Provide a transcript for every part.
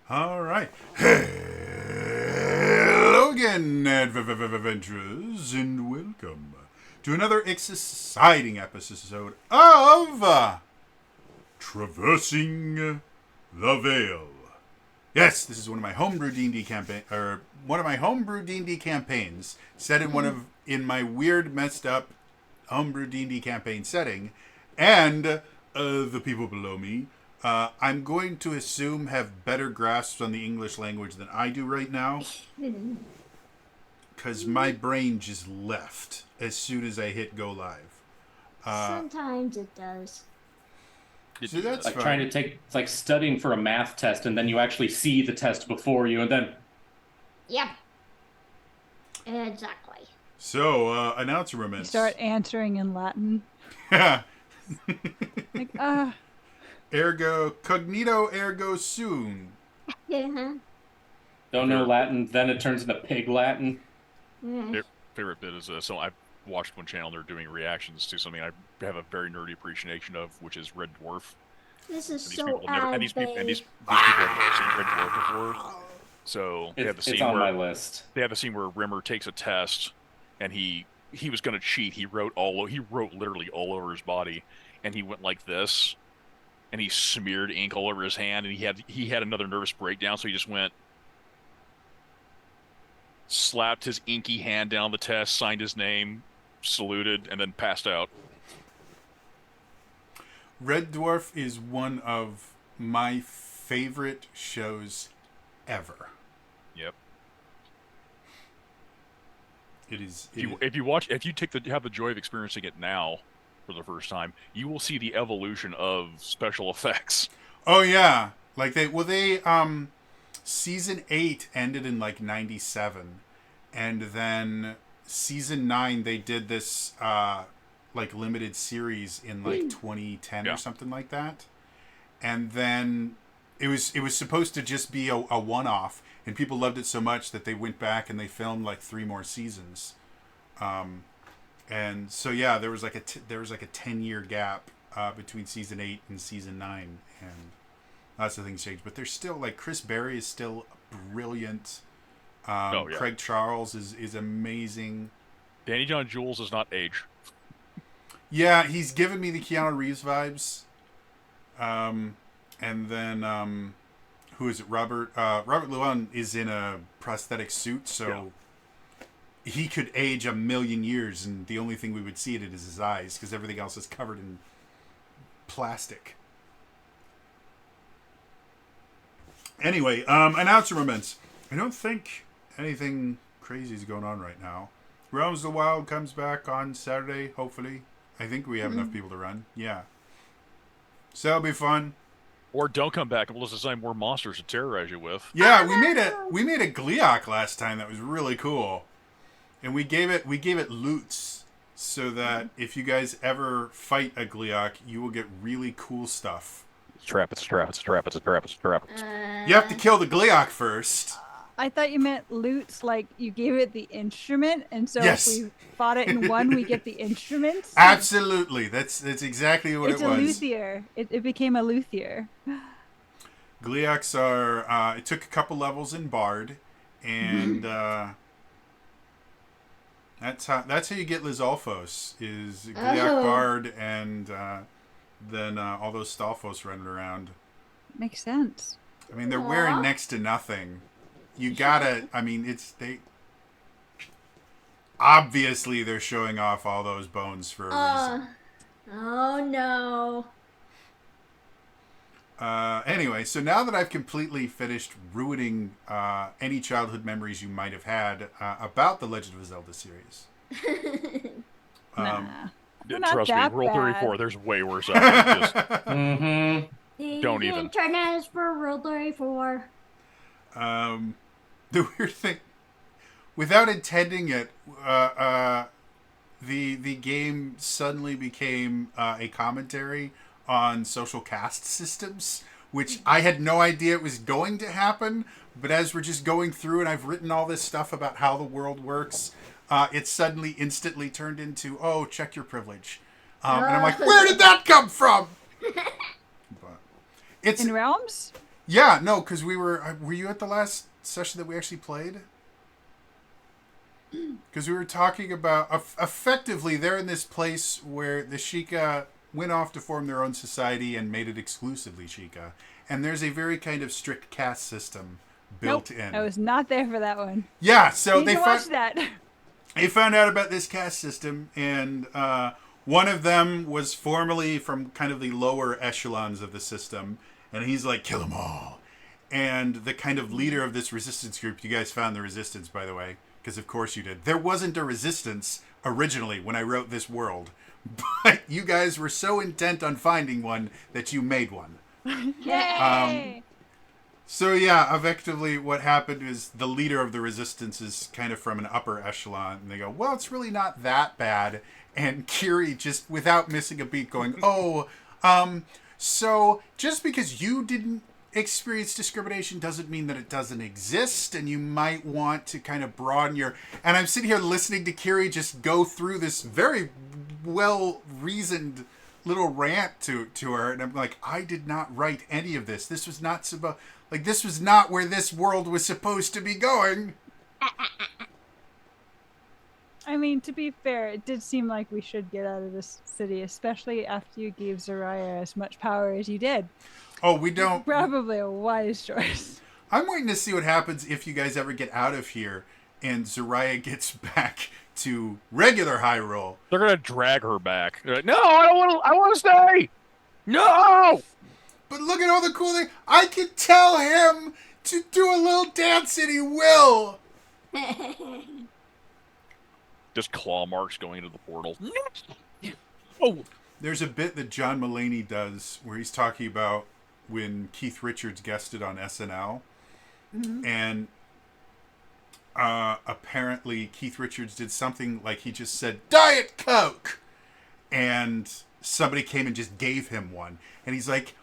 All right. Hello again, adventurers, and welcome to another exciting episode of Traversing the Veil. Yes, this is one of my homebrew D&D campaigns set in my weird, messed up homebrew D&D campaign setting, and the people below me. I'm going to assume have better grasps on the English language than I do right now, because my brain just left as soon as I hit go live. Sometimes it does. So that's like fine. trying to take, it's like studying for a math test, and then you actually see the test before you, and then Yep. Exactly. So, You announcements. start answering in Latin. Like, Ergo cognito ergo sum. Yeah. don't know Latin, then it turns into pig Latin. Favorite bit is so I've watched one channel, they're doing reactions to something I have a very nerdy appreciation of, which is Red Dwarf. This is And these so people have never, and these people have never seen Red Dwarf before. So they have the It's scene on where my list. they have the scene where Rimmer takes a test, and he was going to cheat. He wrote literally all over his body, and he went like this, and he smeared ink all over his hand, and he had another nervous breakdown, so he just went, slapped his inky hand down the test, signed his name, saluted, and then passed out. Red Dwarf is one of my favorite shows ever. Yep. It is. If you have the joy of experiencing it now for the first time, you will see the evolution of special effects. Oh yeah, like they season 8 ended in like 97, and then season 9 they did this like limited series in like 2010 or something like that, and then it was supposed to just be a one-off, and people loved it so much that they went back and they filmed like 3 more seasons, and so yeah, there was like a 10-year gap between season 8 and season 9, and lots of things changed, but there's still like Chris Berry is still brilliant. Craig Charles is amazing. Danny John Jules does not age. Yeah, he's given me the Keanu Reeves vibes. And then who is it? Robert Llewellyn is in a prosthetic suit, so he could age a million years, and the only thing we would see in it is his eyes, because everything else is covered in plastic. Anyway, announcements. I don't think anything crazy is going on right now. Realms of the Wild comes back on Saturday, hopefully. I think we have enough people to run. Yeah. So that'll be fun. Or don't come back and we'll just assign more monsters to terrorize you with. Yeah, we made a Gleeok last time that was really cool. And we gave it loots so that if you guys ever fight a Gleeok, you will get really cool stuff. It's a trap. You have to kill the Gleeok first. I thought you meant loots, like you gave it the instrument, and so Yes. if we fought it in one, we get the instruments. Absolutely. That's exactly what It's it a was. luthier. It became a luthier. Gleeoks are it took a couple levels in Bard, and that's how you get Lizalfos, is Gleeok Bard, and then all those Stalfos running around. Makes sense. I mean, they're wearing next to nothing. You gotta, I mean, obviously they're showing off all those bones for a reason. Oh no. Anyway, so now that I've completely finished ruining any childhood memories you might have had about the Legend of Zelda series. Nah. We're not Trust me, that Rule bad. 34, there's way worse out there. Just, Mm-hmm. Don't The even. internet is for Rule 34. The weird thing, without intending it, the game suddenly became a commentary on social caste systems, which I had no idea it was going to happen. But as we're just going through, and I've written all this stuff about how the world works, it suddenly instantly turned into, oh, check your privilege. And I'm like, where did that come from? But it's In Realms? Yeah, no, because we were you at the last session that we actually played? Because we were talking about, effectively, they're in this place where the Sheikah went off to form their own society and made it exclusively Sheikah. And there's a very kind of strict caste system built Nope, in. I was not there for that one. Yeah, so Need to watch that. they found out about this caste system, and one of them was formerly from kind of the lower echelons of the system, and he's like, kill them all. And the kind of leader of this resistance group, you guys found the resistance, by the way, because of course you did. There wasn't a resistance originally when I wrote this world, but you guys were so intent on finding one that you made one. Yay! So yeah, effectively what happened is the leader of the resistance is kind of from an upper echelon, and they go, well, it's really not that bad. And Kiri, just without missing a beat, going, so just because you didn't experience discrimination doesn't mean that it doesn't exist, and you might want to kind of broaden your... And I'm sitting here listening to Kiri just go through this very well-reasoned little rant to her, and I'm like, I did not write any of this. This was not this was not where this world was supposed to be going. I mean, to be fair, it did seem like we should get out of this city, especially after you gave Zariah as much power as you did. Oh, we don't... Probably a wise choice. I'm waiting to see what happens if you guys ever get out of here and Zariah gets back to regular Hyrule. They're gonna drag her back. They're like, no, I don't want to. I want to stay. No. But look at all the cool things. I can tell him to do a little dance and he will. Just claw marks going into the portal. Oh, There's a bit that John Mulaney does where he's talking about when Keith Richards guested on SNL. Mm-hmm. And apparently Keith Richards did something like he just said, Diet Coke! And somebody came and just gave him one. And he's like,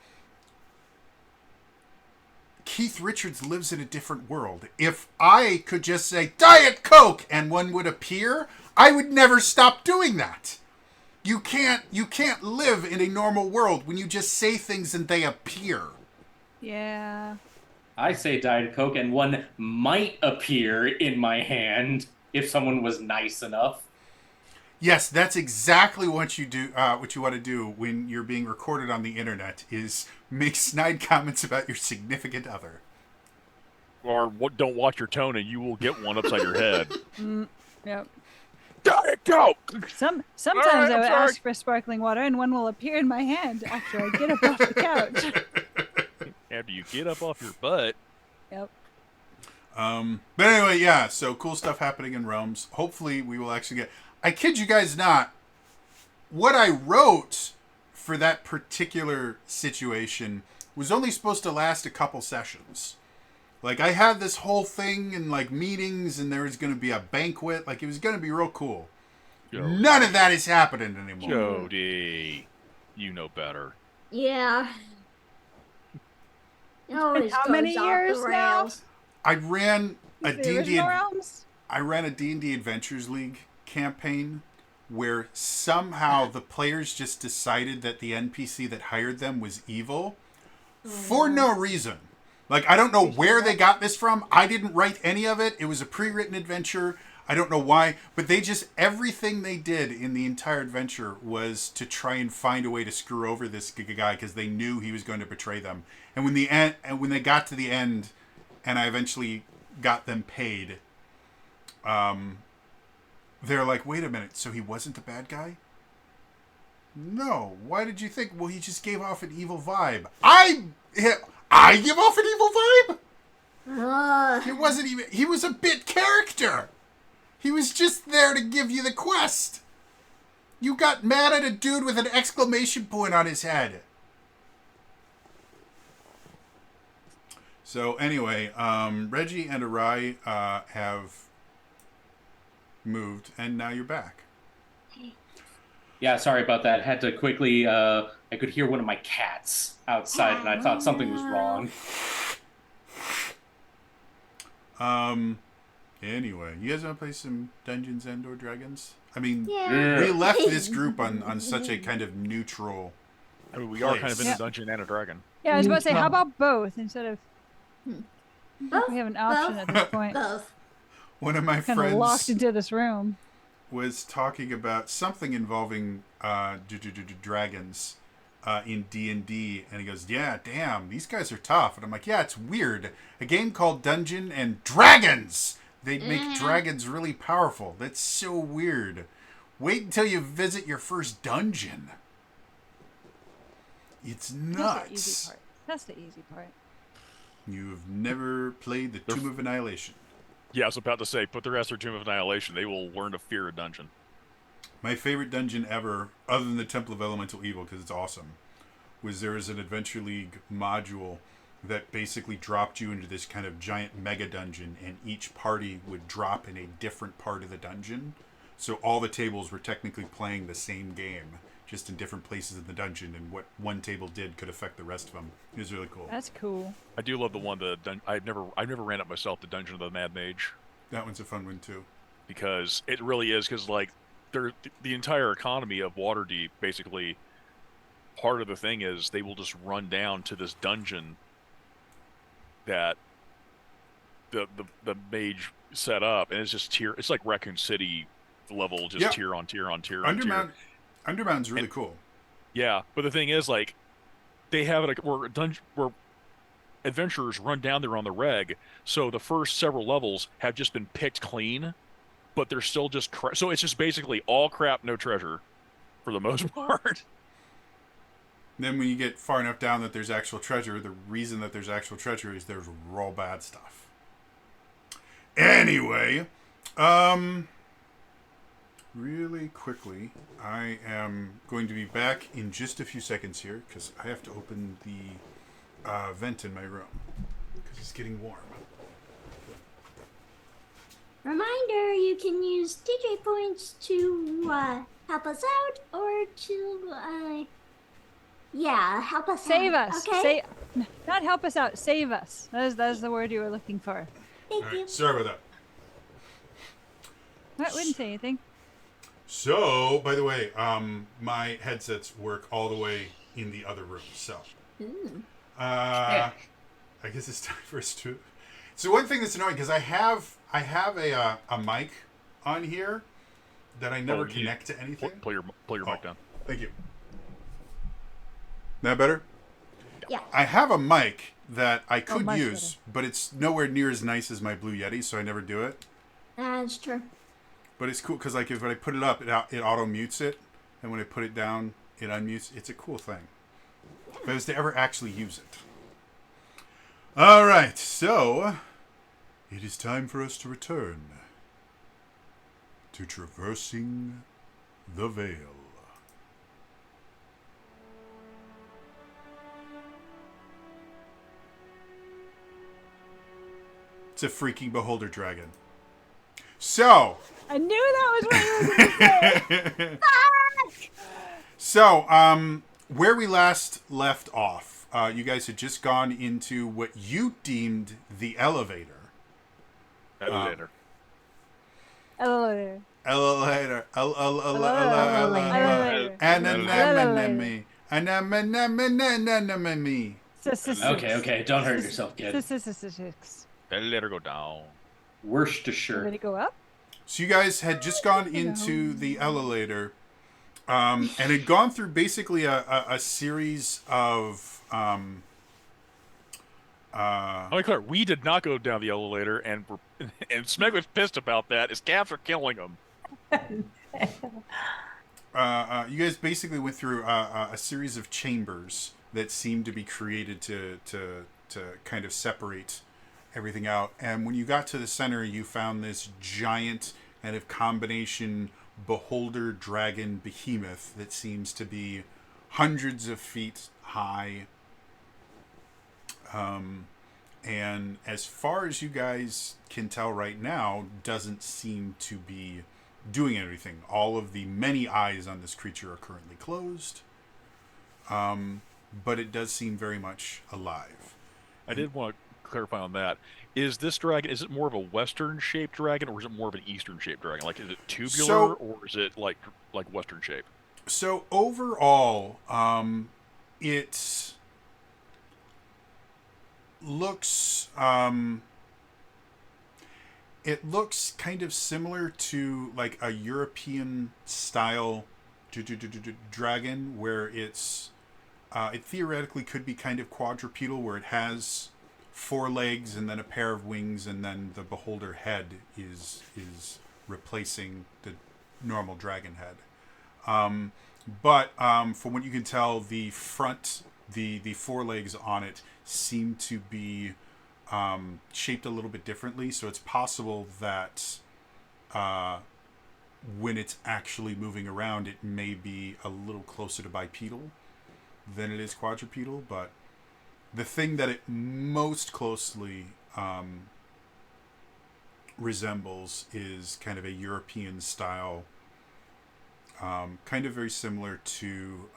Keith Richards lives in a different world. If I could just say, Diet Coke! And one would appear, I would never stop doing that. You can't live in a normal world when you just say things and they appear. Yeah. I say Diet Coke, and one might appear in my hand if someone was nice enough. Yes, that's exactly what you do. What you want to do when you're being recorded on the internet is make snide comments about your significant other. or don't watch your tone, and you will get one upside your head. Yep. Diet Coke. Sometimes right, I would I'm sorry. ask for sparkling water, and one will appear in my hand after I get up off the couch. After you get up off your butt. Yep. But anyway, yeah, so cool stuff happening in Realms. Hopefully we will actually get... I kid you guys not, what I wrote for that particular situation was only supposed to last a couple sessions. Like, I had this whole thing and, like, meetings, and there was going to be a banquet. Like, it was going to be real cool. Jody. None of that is happening anymore. Jody, you know better. Yeah. It always How goes many off years the now? rails. I ran a The D&D... original Realms? I ran a D&D Adventures League campaign where somehow the players just decided that the NPC that hired them was evil for no reason. Like, I don't know where they got this from. I didn't write any of it. It was a pre-written adventure. I don't know why, but they just, everything they did in the entire adventure was to try and find a way to screw over this guy because they knew he was going to betray them. And when they got to the end, and I eventually got them paid, they're like, wait a minute, so he wasn't the bad guy? No. Why did you think? Well, he just gave off an evil vibe. I give off an evil vibe? It wasn't even... He was a bit character. He was just there to give you the quest. You got mad at a dude with an exclamation point on his head. So anyway, Reggie and Arai have moved, and now you're back. Yeah, sorry about that. Had to quickly, I could hear one of my cats outside, and I thought something was wrong. Anyway, you guys want to play some Dungeons and or Dragons? I mean, Yeah. we left this group on such a kind of neutral... I mean, we are kind of in Place. a dungeon and a dragon. Yeah, I was about to say, how No. about both instead of Both. we have an option both, at this point? Both. One of my Kind of locked friends into this room. was talking about something involving dragons in D&D, and he goes, "Yeah, damn, these guys are tough." And I'm like, "Yeah, it's weird. A game called Dungeon and Dragons. They'd make dragons really powerful. That's so weird. Wait until you visit your first dungeon. It's That's the easy nuts. part. That's the easy part. You've never played the Tomb of Annihilation. Yeah, I was about to say, put their ass through Tomb of Annihilation. They will learn to fear a dungeon. My favorite dungeon ever, other than the Temple of Elemental Evil, because it's awesome, was there was an Adventure League module that basically dropped you into this kind of giant mega dungeon, and each party would drop in a different part of the dungeon. So all the tables were technically playing the same game, just in different places in the dungeon, and what one table did could affect the rest of them. It was really cool. That's cool. I do love the one I've never ran it myself, the Dungeon of the Mad Mage, That one's a fun one too. because it really is, because like the entire economy of Waterdeep, basically part of the thing is they will just run down to this dungeon that the mage set up, and it's just tier. It's like Raccoon City level, just Yeah. tier on tier on tier on tier. Undermountain's really cool. Yeah, but the thing is, like, they have it where adventurers run down there on the reg, so the first several levels have just been picked clean, but they're still just so it's just basically all crap, no treasure, for the most part. Then when you get far enough down that there's actual treasure, the reason that there's actual treasure is there's raw bad stuff. Anyway, really quickly, I am going to be back in just a few seconds here because I have to open the vent in my room because it's getting warm. Reminder, you can use DJ points to help us out or to help us Save out. us. Okay. Not help us out. Save us. That's the word you were looking for. Thank All you. right, sorry about that. I wouldn't say anything. So, by the way, my headsets work all the way in the other room. So, I guess it's time for us to. So one thing that's annoying because I have a mic on here that I never connect to anything. Play your mic down. Thank you. That better? Yeah. I have a mic that I could much use, but it's nowhere near as nice as my Blue Yeti, so I never do it. That's true. But it's cool because, like, if when I put it up, it auto mutes it, and when I put it down, it unmutes. It's a cool thing. If I was to ever actually use it. All right, so it is time for us to return to traversing the veil. It's a freaking beholder dragon. So, I knew that was what you were going to say. so, where we last left off, you guys had just gone into what you deemed the elevator. Ellalator. Ellalator. Ellalator. Ellalator. Anemone. Okay, don't hurt yourself, kid. Ellalator go down. Worcestershire. Did it go up? So you guys had just gone into the Ellalator, and had gone through basically a series of Let me clear. We did not go down the elevator, and Smeg was pissed about that. His cats are killing him. you guys basically went through a series of chambers that seemed to be created to kind of separate everything out. And when you got to the center, you found this giant kind of combination beholder dragon behemoth that seems to be hundreds of feet high. And as far as you guys can tell right now, doesn't seem to be doing anything. All of the many eyes on this creature are currently closed. But it does seem very much alive. I did want to clarify on that. Is this dragon, is it more of a Western-shaped dragon, or is it more of an Eastern-shaped dragon? Like, is it tubular, or is it like Western shape? So overall, it's looks it looks kind of similar to like a European style dragon, where it theoretically could be kind of quadrupedal, where it has 4 legs and then a pair of wings, and then the beholder head is replacing the normal dragon head. But from what you can tell, the front, the 4 legs on it seem to be shaped a little bit differently. So it's possible that when it's actually moving around, it may be a little closer to bipedal than it is quadrupedal. But the thing that it most closely resembles is kind of a European style, kind of very similar to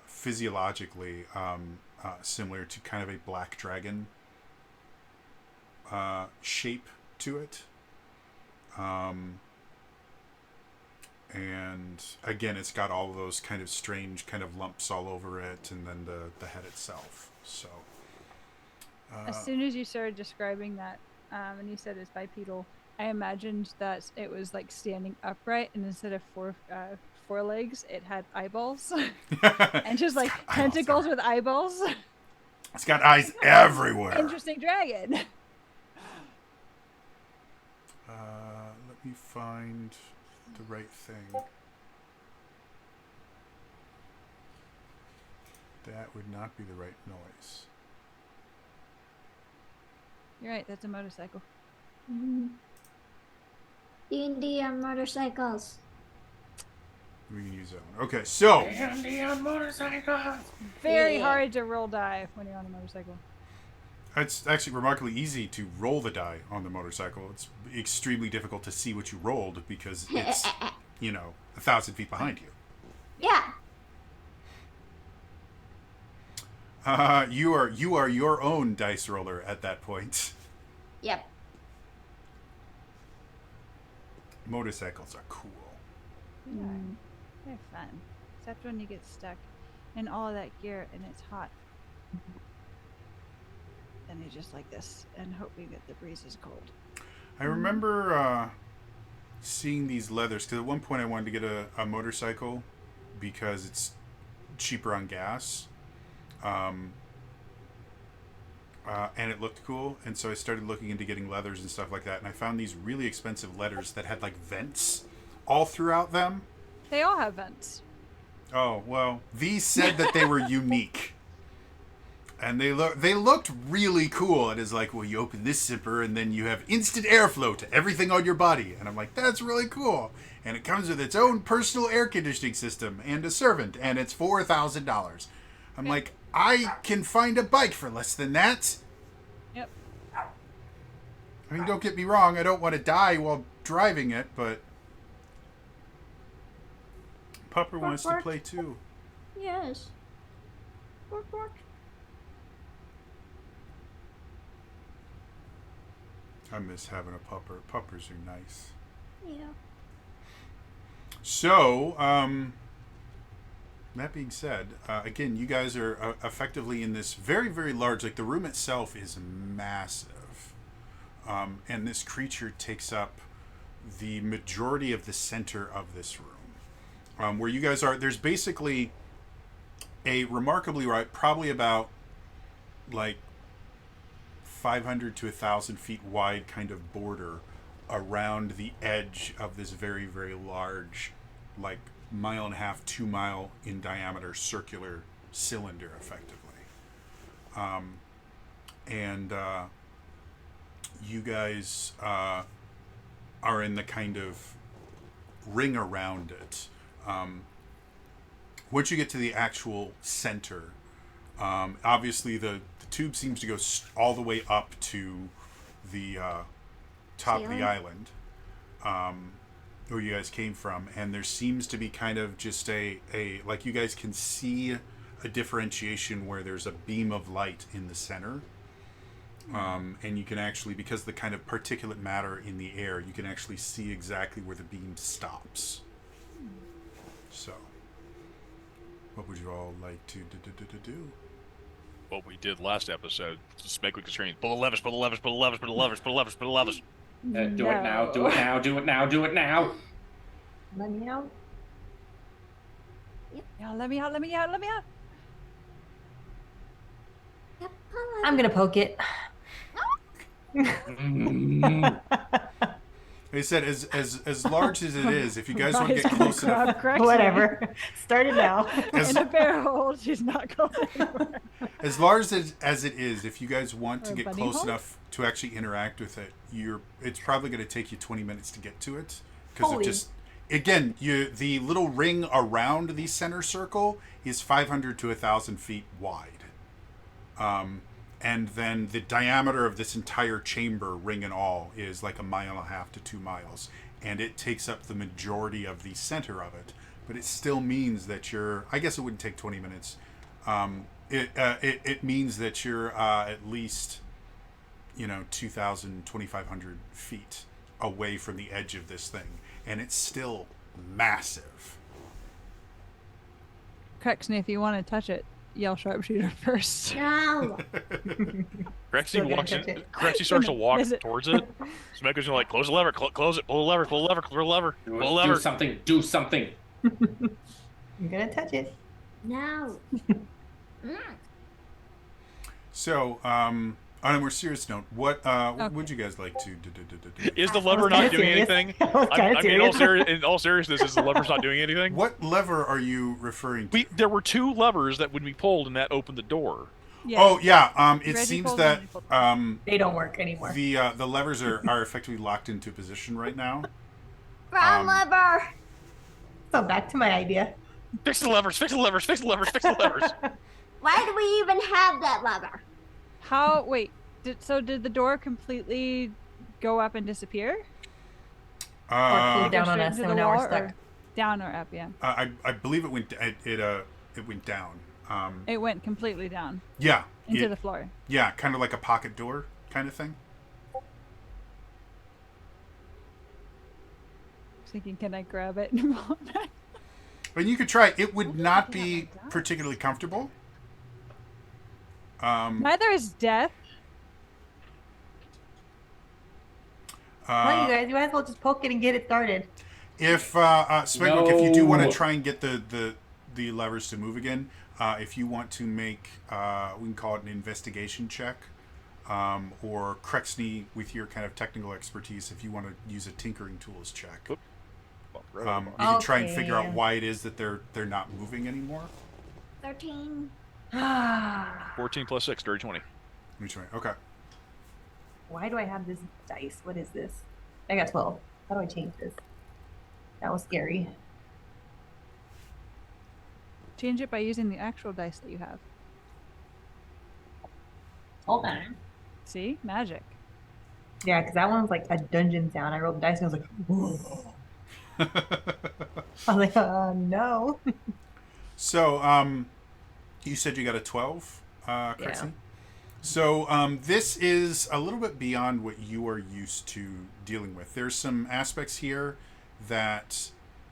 physiologically similar to kind of a black dragon shape to it. And again, it's got all of those kind of strange kind of lumps all over it, and then the head itself. So as soon as you started describing that, and you said it's bipedal, I imagined that it was like standing upright, and instead of four legs, it had eyeballs, and just like tentacles with eyeballs. It's got eyes everywhere. Interesting dragon. Let me find the right thing. That would not be the right noise. You're right, that's a motorcycle. D&D on motorcycles. We can use that one. Okay, so D&D on motorcycles. Very hard to roll die when you're on a motorcycle. it's actually remarkably easy to roll the die on the motorcycle. It's extremely difficult to see what you rolled because it's 1,000 feet behind you. Yeah. You are your own dice roller at that point. Yep. Motorcycles are cool. Yeah, they're fun. Except when you get stuck in all of that gear and it's hot. And you're just like this and hoping that the breeze is cold. I remember seeing these leathers, because at one point I wanted to get a motorcycle because it's cheaper on gas. And it looked cool, and so I started looking into getting leathers and stuff like that, and I found these really expensive leathers that had like vents all throughout them. They all have vents. Oh, well, these said that they were unique. And they looked really cool. It is like, well, you open this zipper and then you have instant airflow to everything on your body. And I'm like, that's really cool. And it comes with its own personal air conditioning system and a servant, and it's $4,000. I'm like, I can find a bike for less than that. Yep. I mean, don't get me wrong, I don't want to die while driving it, but Pupper wants to play too. Yes. Bork, bork. I miss having a pupper. Puppers are nice. Yeah. So, that being said, again, you guys are effectively in this very, very large, like the room itself is massive. And this creature takes up the majority of the center of this room. Where you guys are, there's basically a remarkably probably about like 500 to 1,000 feet wide kind of border around the edge of this very, very large, like 1.5 2 mile in diameter circular cylinder, effectively. And you guys are in the kind of ring around it. Once you get to the actual center, obviously the tube seems to go all the way up to the top of the island where you guys came from, and there seems to be kind of just a like you guys can see a differentiation where there's a beam of light in the center, and you can actually, because the kind of particulate matter in the air, you can actually see exactly where the beam stops. So what would you all like to do? what we did last episode. Smegwick is screaming, pull the levers, pull the levers, pull the levers, pull the levers, pull the levers, pull the levers. Do it now, do it now, do it now, do it now. Let me out. Yeah, let me out, let me out, let me out. Yep, pull I'm gonna poke it. They said as large as it is, if you guys want to get close enough. Whatever. Start it now. In a bear hole, she's not going anywhere. As large as it is, if you guys want to Or a get bunny close hole? enough to actually interact with it, it's probably going to take you 20 minutes to get to it because it Holy. just again the little ring around the center circle is 500 to 1,000 feet wide, and then the diameter of this entire chamber, ring and all, is like 1.5 miles to 2 miles, and it takes up the majority of the center of it. But it still means that I guess it wouldn't take 20 minutes. It means that you're at least 2,000, 2,500 feet away from the edge of this thing, and it's still massive. Crexney, if you want to touch it, yell sharpshooter first. No. Still Crexy gonna walks touch in. it. Crexy starts to walk Visit. towards it. Smegwicks are like, close the lever, close it, pull the lever, pull the lever, pull the lever, pull the Do lever. something, do something. I'm gonna touch it. No. Mm. So, on a more serious note, what would you guys like to do? Is the I lever was not kinda doing serious. anything? I was kinda I mean, serious. in all seriousness, is the lever's not doing anything? What lever are you referring to? There were 2 levers that would be pulled, and that opened the door. Yeah. Oh yeah, it Reggie seems pulled that and Reggie They don't work anymore. the levers are effectively locked into position right now. Wrong lever. So back to my idea. Fix the levers, fix the levers, fix the levers, fix the levers. Why do we even have that lever? How? Wait. Did the door completely go up and disappear? Or Uh, pull down Go on straight us, into and the now we're wall, stuck. or down or up? Yeah. I believe it went down. It went completely down Yeah, into the floor. yeah, kind of like a pocket door kind of thing. Thinking, can I grab it? But you could try. It would not be particularly comfortable. Neither is death. Well, you guys, you might as well just poke it and get it started. If Smegwick, if you do want to No. try and get the levers to move again, if you want to make, we can call it an investigation check, or Crexney with your kind of technical expertise, if you want to use a tinkering tools check, Oop. you can try and figure out Okay. why it is that they're not moving anymore. 13. 14 plus 6, dirty 20. Let me try. Okay. Why do I have this dice? What is this? I got 12. How do I change this? That was scary. Change it by using the actual dice that you have. Hold on. See? Magic. Yeah, because that one was like a dungeon sound. I rolled the dice and I was like, whoa. I was like, no. So, you said you got a 12, Crexney? Yeah. So this is a little bit beyond what you are used to dealing with. There's some aspects here that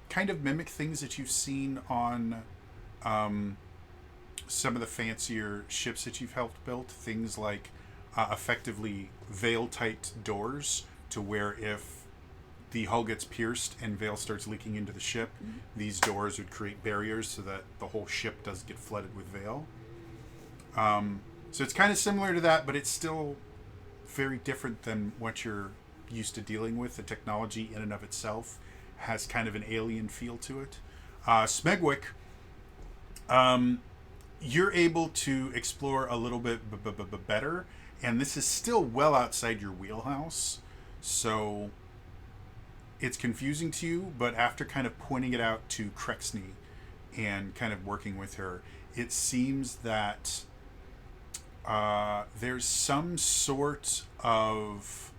kind of mimic things that you've seen on some of the fancier ships that you've helped build. Things like effectively veil-tight doors, to where if the hull gets pierced and veil starts leaking into the ship, these doors would create barriers so that the whole ship does get flooded with veil. So it's kind of similar to that, but it's still very different than what you're used to dealing with. The technology in and of itself has kind of an alien feel to it. Smegwick, you're able to explore a little bit better, and this is still well outside your wheelhouse, so it's confusing to you, but after kind of pointing it out to Crexney and kind of working with her, it seems that there's some sort of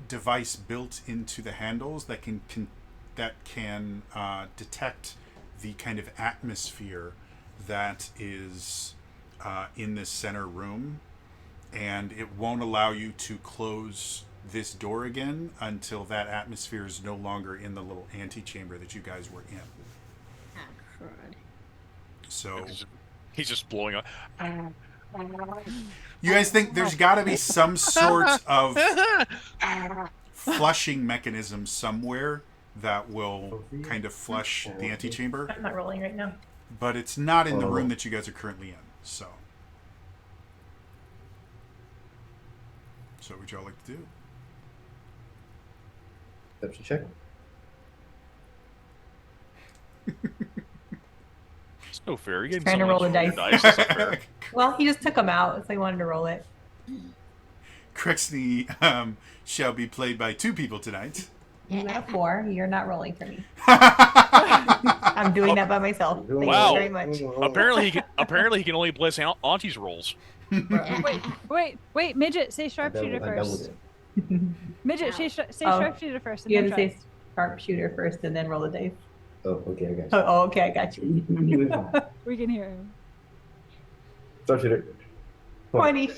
device built into the handles that can detect the kind of atmosphere that is in this center room, and it won't allow you to close this door again until that atmosphere is no longer in the little antechamber that you guys were in. So He's just blowing up. You guys think there's got to be some sort of flushing mechanism somewhere that will kind of flush the antechamber, I'm not rolling right now. but it's not in the room that you guys are currently in. So what would y'all like to do? Perception check. It's no fair. You're getting Trying to so roll much the for your dice. It's not fair. Well, he just took them out, so he wanted to roll it. Crixney shall be played by 2 people tonight. You got a 4. You're not rolling for me. I'm doing that by myself. Thank Wow. you very much. Apparently he can only bless Auntie's rolls. Wait, midget, say sharpshooter first. Midget, say sharpshooter first. And You then have to try. say sharpshooter first and then roll the dice. Oh, okay, I got you. Oh, okay, I got you. We can hear him. Sharpshooter. 20.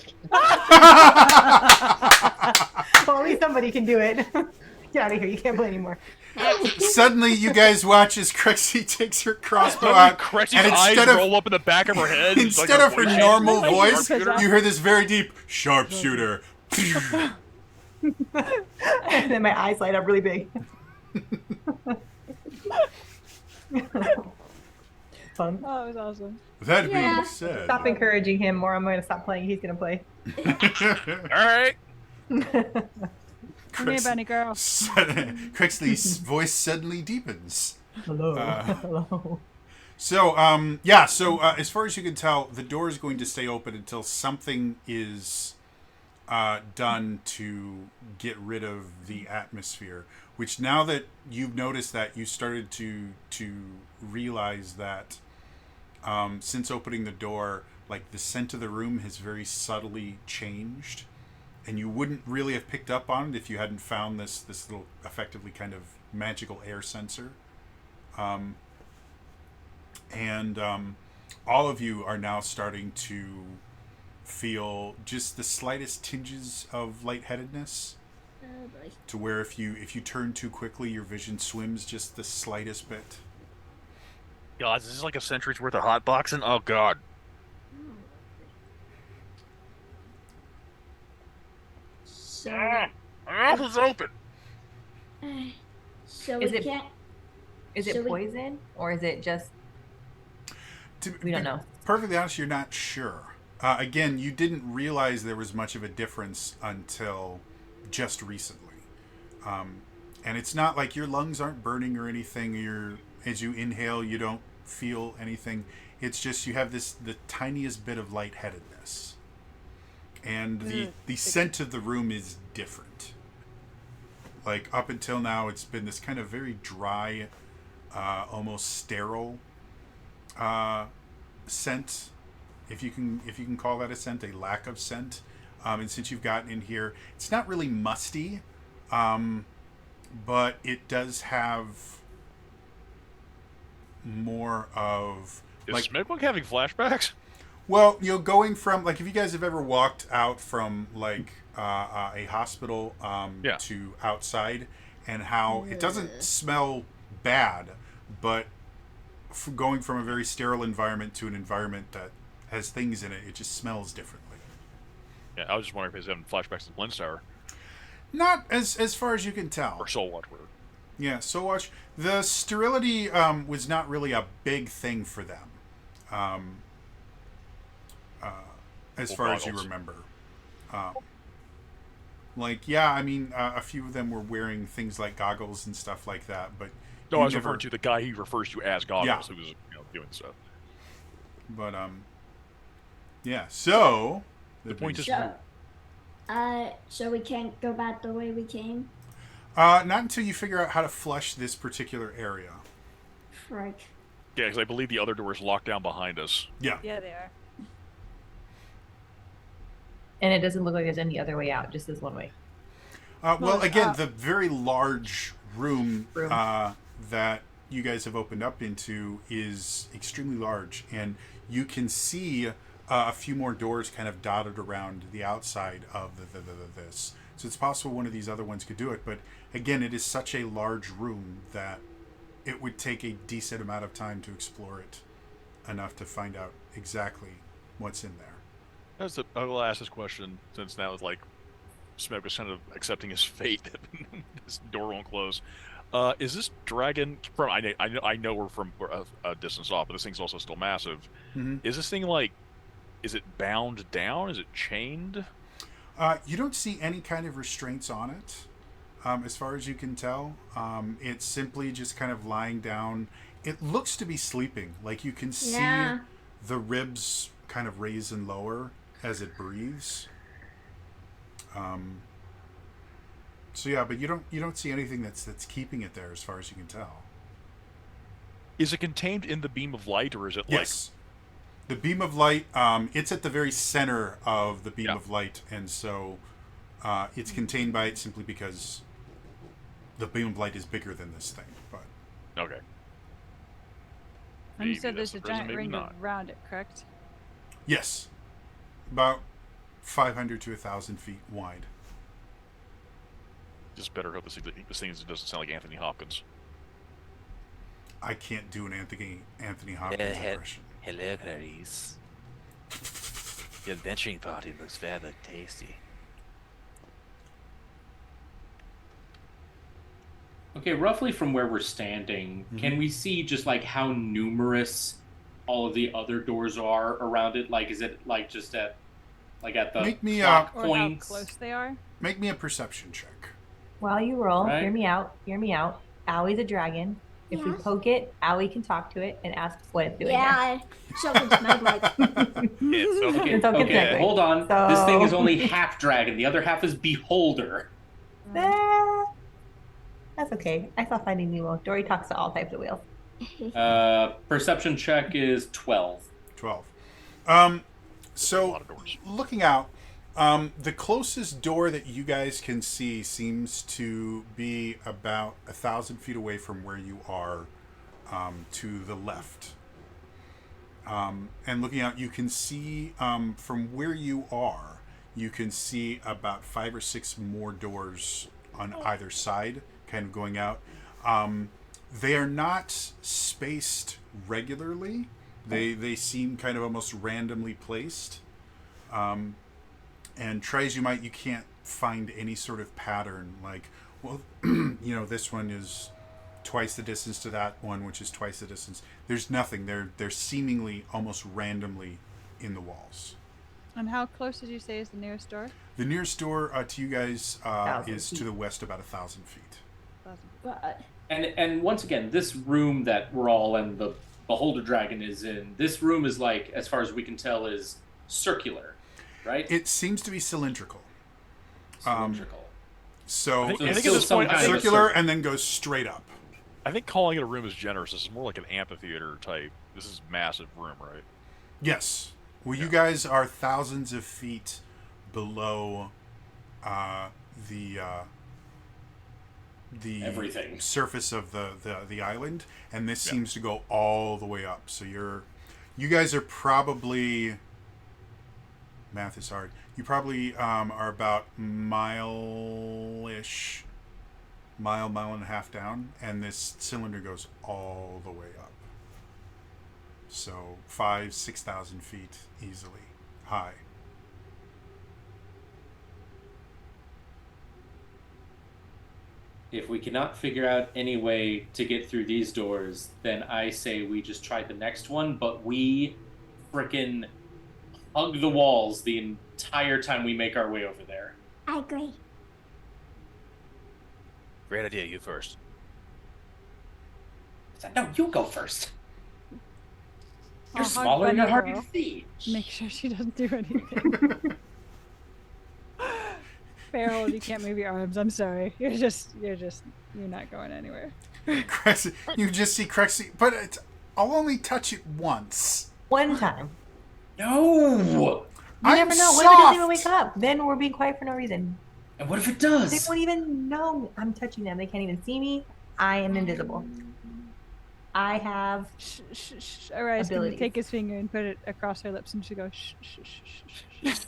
Well, at least somebody can do it. Get out of here. You can't play anymore. Suddenly, you guys watch as Crixie takes her crossbow out, Cressy's and eyes instead of roll up in the back of her head. It's like instead of her voice normal Like voice, sharpshooter. you hear this very deep sharpshooter. And then my eyes light up really big. Fun. Oh, it was awesome. That Yeah. being said, Stop encouraging him, or I'm going to stop playing. He's going to play. All right. Come here, bunny girl. Crixley's voice suddenly deepens. Hello. Hello. So, as far as you can tell, the door is going to stay open until something is done to get rid of the atmosphere. Which, now that you've noticed that, you started to realize that since opening the door, like, the scent of the room has very subtly changed. And you wouldn't really have picked up on it if you hadn't found this little, effectively kind of magical air sensor. All of you are now starting to feel just the slightest tinges of lightheadedness, Oh boy. to where if you turn too quickly, your vision swims just the slightest bit. God, this is like a century's worth of hot boxing. Oh God. So, My mouth is open. so Is we it- can't. Is it So we- poison, or is it just... We don't know. Perfectly honest, you're not sure. Again, you didn't realize there was much of a difference until just recently. And it's not like your lungs aren't burning or anything. As you inhale, you don't feel anything. It's just you have the tiniest bit of lightheadedness. And the scent of the room is different. Like, up until now, it's been this kind of very dry, almost sterile scent, if you can call that a scent, a lack of scent. And since you've gotten in here, it's not really musty, but it does have more of Is like, Smegwug having flashbacks? well, going from, like, if you guys have ever walked out from, like, a hospital Yeah. to outside, and how it doesn't smell bad, but going from a very sterile environment to an environment that has things in it, it just smells differently. Yeah, I was just wondering if he's having flashbacks to Blind's Tower Not as far as you can tell. or Soul Watch. Whatever. Yeah, so watch. The sterility was not really a big thing for them, as Well, far as you goggles. remember. I mean, a few of them were wearing things like goggles and stuff like that, but No, you I was never- referring to the guy he refers to as Goggles, Yeah. who was doing stuff. But yeah. So The point is, So, so we can't go back the way we came. not until you figure out how to flush this particular area. Frick. yeah, because I believe the other door is locked down behind us. Yeah. Yeah, they are. And it doesn't look like there's any other way out, just this one way. Well, again, uh, the very large room Room. that you guys have opened up into is extremely large, and you can see a few more doors kind of dotted around the outside of this. So it's possible one of these other ones could do it, but again, it is such a large room that it would take a decent amount of time to explore it enough to find out exactly what's in there. I will ask this question since now it's like Smoke is kind of accepting his fate. This door won't close. Is this dragon from? I know we're from a distance off, but this thing's also still massive. Mm-hmm. Is this thing like? Is it bound down? Is it chained? You don't see any kind of restraints on it, as far as you can tell. It's simply just kind of lying down. It looks to be sleeping. Like you can see the ribs kind of raise and lower as it breathes. So yeah, but you don't see anything that's keeping it there as far as you can tell. Is it contained in the beam of light, or is it Yes. The beam of light, it's at the very center of the beam of light, and so it's contained by it simply because the beam of light is bigger than this thing. But okay. And you Maybe said there's that's a the prison, giant maybe ring not. around it, correct? yes, about 500 to 1,000 feet wide. Just better hope this thing doesn't sound like Anthony Hopkins. I can't do an Anthony Hopkins impression. Hello, Clarice. Your adventuring party looks very tasty. Okay, roughly from where we're standing, can we see just like how numerous all of the other doors are around it? Like, is it like just at the Make me, clock Or how points? close they are? Make me a perception check. While you roll, Right. hear me out. Owie's a dragon. If we Yes. poke it, Owie can talk to it and ask what it's doing. Yeah, so it's mad like. It's Okay, It's okay, okay, technically. hold on. This thing is So- only half dragon. The other half is beholder. Ah, that's okay. I saw Finding Nemo. Dory talks to all types of whales. Perception check is 12. 12. A So lot of doors. looking out, the closest door that you guys can see seems to be about 1,000 feet away from where you are, to the left. And looking out, you can see, from where you are, you can see about 5 or 6 more doors on either side, kind of going out. They are not spaced regularly. They seem kind of almost randomly placed. And try as you might, you can't find any sort of pattern. Like, well, this one is twice the distance to that one, which is twice the distance. There's nothing. They're seemingly almost randomly in the walls. And how close did you say is the nearest door? The nearest door to you guys 1,000 is feet. to the west, about 1,000 feet. But And once again, this room that we're all and the beholder dragon is in, this room is like, as far as we can tell, is circular, right? It seems to be cylindrical. Cylindrical. So I think it's at this still point, some I kind of think, a circular circle. and then goes straight up. I think calling it a room is generous. This is more like an amphitheater type. This is a massive room, right? Yes. Well, you guys are thousands of feet below the Everything. surface of the island, and this seems to go all the way up. So you guys are probably, math is hard. You probably are about mile-ish, mile and a half down, and this cylinder goes all the way up. So 5,000-6,000 feet easily high. If we cannot figure out any way to get through these doors, then I say we just try the next one, but we frickin' hug the walls the entire time we make our way over there. I agree. Great idea. You first. No, you go first. You're I'll hug smaller and you're Bunny harder Girl. to see. Make sure she doesn't do anything. Farrell, you can't move your arms. I'm sorry. You're not going anywhere. Crexy, you just see Crexy, but I'll only touch it once. One time. No! You I'm never know. What if it doesn't even soft. wake up? Then we're being quiet for no reason. And what if it They does? won't even know I'm touching them. They can't even see me. I am invisible. I have Shh, shh, shh. Arise can Abilities. take his finger and put it across her lips, and she goes, shh, shh, shh, shh, shh.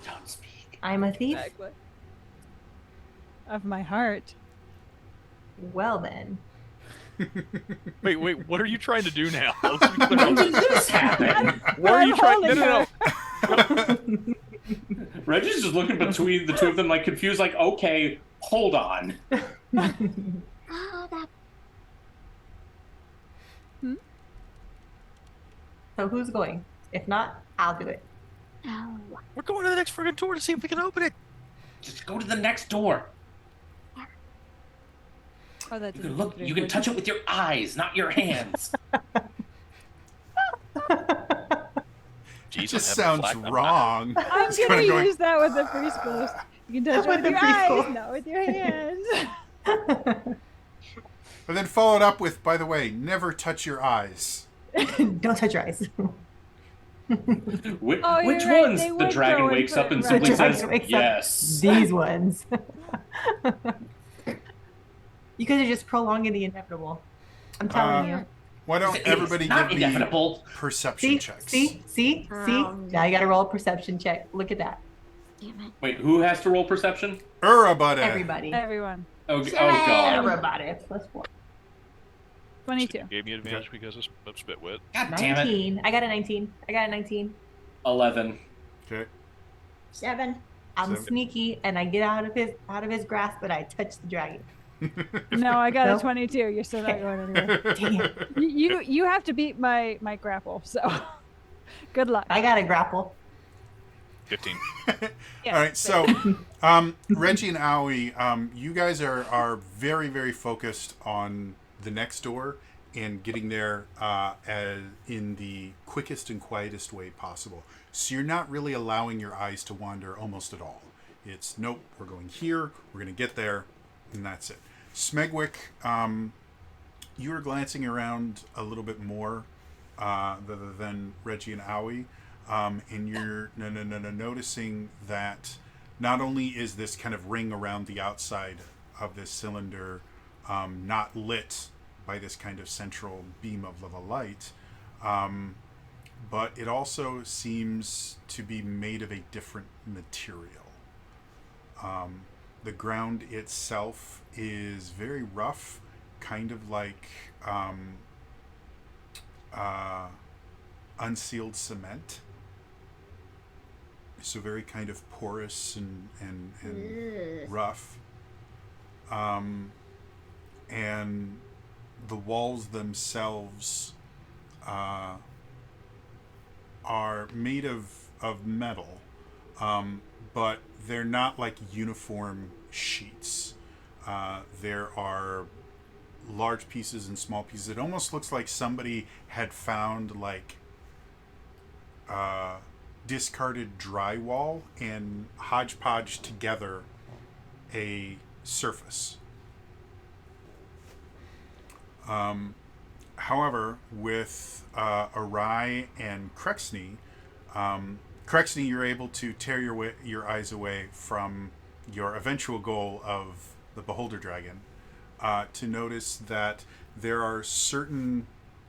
Don't speak. I'm a thief. Exactly. Of my heart. Well then. Wait, what are you trying to do now? Let's be clear When on did this. this happen? What are I'm you trying? No, holding no, her. no. Reggie's just looking between the two of them, like confused, like, okay, hold on. Oh, that. So who's going? If not, I'll do it. Oh. We're going to the next friggin' door to see if we can open it. Just go to the next door. Oh, that You didn't can go look. through. You can touch it with your eyes, not your hands. Jeez, It just I'm having sounds flack- wrong. I'm It's gonna kinda use that with the preschoolers. You can touch it With with the your eyes, preschool. not with your hands. But then followed up with, by the way, never touch your eyes. Don't touch your eyes. Which, Oh, which you're right, ones? they The would dragon go and wakes put up it and right. simply The dragon says, wakes up. "Yes." These ones. You guys are just prolonging the inevitable. I'm telling you. Why don't It's everybody not give me inevitable. perception See, checks? see. Now you got to roll a perception check. Look at that. Damn it. Wait, who has to roll perception? Everybody. Everybody. Everyone. Oh, Seven. oh God. Everybody. Plus 4. 22. Gave me advantage because of spitwit. God damn it. 19. I got a 19. 11. Okay. 7. I'm So- sneaky and I get out of his grasp, but I touch the dragon. No, I got Nope. a 22. You're still not going anywhere. Damn. You have to beat my grapple. So, good luck. I got a grapple. 15. Yeah, All right, so Reggie and Aoi, you guys are very, very focused on the next door and getting there in the quickest and quietest way possible. So you're not really allowing your eyes to wander almost at all. It's, nope, we're going here, we're going to get there, and that's it. Smegwick, you were glancing around a little bit more than Reggie and Aoi. And you're noticing that not only is this kind of ring around the outside of this cylinder not lit by this kind of central beam of lava light, but it also seems to be made of a different material. The ground itself is very rough, kind of like unsealed cement. So very kind of porous and rough. And the walls themselves are made of metal, but they're not like uniform sheets. There are large pieces and small pieces. It almost looks like somebody had found like discarded drywall and hodgepodge together a surface. However, with Arai and Crexney, you're able to tear your eyes away from your eventual goal of the Beholder Dragon to notice that there are certain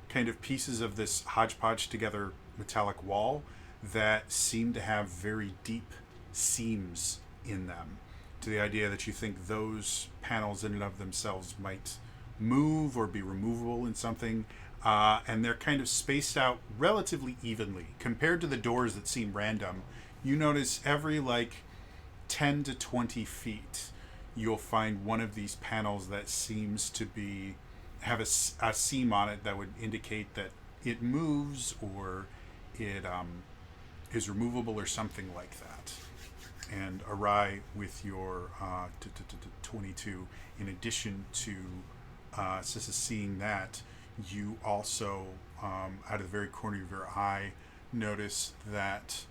kind of pieces of this hodgepodge together metallic wall that seem to have very deep seams in them, to the idea that you think those panels in and of themselves might move or be removable in something, and they're kind of spaced out relatively evenly compared to the doors that seem random. You notice every like 10 to 20 feet you'll find one of these panels that seems to have a seam on it that would indicate that it moves or it is removable or something like that. And Arai, with your 22, in addition to seeing that, you also, out of the very corner of your eye, notice that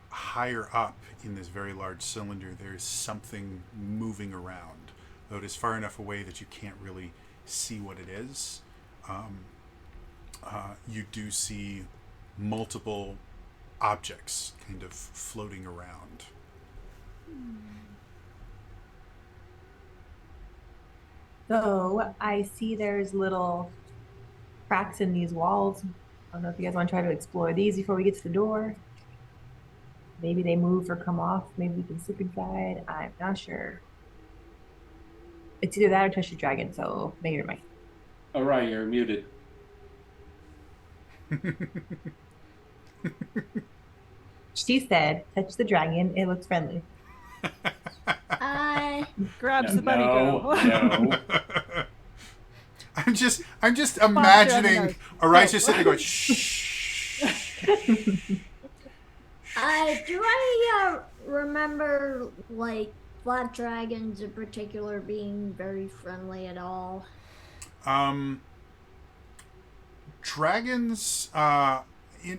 higher up in this very large cylinder, there is something moving around, though it is far enough away that you can't really see what it is. You do see multiple objects kind of floating around. So I see there's little cracks in these walls. I don't know if you guys want to try to explore these before we get to the door. Maybe they move or come off. Maybe we can slip inside. I'm not sure. It's either that or touch the dragon, so make your mind. All right, you're muted. She said, touch the dragon. It looks friendly. Grabs No, the bunny no, girl. no. I'm just Bounce her on the imagining nose. Ari's Go. just sitting there going, shh. Do I remember like black dragons in particular being very friendly at all? Dragons,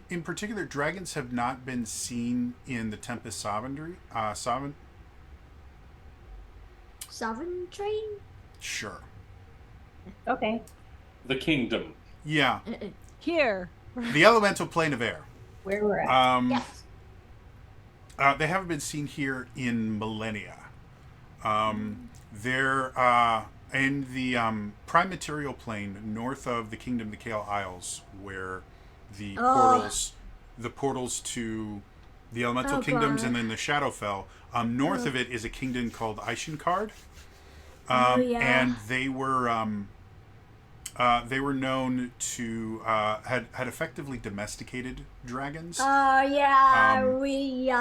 in particular, dragons have not been seen in the Tempest Sovereignty. Sovereign train? Sure. Okay. The kingdom. Yeah. Here. The elemental plane of air. Where we're at. Yes. They haven't been seen here in millennia. They're in the prime material plane north of the Kingdom of the Kale Isles, where the portals to the elemental kingdoms God. and then the Shadowfell. North of it is a kingdom called Ishengard, and they were known to had effectively domesticated dragons. Oh yeah, we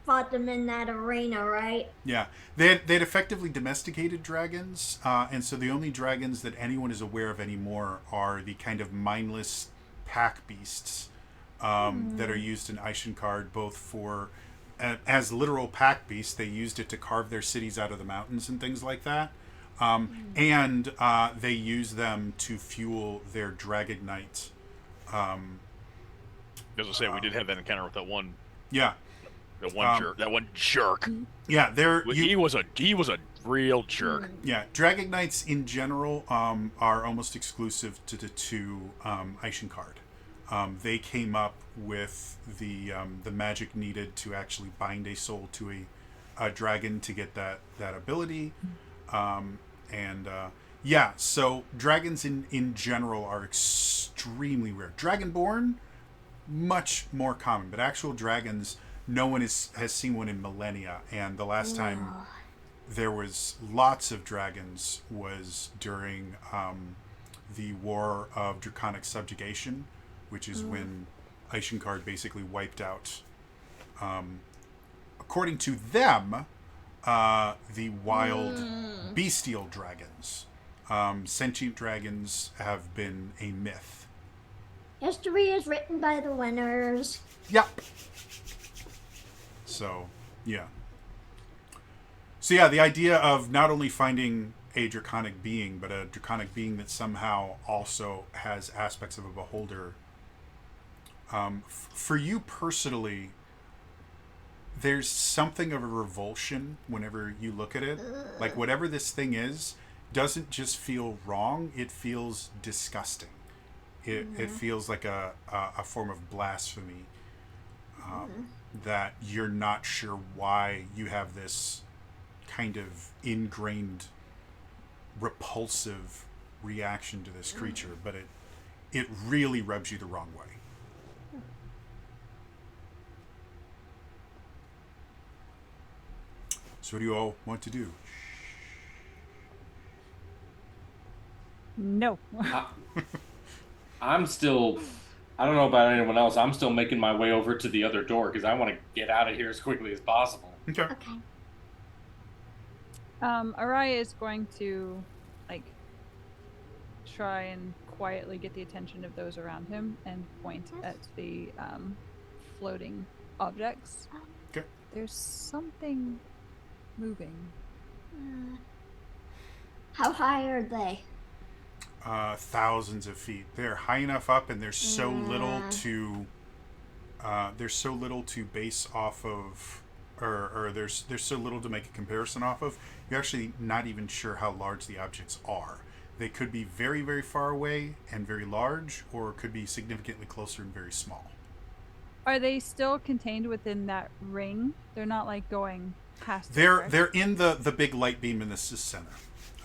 fought them in that arena, right? Yeah, they'd effectively domesticated dragons, and so the only dragons that anyone is aware of anymore are the kind of mindless pack beasts that are used in Ishengard, both for as literal pack beasts. They used it to carve their cities out of the mountains and things like that, and they use them to fuel their dragonites. As I say, we did have that encounter with that one. Yeah. That one jerk. Yeah, He was a real jerk. Yeah, Dragonites in general are almost exclusive to the two Ishengard. They came up with the magic needed to actually bind a soul to a dragon to get that ability, so dragons in general are extremely rare. Dragonborn, much more common, but actual dragons, no one has seen one in millennia, and the last time there was lots of dragons was during the War of Draconic Subjugation, which is when Ishengard basically wiped out, according to them, the wild bestial dragons. Sentient dragons have been a myth. History is written by the winners. Yep. So, yeah. So, yeah, the idea of not only finding a draconic being, but a draconic being that somehow also has aspects of a beholder. For you personally, there's something of a revulsion whenever you look at it. Like, whatever this thing is, doesn't just feel wrong, it feels disgusting. It feels like a form of blasphemy. That you're not sure why you have this kind of ingrained repulsive reaction to this creature, but it really rubs you the wrong way. So what do you all want to do? No. I'm still. I don't know about anyone else. I'm still making my way over to the other door because I want to get out of here as quickly as possible. Okay. Araya is going to, try and quietly get the attention of those around him and point at the floating objects. Okay. There's something moving. How high are they? Thousands of feet. They're high enough up, and there's so little to base off of, or there's so little to make a comparison off of. You're actually not even sure how large the objects are. They could be very, very far away and very large, or could be significantly closer and very small. Are they still contained within that ring? They're not going past. They're in the big light beam in the center.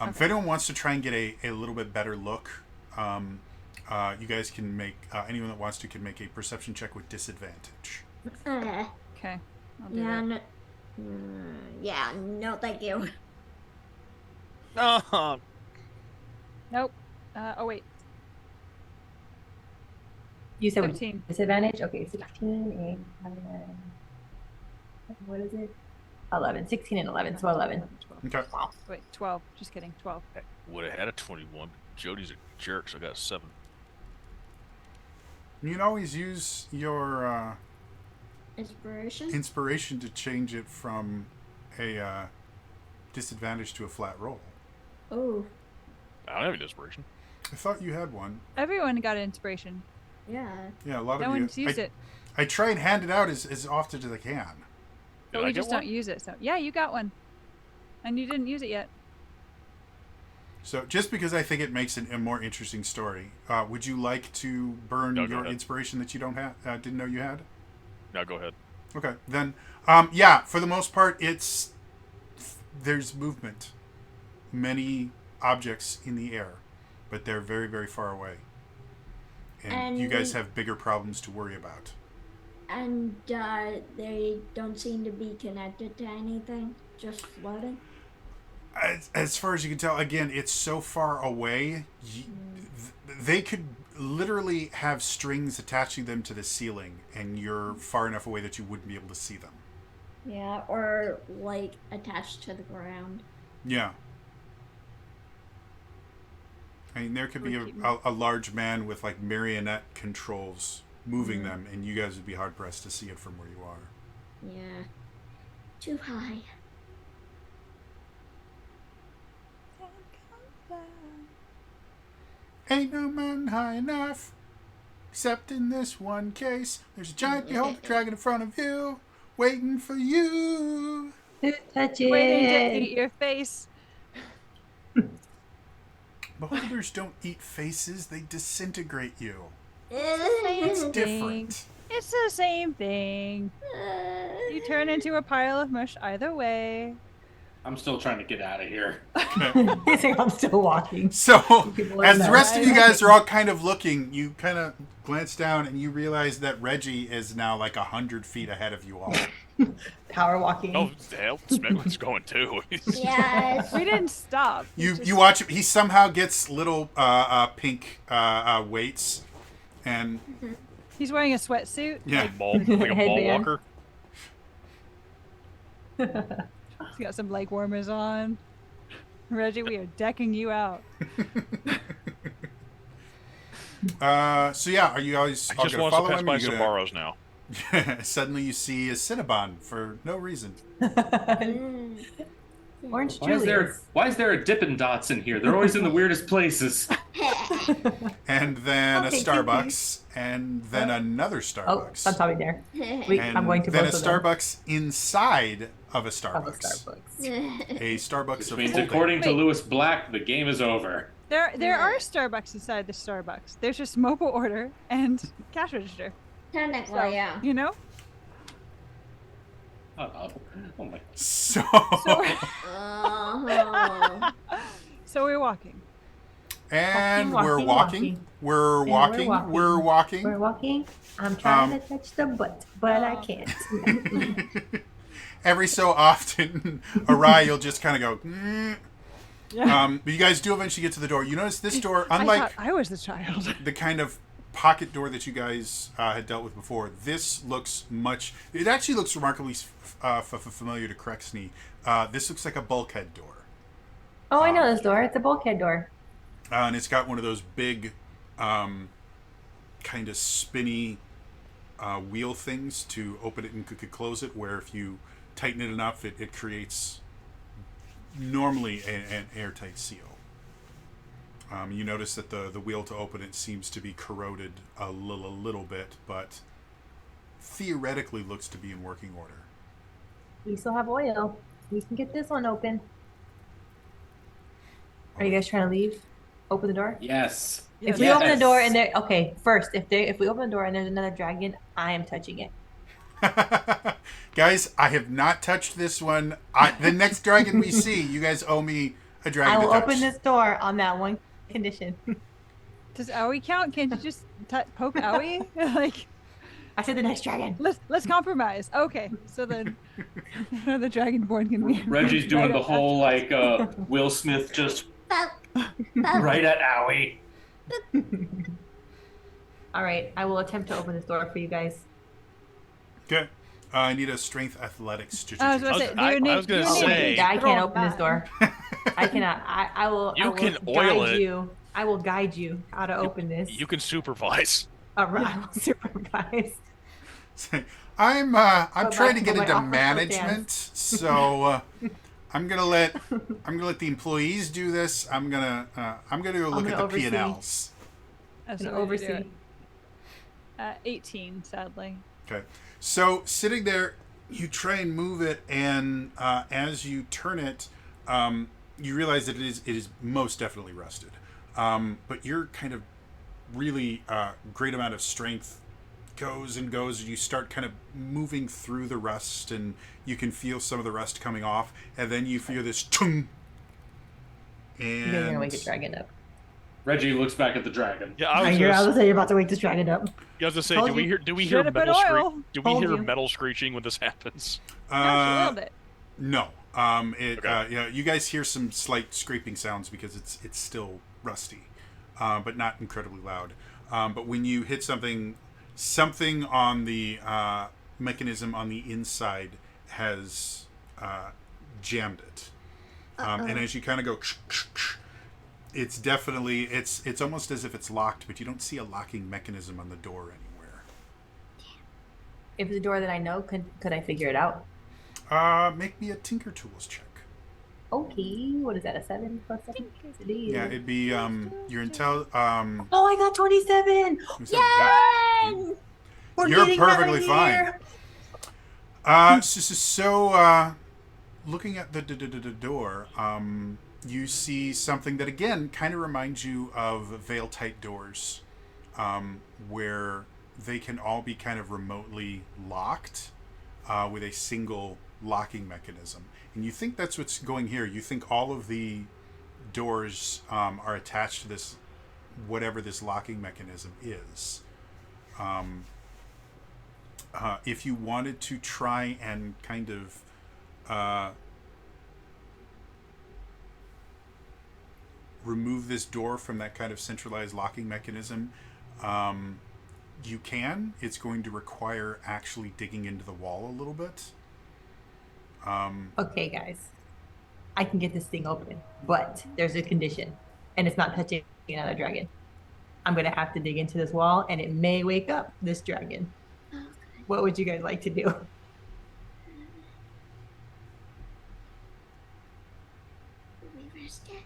Okay. If anyone wants to try and get a little bit better look, you guys can make, anyone that wants to can make a perception check with disadvantage. Okay. I'll do Yeah, that. no, yeah, no, thank you. No. Nope. Oh wait. You said with 13. disadvantage? Okay, 16, 8, 9, what is it? 11. 16 and 11, so 11. Okay. Wait, 12. Just kidding. 12. Would have had a 21. Jody's a jerk, so I got a 7. You can always use your Inspiration? inspiration to change it from a disadvantage to a flat roll. Oh, I don't have any desperation. I thought you had one. Everyone got an inspiration. yeah. Yeah, a lot No of you. one's used it. I try and hand it out as often as I can. But Did I we get just one? don't use it. So yeah, you got one. And you didn't use it yet. So just because I think it makes a more interesting story, would you like to burn No, go your ahead. inspiration that you don't have, didn't know you had? No, go ahead. Okay, then, yeah, for the most part, there's movement. Many objects in the air, but they're very, very far away. And you guys have bigger problems to worry about. And they don't seem to be connected to anything, just floating. As far as you can tell, again, it's so far away. They could literally have strings attaching them to the ceiling, and you're far enough away that you wouldn't be able to see them. Yeah, or like attached to the ground. Yeah. I mean, there could be a large man with like marionette controls moving them, and you guys would be hard pressed to see it from where you are. Yeah. Too high. Ain't no mountain high enough, except in this one case. There's a giant beholder dragon in front of you, waiting for you. Touch it. Waiting to eat your face. Beholders don't eat faces, they disintegrate you. It's Different. It's the same thing. You turn into a pile of mush either way. I'm still trying to get out of here. He's like, I'm still walking. So, People as know. the rest of you guys are all kind of looking, you kind of glance down and you realize that Reggie is now like 100 feet ahead of you all. Power walking. Oh, hell, Smeglin's going too. Yes. We didn't stop. You watch him. He somehow gets little pink weights, and He's wearing a sweatsuit. yeah, like a ball Headband. walker. He's got some leg warmers on. Reggie, we are decking you out. So yeah, are you guys I all just gonna want to follow pass him? by Or you Sabaros now. gonna... Suddenly you see a Cinnabon for no reason, Orange Why is there a Dippin' Dots in here? They're always in the weirdest places. and then a Okay, Starbucks, and then another Oh, Starbucks, I'm stopping there. Wait, and I'm going to then a both of them. Starbucks inside of a Of a Starbucks. Starbucks. A Starbucks Which of means, holding. according to Wait. Lewis Black, the game is over. There are Starbucks inside the Starbucks. There's just mobile order and cash register. Technically, So, yeah. you know? Oh my! So, Uh-huh. So we're walking. and Walking, we're walking, walking. walking. We're And walking. We're walking. We're walking. I'm trying to touch the butt, but I Oh. can't. Every so often, Arai, you'll just kind of go. Mm. Yeah. But you guys do eventually get to the door. You notice this door, I unlike thought I was the child. the kind of pocket door that you guys had dealt with before, this looks much. It actually looks remarkably familiar to Crexney. This looks like a bulkhead door. Oh, I know this door. It's a bulkhead door. And it's got one of those big, kind of spinny wheel things to open it and could close it, where if you tighten it enough, it creates normally an airtight seal. You notice that the wheel to open it seems to be corroded a little bit, but theoretically looks to be in working order. We still have oil. We can get this one open. Are you guys trying to leave? Open the door? Yes. If we open the door and there, okay. First, if we open the door and there's another dragon, I am touching it. Guys, I have not touched this one. The next dragon we see, you guys owe me a dragon I will to touch. open this door on that one condition. Does Owie count? Can't you just poke Owie? Like, I said the next dragon. Let's compromise. Okay, so then the dragonborn can be. Reggie's doing right the up whole after us. like Will Smith just Fuck. Fuck. right at Owie. All right, I will attempt to open this door for you guys. Okay. I need a strength athletics. I was gonna say, I was gonna say- I Throw can't open this that. door. I cannot. I will. You I will can oil guide it. you. I will guide you how to open this. You can supervise. All right, I will supervise. I'm But trying to my- get but my into offer still management, so I'm gonna let the employees do this. I'm gonna go look gonna at the oversee. P&Ls. That's And the way to do oversee. it. 18, sadly. Okay. So sitting there, you try and move it, and as you turn it, you realize that it is most definitely rusted. But your kind of really great amount of strength goes and goes, and you start kind of moving through the rust, and you can feel some of the rust coming off, and then you feel this chung. And You're gonna wake a dragon up. Reggie looks back at the dragon. Yeah, I was gonna say you're about to wake this dragon up. I was gonna say, Told do we you. hear Should've been metal oil. Do we Told hear you. metal screeching when this happens? No, she nailed it. No. Okay. Yeah, you guys hear some slight scraping sounds because it's still rusty, but not incredibly loud. But when you hit something on the mechanism on the inside has jammed it, and as you kind of go, it's definitely it's almost as if it's locked, but you don't see a locking mechanism on the door anywhere. If it's a door that I know, could I figure it out? Make me a Tinker Tools check. Okay, what is that? A 7 plus 7? Yes, it is. Yeah, it'd be your intel. Oh, I got 27. Yeah. We're You're getting out of perfectly fine. here. So looking at the door, you see something that again kind of reminds you of veil-tight doors, where they can all be kind of remotely locked with a single locking mechanism. And you think that's what's going here. You think all of the doors are attached to this, whatever this locking mechanism is. If you wanted to try and kind of remove this door from that kind of centralized locking mechanism, you can. It's going to require actually digging into the wall a little bit. Okay, guys. I can get this thing open, but there's a condition, and it's not touching another dragon. I'm going to have to dig into this wall, and it may wake up this dragon. Okay. What would you guys like to do? We risk it.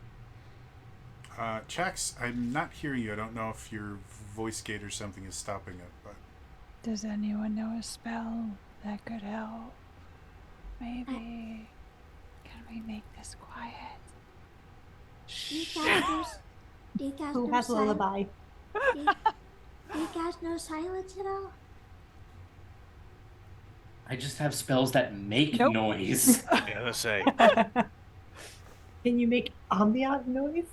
Chax, I'm not hearing you. I don't know if your voice gate or something is stopping it, but Does anyone know a spell that could help? Maybe. Can we make this quiet? Do you guys do you guys Who know has a lullaby? Do you guys know silence at all? I just have spells that make Nope. noise. Yeah, let's say. Can you make ambient noise?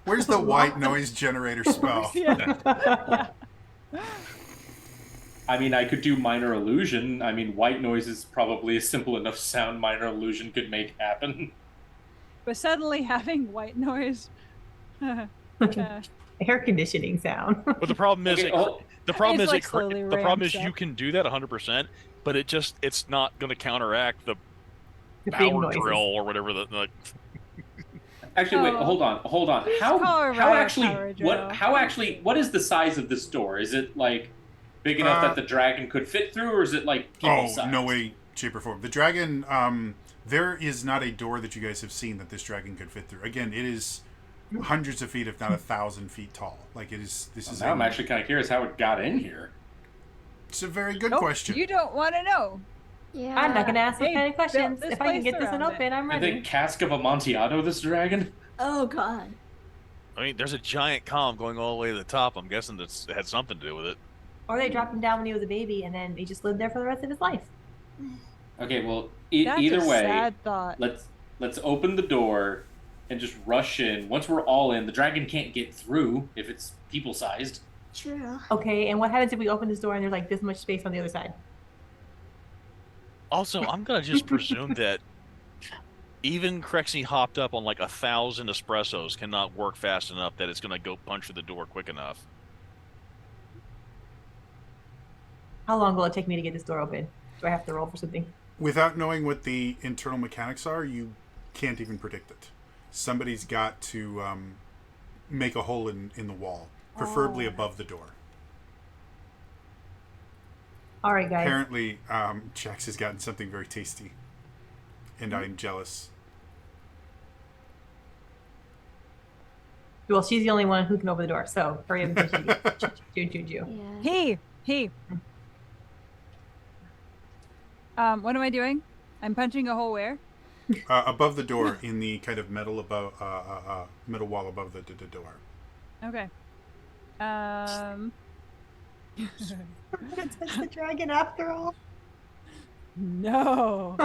where's the white noise generator spell? Yeah. I mean, I could do minor illusion. I mean, white noise is probably a simple enough sound minor illusion could make happen. But suddenly having white noise. Air conditioning sound. But the problem is, Okay, oh, the problem It's is, like slowly the problem ramps is, you up. can do that 100%, but it's not going to counteract the The big power noises. drill or whatever the actually, wait, Oh. hold on. Please call a How riot actually power drill. what is the size of this door? Is it like big enough that the dragon could fit through, or is it like people size? No way, shape, or form. The dragon, there is not a door that you guys have seen that this dragon could fit through. Again, it is hundreds of feet, if not 1,000 feet tall. Like it is. This is. Now I'm actually kind of curious how it got in here. It's a very good Nope, question. You don't want to know. Yeah. I'm not gonna ask those Hey, kind of questions. built this If I can place get this one around it. open, I'm Did ready. they cask of Amontillado this dragon? Oh God. I mean, there's a giant column going all the way to the top. I'm guessing it had something to do with it. Or they dropped him down when he was a baby, and then he just lived there for the rest of his life. Okay, well, That's either a way, sad thought. let's open the door and just rush in. Once we're all in, the dragon can't get through if it's people-sized. True. Okay, and what happens if we open this door and there's like this much space on the other side? Also, I'm gonna just presume that even Crexy hopped up on like 1,000 espressos cannot work fast enough that it's gonna go punch through the door quick enough. How long will it take me to get this door open? Do I have to roll for something? Without knowing what the internal mechanics are, you can't even predict it. Somebody's got to make a hole in the wall, preferably above the door. All right, guys. Apparently, Jax has gotten something very tasty, and I'm jealous. Well, she's the only one who can open the door, so hurry up and choo. Yeah. He. What am I doing? I'm punching a hole where? Above the door, in the kind of metal above, metal wall above the door. Okay. We're gonna touch the dragon after all. No.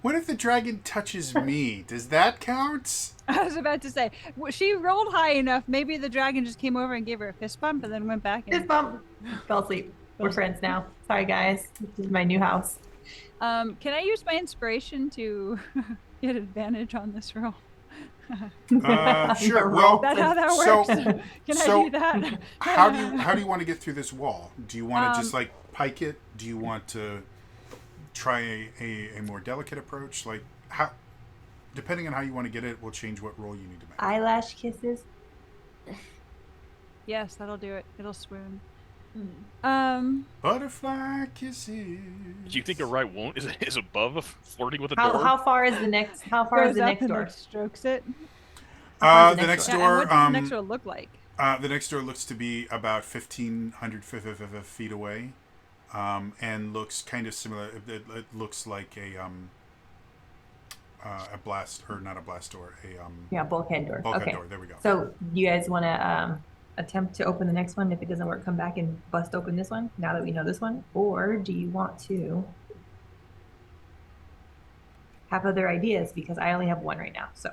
What if the dragon touches me? Does that count? I was about to say, she rolled high enough. Maybe the dragon just came over and gave her a fist bump and then went back. Fist bump. Fell asleep. We're friends now. Sorry, guys. This is my new house. Can I use my inspiration to get advantage on this roll? Sure. Well, Is that how that works? Can I do that? how do you want to get through this wall? Do you want to just like pike it? Do you want to try a more delicate approach? Like how, depending on how you want to get it, will change what roll you need to make. Eyelash kisses. Yes, that'll do it. It'll swoon. Butterfly kisses. Do you think a right won't is above flirting with a How door? how far is the next? How far is Goes the up next and, door? like, strokes it. How far is The next Yeah, door. and what does the next door look like? The next door looks to be about 1,500 feet away, and looks kind of similar. It looks like a blast, or not a blast door, Yeah, bulkhead door. bulkhead Okay. door. There we go. So you guys want to attempt to open the next one? If it doesn't work, come back and bust open this one. Now that we know this one, or do you want to have other ideas? Because I only have one right now. So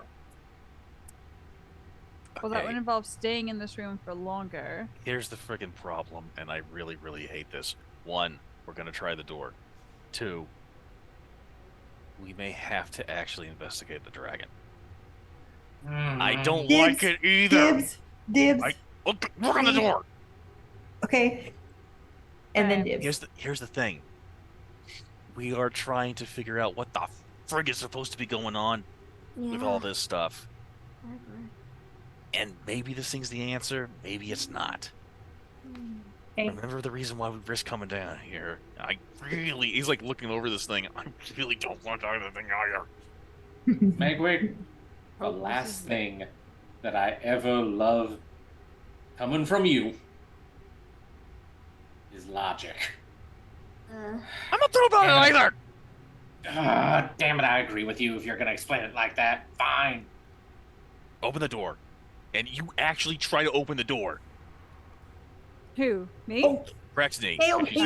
Well, that Okay. would involve staying in this room for longer. Here's the friggin' problem, and I really, really hate this. One, we're gonna try the door. Two, we may have to actually investigate the dragon. I don't like it either. Dibs. Look on the door. Okay. And then Okay. dibs. Here's the thing. We are trying to figure out what the frig is supposed to be going on with all this stuff. And maybe this thing's the answer, maybe it's not. Okay. Remember the reason why we risk coming down here. He's like looking over this thing. I really don't want either thing either. Megwig, the last thing that I ever love coming from you is logic. I'm not thrilled about it either. Damn it, I agree with you if you're gonna explain it like that. Fine. Open the door. And you actually try to open the door. Who? Me? Oh, Braxton, okay.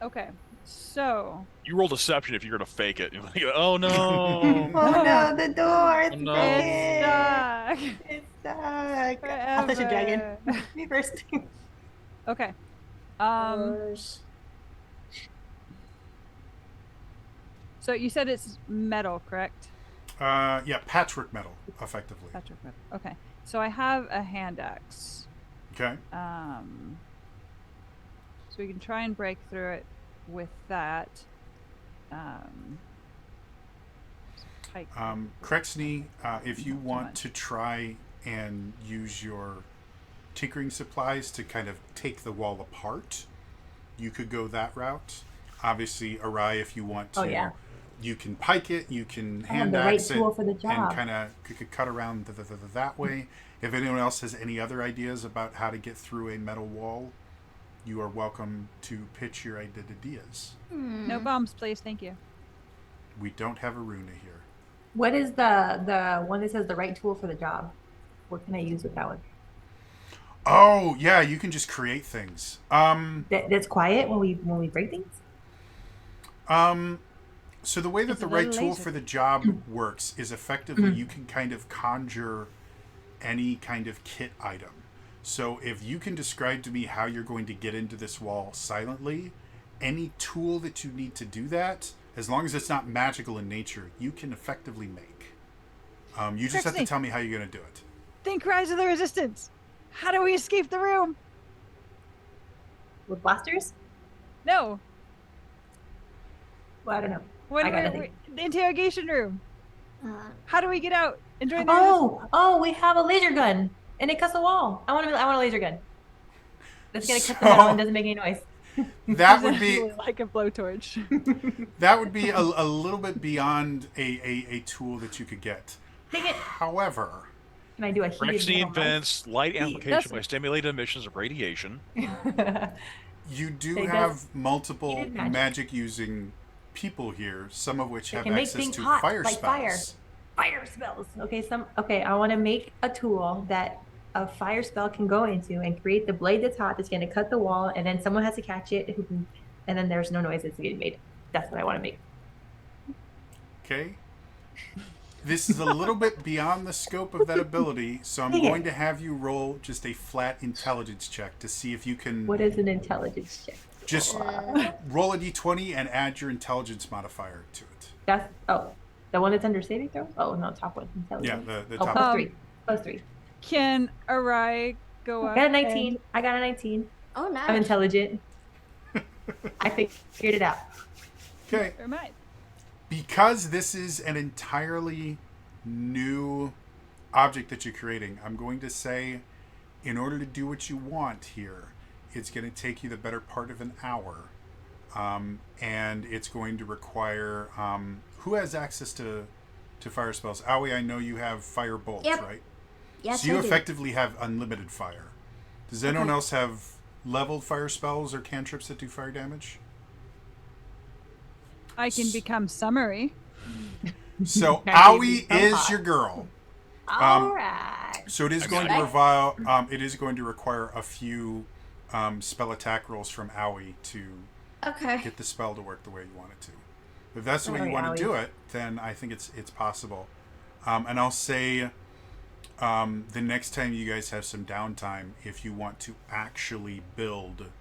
Okay. So. you roll deception if you're gonna fake it. You're like, oh no. Oh no, the door. It's No. broken. It's stuck. It's stuck. I'll touch a dragon. Me first. Okay. So you said it's metal, correct? Yeah, patchwork metal, effectively. Patchwork metal. Okay. So I have a hand axe. Okay. So we can try and break through it with that. Crexney, if you Not too want much. to try and use your tinkering supplies to kind of take the wall apart, you could go that route. Obviously, Arai, if you want to, Oh, yeah. you can pike it, you can I have hand the right axe it, tool for the and job. kind of could cut around that way. If anyone else has any other ideas about how to get through a metal wall, you are welcome to pitch your ideas. No bombs, please. Thank you. We don't have a Runa here. What is the one that says the right tool for the job? What can I use with that one? Oh, yeah, you can just create things. That's quiet when we break things. So the way that It's the a right little tool laser. for the job works is effectively you can kind of conjure any kind of kit item. So if you can describe to me how you're going to get into this wall silently, any tool that you need to do that, as long as it's not magical in nature, you can effectively make. You just have to tell me how you're going to do it. Think Rise of the Resistance. How do we escape the room? With blasters? No. Well, I don't know. The interrogation room. How do we get out and join the Oh, we have a laser gun, and it cuts the wall. I want a laser gun. That's gonna cut the metal and doesn't make any noise. That would be like a blowtorch. That would be a little bit beyond a tool that you could get. Dang it. However, can I do a Rexy invents light amplification by stimulated emissions of radiation. You do have multiple magic using people here, some of which have access to fire spells. Fire spells. Okay, I want to make a tool that a fire spell can go into and create the blade that's hot that's going to cut the wall, and then someone has to catch it, and then there's no noise that's getting made. That's what I want to make. Okay. This is a little bit beyond the scope of that ability, so I'm going to have you roll just a flat intelligence check to see if you can... What is an intelligence check? Just roll a d20 and add your intelligence modifier to it. That's... Oh, the one that's under saving throw? Oh, no, top one. Intelligence. Yeah, the top plus one. 3. Plus 3. Can Arai go up? I got a 19. I got a 19. Oh, nice. I'm intelligent. I figured it out. Okay. Never mind. Because this is an entirely new object that you're creating, I'm going to say, in order to do what you want here, it's going to take you the better part of an hour. And it's going to require... who has access to fire spells? Aoi, I know you have fire bolts, right? Yes, so you I do. effectively have unlimited fire. Does anyone else have leveled fire spells or cantrips that do fire damage? I can become summary. So Aoi is your girl. All right. So it is going to require a few spell attack rolls from Aoi to get the spell to work the way you want it to. If that's the way you want to do it, then I think it's possible. And I'll say the next time you guys have some downtime, if you want to actually build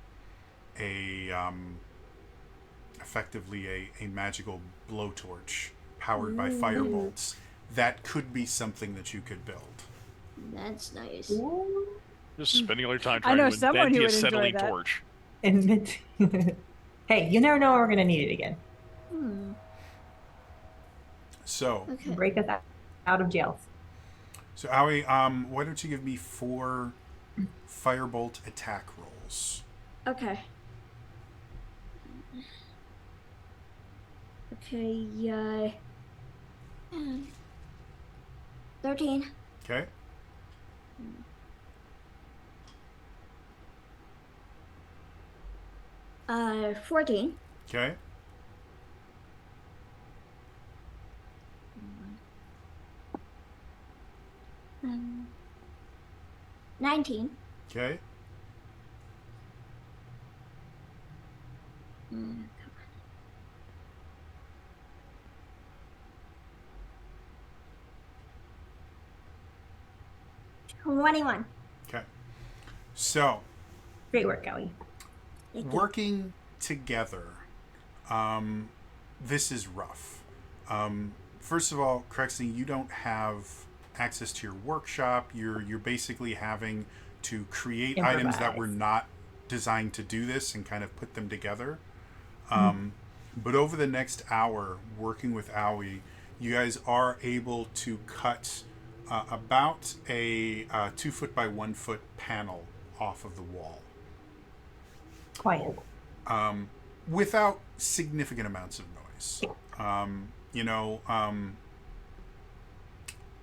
effectively a magical blowtorch powered by firebolts, that could be something that you could build. That's nice. Just spending all your time I trying know to someone invent who the would enjoy acetylene that. torch. Hey, you never know when we're going to need it again. So break us out of jails. So Aoi, why don't you give me 4 firebolt attack rolls? Okay. Okay, 13. Okay. Uh, 14. Okay. Mm. 19. Okay. Mm. 21. Okay. So, great work, Ellie. Working together, this is rough. First of all, Crexley, you don't have access to your workshop. You're basically having to create items that were not designed to do this and kind of put them together. But over the next hour, working with Aoi, you guys are able to cut about a 2 foot by 1 foot panel off of the wall. Quiet. Without significant amounts of noise.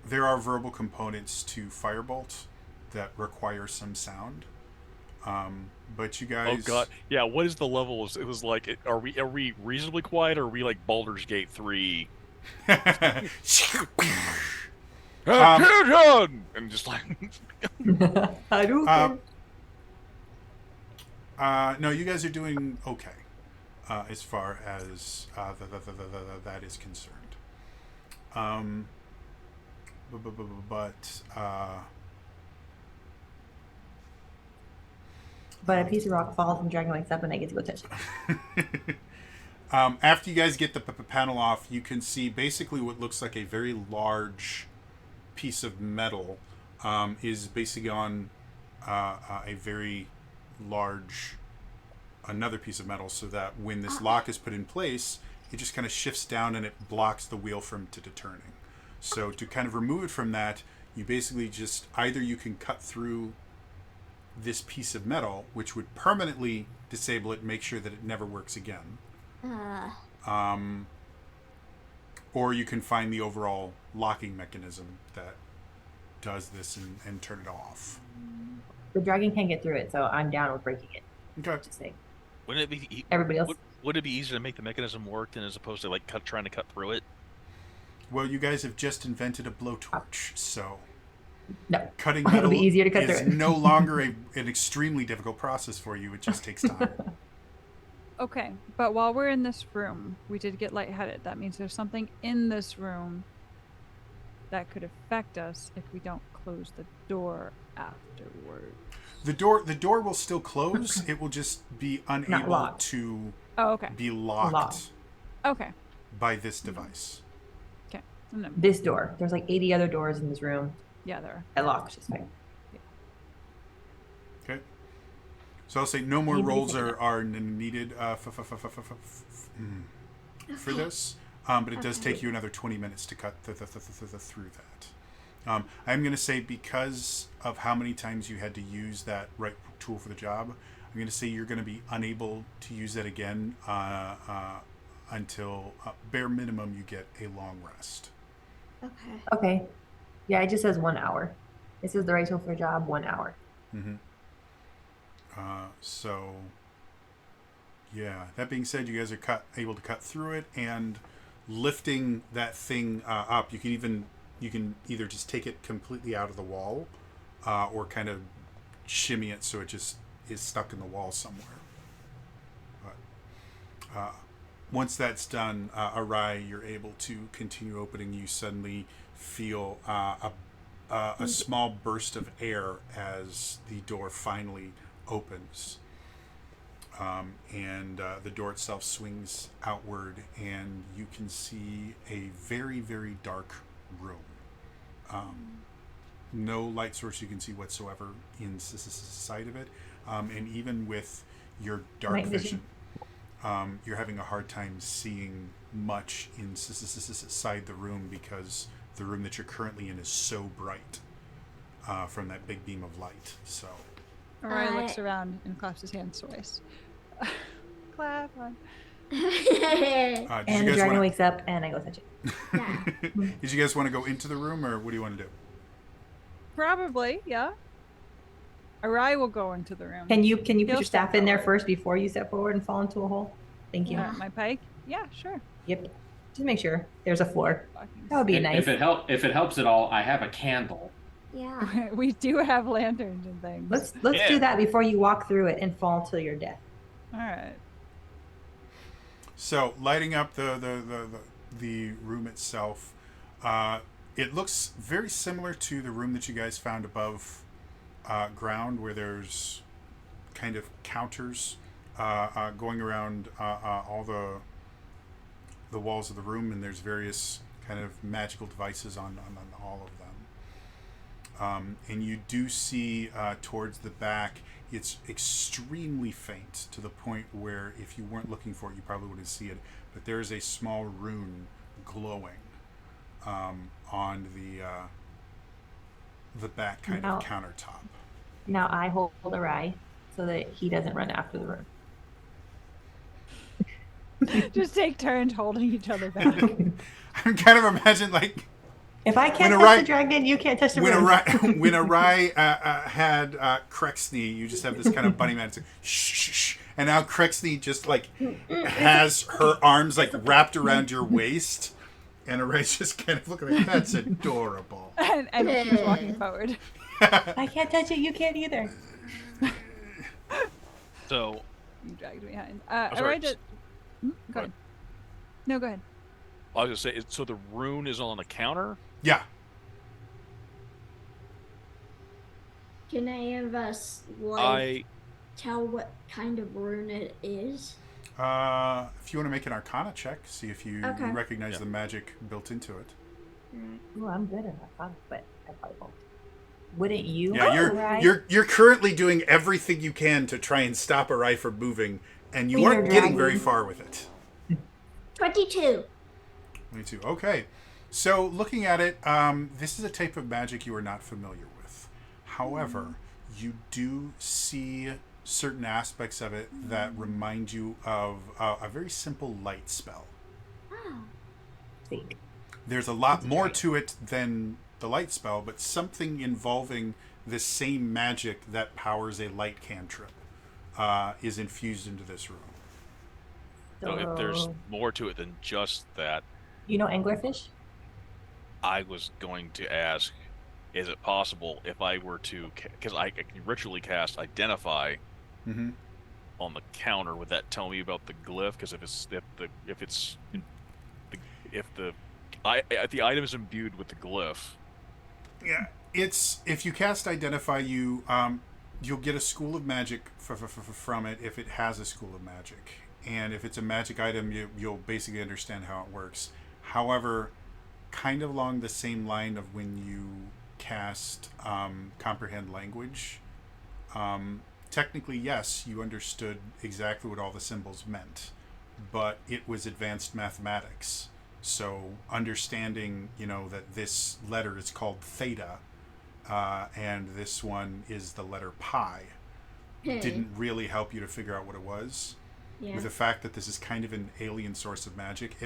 There are verbal components to Firebolt that require some sound. But you guys... Oh god, yeah. What is the level? It was like, are we reasonably quiet, or are we like Baldur's Gate 3? And just like... no, you guys are doing okay as far as that is concerned. But But a piece of rock falls and dragon wakes up and I get to go touch it. After you guys get the panel off, you can see basically what looks like a very large piece of metal is basically on a very large another piece of metal, so that when this lock is put in place, it just kind of shifts down and it blocks the wheel from to turning. So to kind of remove it from that, you basically just either you can cut through this piece of metal, which would permanently disable it, make sure that it never works again. Or you can find the overall locking mechanism that does this and turn it off. The dragon can't get through it, so I'm down with breaking it. Okay. Just saying. Wouldn't it be Everybody else? Would it be easier to make the mechanism work than as opposed to like trying to cut through it? Well, you guys have just invented a blowtorch, so No. cutting It'll metal be easier to cut is through it. no longer an extremely difficult process for you. It just takes time. Okay, but while we're in this room, we did get lightheaded. That means there's something in this room that could affect us if we don't close the door afterwards. The door will still close. It will just be unable locked. to Oh, okay. be locked Okay. by this device. Okay. No, This door. There's like 80 other doors in this room. yeah, there are. I lock, just fine. Okay. So I'll say no more Anybody rolls take it? are needed for this, but it does take you another 20 minutes to cut through that. I'm going to say because of how many times you had to use that right tool for the job, I'm going to say you're going to be unable to use that again until bare minimum you get a long rest. Okay. Okay. Yeah, it just says 1 hour. It says the right tool for a job, 1 hour. Mm-hmm. So, yeah. That being said, you guys are able to cut through it, and lifting that thing up. You can either just take it completely out of the wall, or kind of shimmy it so it just is stuck in the wall somewhere. But once that's done, Arai, you're able to continue opening. You suddenly feel a small burst of air as the door finally opens. And the door itself swings outward, and you can see a very, very dark room. No light source you can see whatsoever inside of it. And even with your dark Night vision, vision. You're having a hard time seeing much inside the room because the room that you're currently in is so bright from that big beam of light. So Orion looks around and claps his hands twice. Clap on. And the dragon wakes up and I go touch it. Yeah. Did you guys want to go into the room, or what do you want to do? Probably, yeah. Arai will go into the room. Can you put He'll your staff step in there forward. first before you step forward and fall into a hole? Thank you. My pike? Yeah, sure. Yep. Just make sure there's a floor. That would be nice. If it helps at all, I have a candle. Yeah. We do have lanterns and things. Let's Yeah. do that before you walk through it and fall till your death. All right. So lighting up the room itself, it looks very similar to the room that you guys found above ground, where there's kind of counters going around all the walls of the room, and there's various kind of magical devices on all of them. And you do see towards the back, it's extremely faint to the point where if you weren't looking for it, you probably wouldn't see it. But there is a small rune glowing on the back kind of countertop. Now I hold Arai so that he doesn't run after the room. Just take turns holding each other back. I'm kind of imagine like If I can't When touch Arai- the dragon, you can't touch the when room. Arai had Crexney, you just have this kind of bunny man. It's like, shh, shh, shh. And now Crexney just like has her arms like wrapped around your waist, and Arai's just kind of looking like, that's adorable. and he keeps walking forward. I can't touch it. You can't either. So You dragged me behind. sorry, Arai did... Go ahead. No, go ahead. I was gonna say, so the rune is on the counter. Yeah. Can I have us light? tell what kind of rune it is? If you want to make an Arcana check, see if you Okay. recognize Yeah. the magic built into it. Oh, I'm good at that, but I probably won't. Wouldn't you? Yeah, Right? you're currently doing everything you can to try and stop Arai from moving, and you Cleaner aren't getting dragon. very far with it. 22. 22. Okay. So looking at it, this is a type of magic you are not familiar with. However, you do see certain aspects of it that remind you of a very simple light spell. Oh. Think. There's a lot That's more right. to it than the light spell, but something involving the same magic that powers a light cantrip is infused into this room. So if there's So, more to it than just that, you know anglerfish? I was going to ask, is it possible if I were to, because I can ritually cast Identify Mm-hmm. on the counter, would that tell me about the glyph? Because if the item is imbued with the glyph, Yeah, it's if you cast Identify, you'll get a school of magic from it if it has a school of magic, and if it's a magic item, you'll basically understand how it works. However, kind of along the same line of when you cast Comprehend Language, technically yes, you understood exactly what all the symbols meant, but it was advanced mathematics. So understanding, that this letter is called theta, and this one is the letter pi, didn't really help you to figure out what it was. Yeah. With the fact that this is kind of an alien source of magic,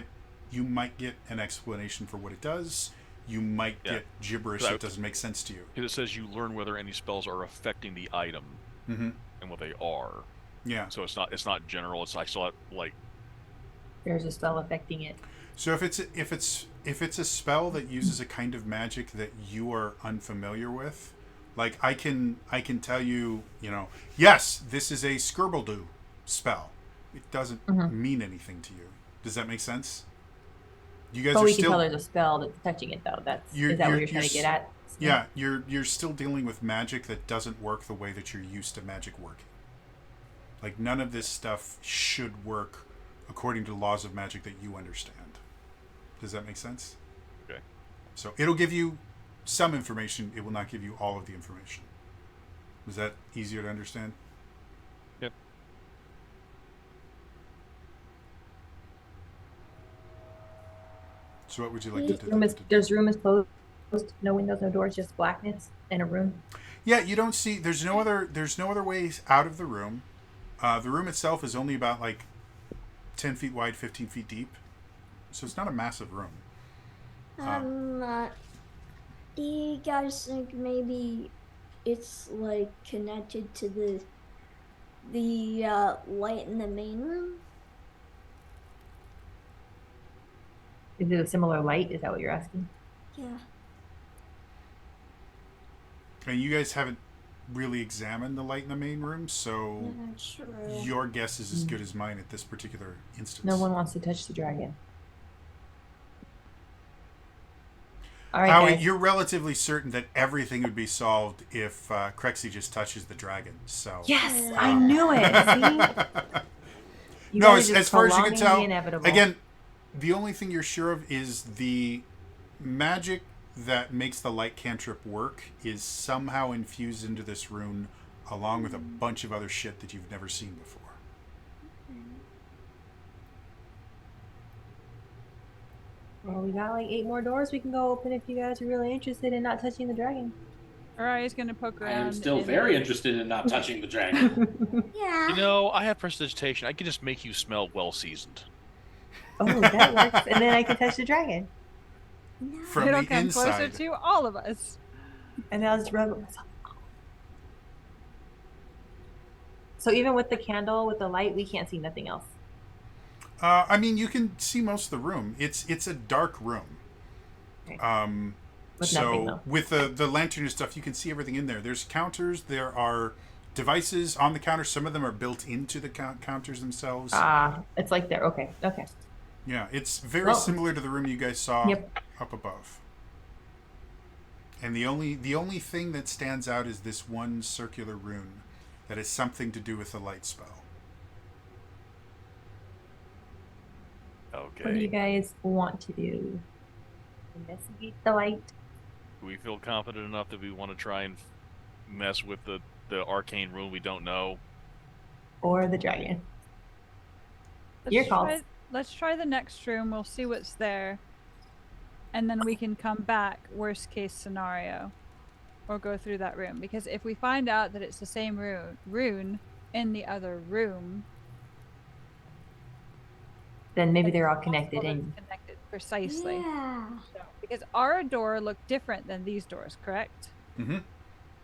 you might get an explanation for what it does. You might get gibberish that doesn't make sense to you. because it says you learn whether any spells are affecting the item Mm-hmm. and what they are. Yeah. So it's not general. I saw it like There's a spell affecting it. So if it's a spell that uses a kind of magic that you are unfamiliar with, like I can tell you, yes, this is a Skirbaldo spell. It doesn't mean anything to you. Does that make sense? You guys But are we can still tell there's a spell that's touching it, though. Is that what you're trying to get at? Yeah, you're still dealing with magic that doesn't work the way that you're used to magic working. Like none of this stuff should work according to the laws of magic that you understand. Does that make sense? Okay. So it'll give you some information. It will not give you all of the information. Is that easier to understand? Yep. So what would you like to do? There's room is closed. No windows, no doors, just blackness in a room. Yeah, you don't see. There's no other ways out of the room. The room itself is only about 10 feet wide, 15 feet deep. So it's not a massive room. Do you guys think maybe it's connected to the light in the main room? Is it a similar light? Is that what you're asking? Yeah. And you guys haven't really examined the light in the main room, so True. your guess is as good as mine at this particular instance. No one wants to touch the dragon. All right, Howie, guys. you're relatively certain that everything would be solved if Crexy just touches the dragon. So Yes, I knew it. See? You no, guys are just as far as you can prolonging tell, the inevitable. again, the only thing you're sure of is the magic that makes the light cantrip work is somehow infused into this rune along with a bunch of other shit that you've never seen before. Well, we got 8 more doors we can go open if you guys are really interested in not touching the dragon. Arai's gonna poke I around. am still in very the- interested in not touching the dragon. Yeah. You know, I have prestidigitation. I can just make you smell well seasoned. Oh, that works. And then I can touch the dragon. No. From It'll the come closer inside. to all of us. And then I'll just rub it myself. So even with the candle, with the light, we can't see nothing else. I mean, you can see most of the room. It's a dark room. Okay. So nothing, though. with the lantern and stuff, you can see everything in there. There's counters. There are devices on the counter. Some of them are built into the counters themselves. It's like there. Okay. Okay. Yeah, it's very Well- similar to the room you guys saw Yep. up above. And the only thing that stands out is this one circular rune. that has something to do with the light spell. What do you Okay. guys want to do? Investigate the light? Do we feel confident enough that we want to try and mess with the arcane rune we don't know? Or the dragon? Let's Your try, calls. let's try the next room. We'll see what's there. And then we can come back, worst case scenario. Or go through that room. Because if we find out that it's the same rune in the other room, Then maybe then they're it's all connected possible and it's connected precisely. Yeah. Because our door looked different than these doors, correct? Mm-hmm.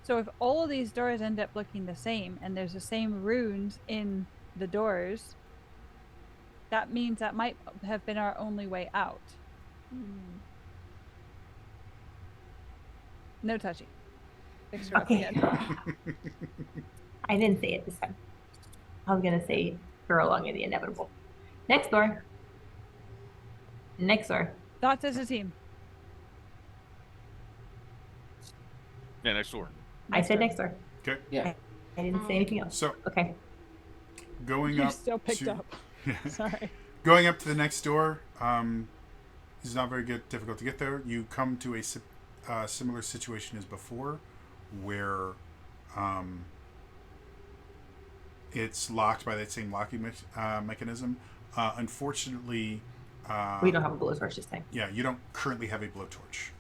So if all of these doors end up looking the same and there's the same runes in the doors, that means that might have been our only way out. No touching. Fix her up Okay. again. I didn't say it this time. I was gonna say go along in the inevitable. Next door. Next door. Thoughts as a team. Yeah, next door. I said next door. Okay. Yeah. I didn't say anything else. So Okay. going You up still picked to, up. Sorry. Going up to the next door is not very difficult to get there. You come to a similar situation as before, where it's locked by that same locking mechanism. Unfortunately, We don't have a blowtorch this time. yeah, you don't currently have a blowtorch.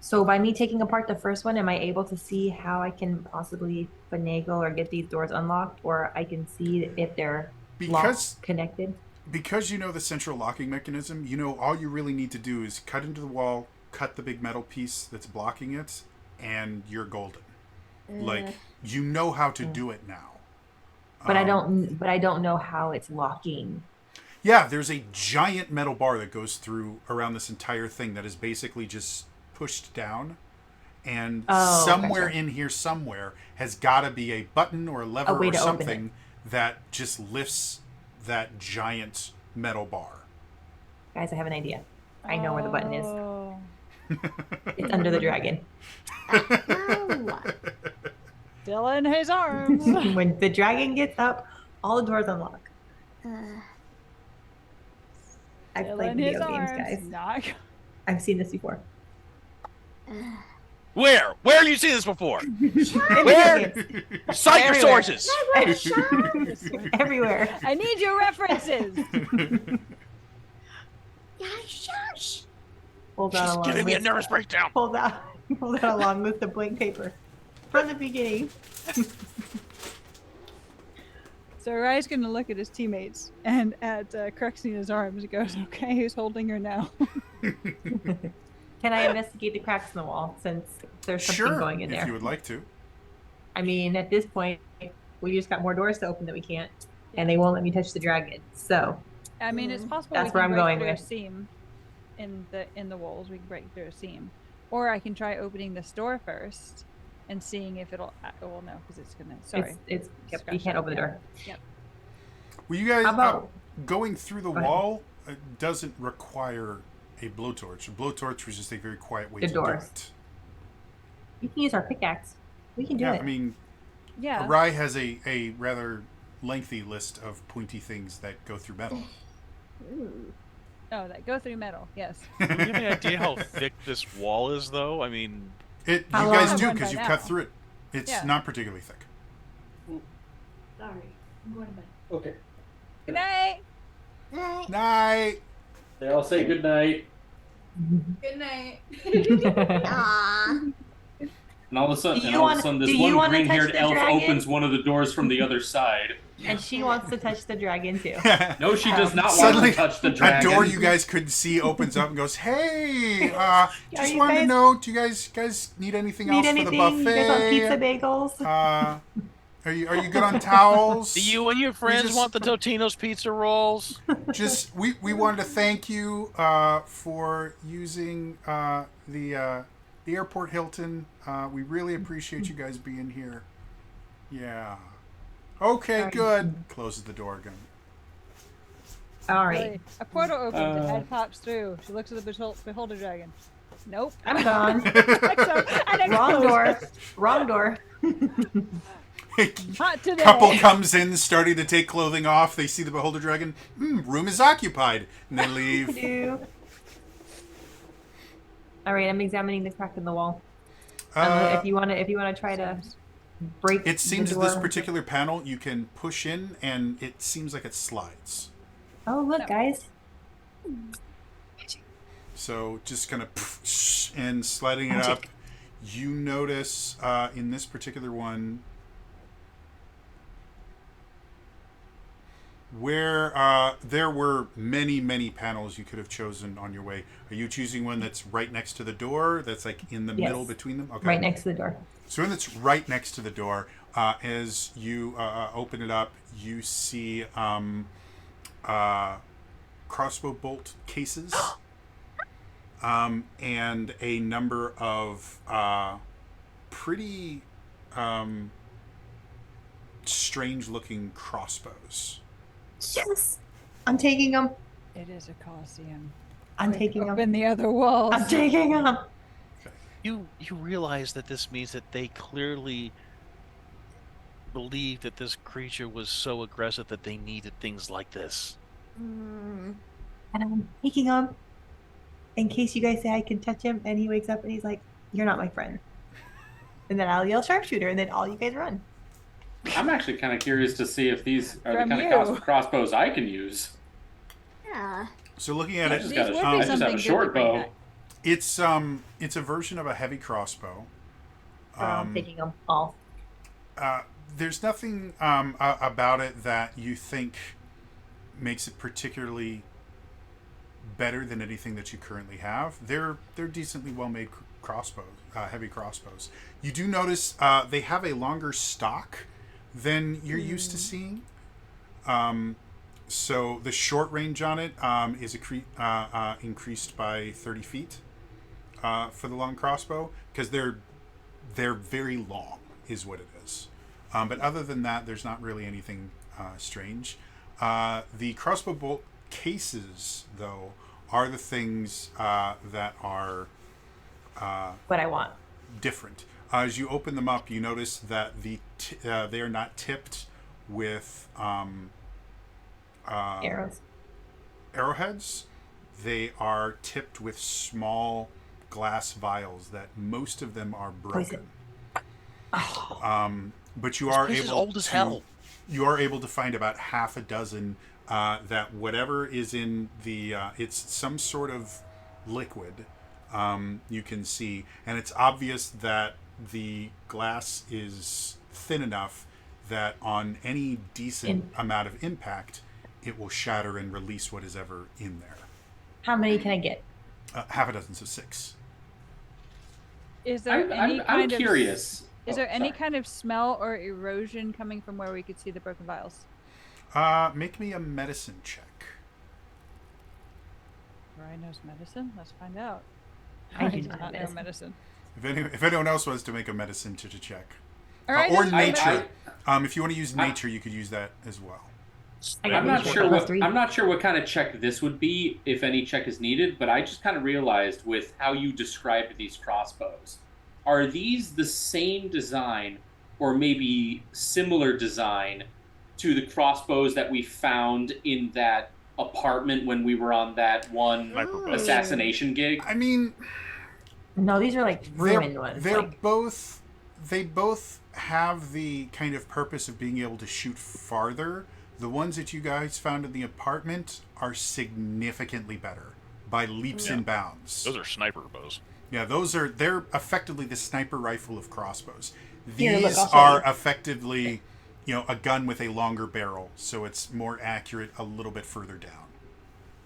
So by me taking apart the first one, am I able to see how I can possibly finagle or get these doors unlocked, or I can see if they're locked, connected? Because you know the central locking mechanism, you know all you really need to do is cut into the wall, cut the big metal piece that's blocking it, and you're golden. Like, you know how to do it now. But I don't. But I don't know how it's locking. Yeah, there's a giant metal bar that goes through around this entire thing that is basically just pushed down. And somewhere gotcha. in here somewhere has got to be a button or a lever way or to open something that just lifts that giant metal bar. Guys, I have an idea. I know where the button is. Oh. It's under the dragon. Oh. Still in his arms. When the dragon gets up, all the doors unlock. I've Still played in his video games, arms. guys. Not... I've seen this before. Where? Where have you seen this before? In video Where? games. Cite your Everywhere. sources. Everywhere. I need your references. Yeah, shush. Hold on She's along giving me a with- nervous breakdown. Hold on. Hold on along with the blank paper. From the beginning. So Rai's going to look at his teammates and at Cruxina's arms. He goes, okay, who's holding her now? Can I investigate the cracks in the wall since there's something Sure, going in if there? you would like to. I mean, at this point, we just got more doors to open that we can't, and they won't let me touch the dragon. So I mean, it's possible That's we where can I'm break going through with. a seam in the walls. We can break through a seam. Or I can try opening this door first and seeing if it'll... well, no, because it's going to... Sorry. it's yep, you Scratch can't that, open the yeah. door. Yep. Well, you guys, How about- going through the Go ahead. wall doesn't require a blowtorch. A blowtorch was just a very quiet way The to doors. do it. You can use our pickaxe. We can do Yeah, it. I mean, Yeah. Rai has a rather lengthy list of pointy things that go through metal. Oh, that go through metal. Yes. Do you have any idea how thick this wall is, though? I mean, You How guys long? do One because by you now. cut through it. It's Yeah. not particularly thick. Sorry. I'm going to bed. Okay. Good night. Night. They all say good night, Good night. Aww. and all of a sudden, Do and you all wanna- of a sudden, do this you one wanna touch green-haired the elf dragon? opens one of the doors from the other side. And she wants to touch the dragon too. No, she does not want Suddenly, to touch the a dragon. door you guys couldn't see opens up and goes, "Hey, just you wanted to guys- know, do you guys need anything Need else anything? for the You guys want pizza buffet? bagels? Are you good on towels? do you and your friends just- want the Totino's pizza rolls? Just we wanted to thank you for using the airport Hilton. We really appreciate you guys being here. Yeah. Okay, Sorry. good. Closes the door again. All right. Really. A portal opens. A head pops through. She looks at the beholder dragon. Nope. I'm gone. So, and it Wrong closes. door. Wrong door. Not today. Couple comes in, starting to take clothing off. They see the beholder dragon. Room is occupied, and they leave. Do. All right, I'm examining the crack in the wall. If you want to try to break. It seems the this door. particular panel you can push in, and it seems like it slides. Oh, look, guys. So just kind of and sliding it up. You notice in this particular one where there were many, many panels you could have chosen on your way. Are you choosing one that's right next to the door? That's like in the middle between them? Okay. Right next to the door. So one that's right next to the door. As you open it up, you see crossbow bolt cases. And a number of pretty strange-looking crossbows. Yes, I'm taking them. It is a coliseum. I'm taking them. Open the other walls. I'm taking them. You realize that this means that they clearly believed that this creature was so aggressive that they needed things like this. And I'm taking them in case you guys say I can touch him, and he wakes up and he's like, "You're not my friend." And then I'll yell "sharpshooter," and then all you guys run. I'm actually kind of curious to see if these are From the kind you. of crossbows I can use. Yeah. So looking at I it, just These got a, would be I just have something a good short to bring bow. back. it's a version of a heavy crossbow. I'm taking them all. There's nothing about it that you think makes it particularly better than anything that you currently have. They're decently well made crossbows, heavy crossbows. You do notice they have a longer stock than you're used to seeing. So the short range on it is increased by 30 feet for the long crossbow, because they're very long is what it is. But other than that, there's not really anything strange. The crossbow bolt cases, though, are the things that are What I want. different. As you open them up, you notice that they are not tipped with Arrows. arrowheads. They are tipped with small glass vials that most of them are broken. But you are This is able old as to, hell. You are able to find about half a dozen that whatever is in the it's some sort of liquid, you can see, and it's obvious that the glass is thin enough that on any decent amount of impact, it will shatter and release what is ever in there. How many can I get? Half a dozen, so 6. Is there any I'm kind of curious. Is there any kind of smell or erosion coming from where we could see the broken vials? Make me a medicine check. Ryan knows medicine. Let's find out. I do do not not know medicine. medicine. If anyone else wants to make a medicine to check. All right, Or that's fine. nature. If you want to use nature, you could use that as well. I got I'm not nature sure plus what 3. I'm not sure what kind of check this would be, if any check is needed, but I just kind of realized with how you described these crossbows. Are these the same design or maybe similar design to the crossbows that we found in that apartment when we were on that one assassination gig? I mean, No, these are like ruined ones. They're like, they both have the kind of purpose of being able to shoot farther. The ones that you guys found in the apartment are significantly better by leaps and bounds. Those are sniper bows. Yeah, they're effectively the sniper rifle of crossbows. Here, These look, I'll show are you. effectively, a gun with a longer barrel, so it's more accurate a little bit further down.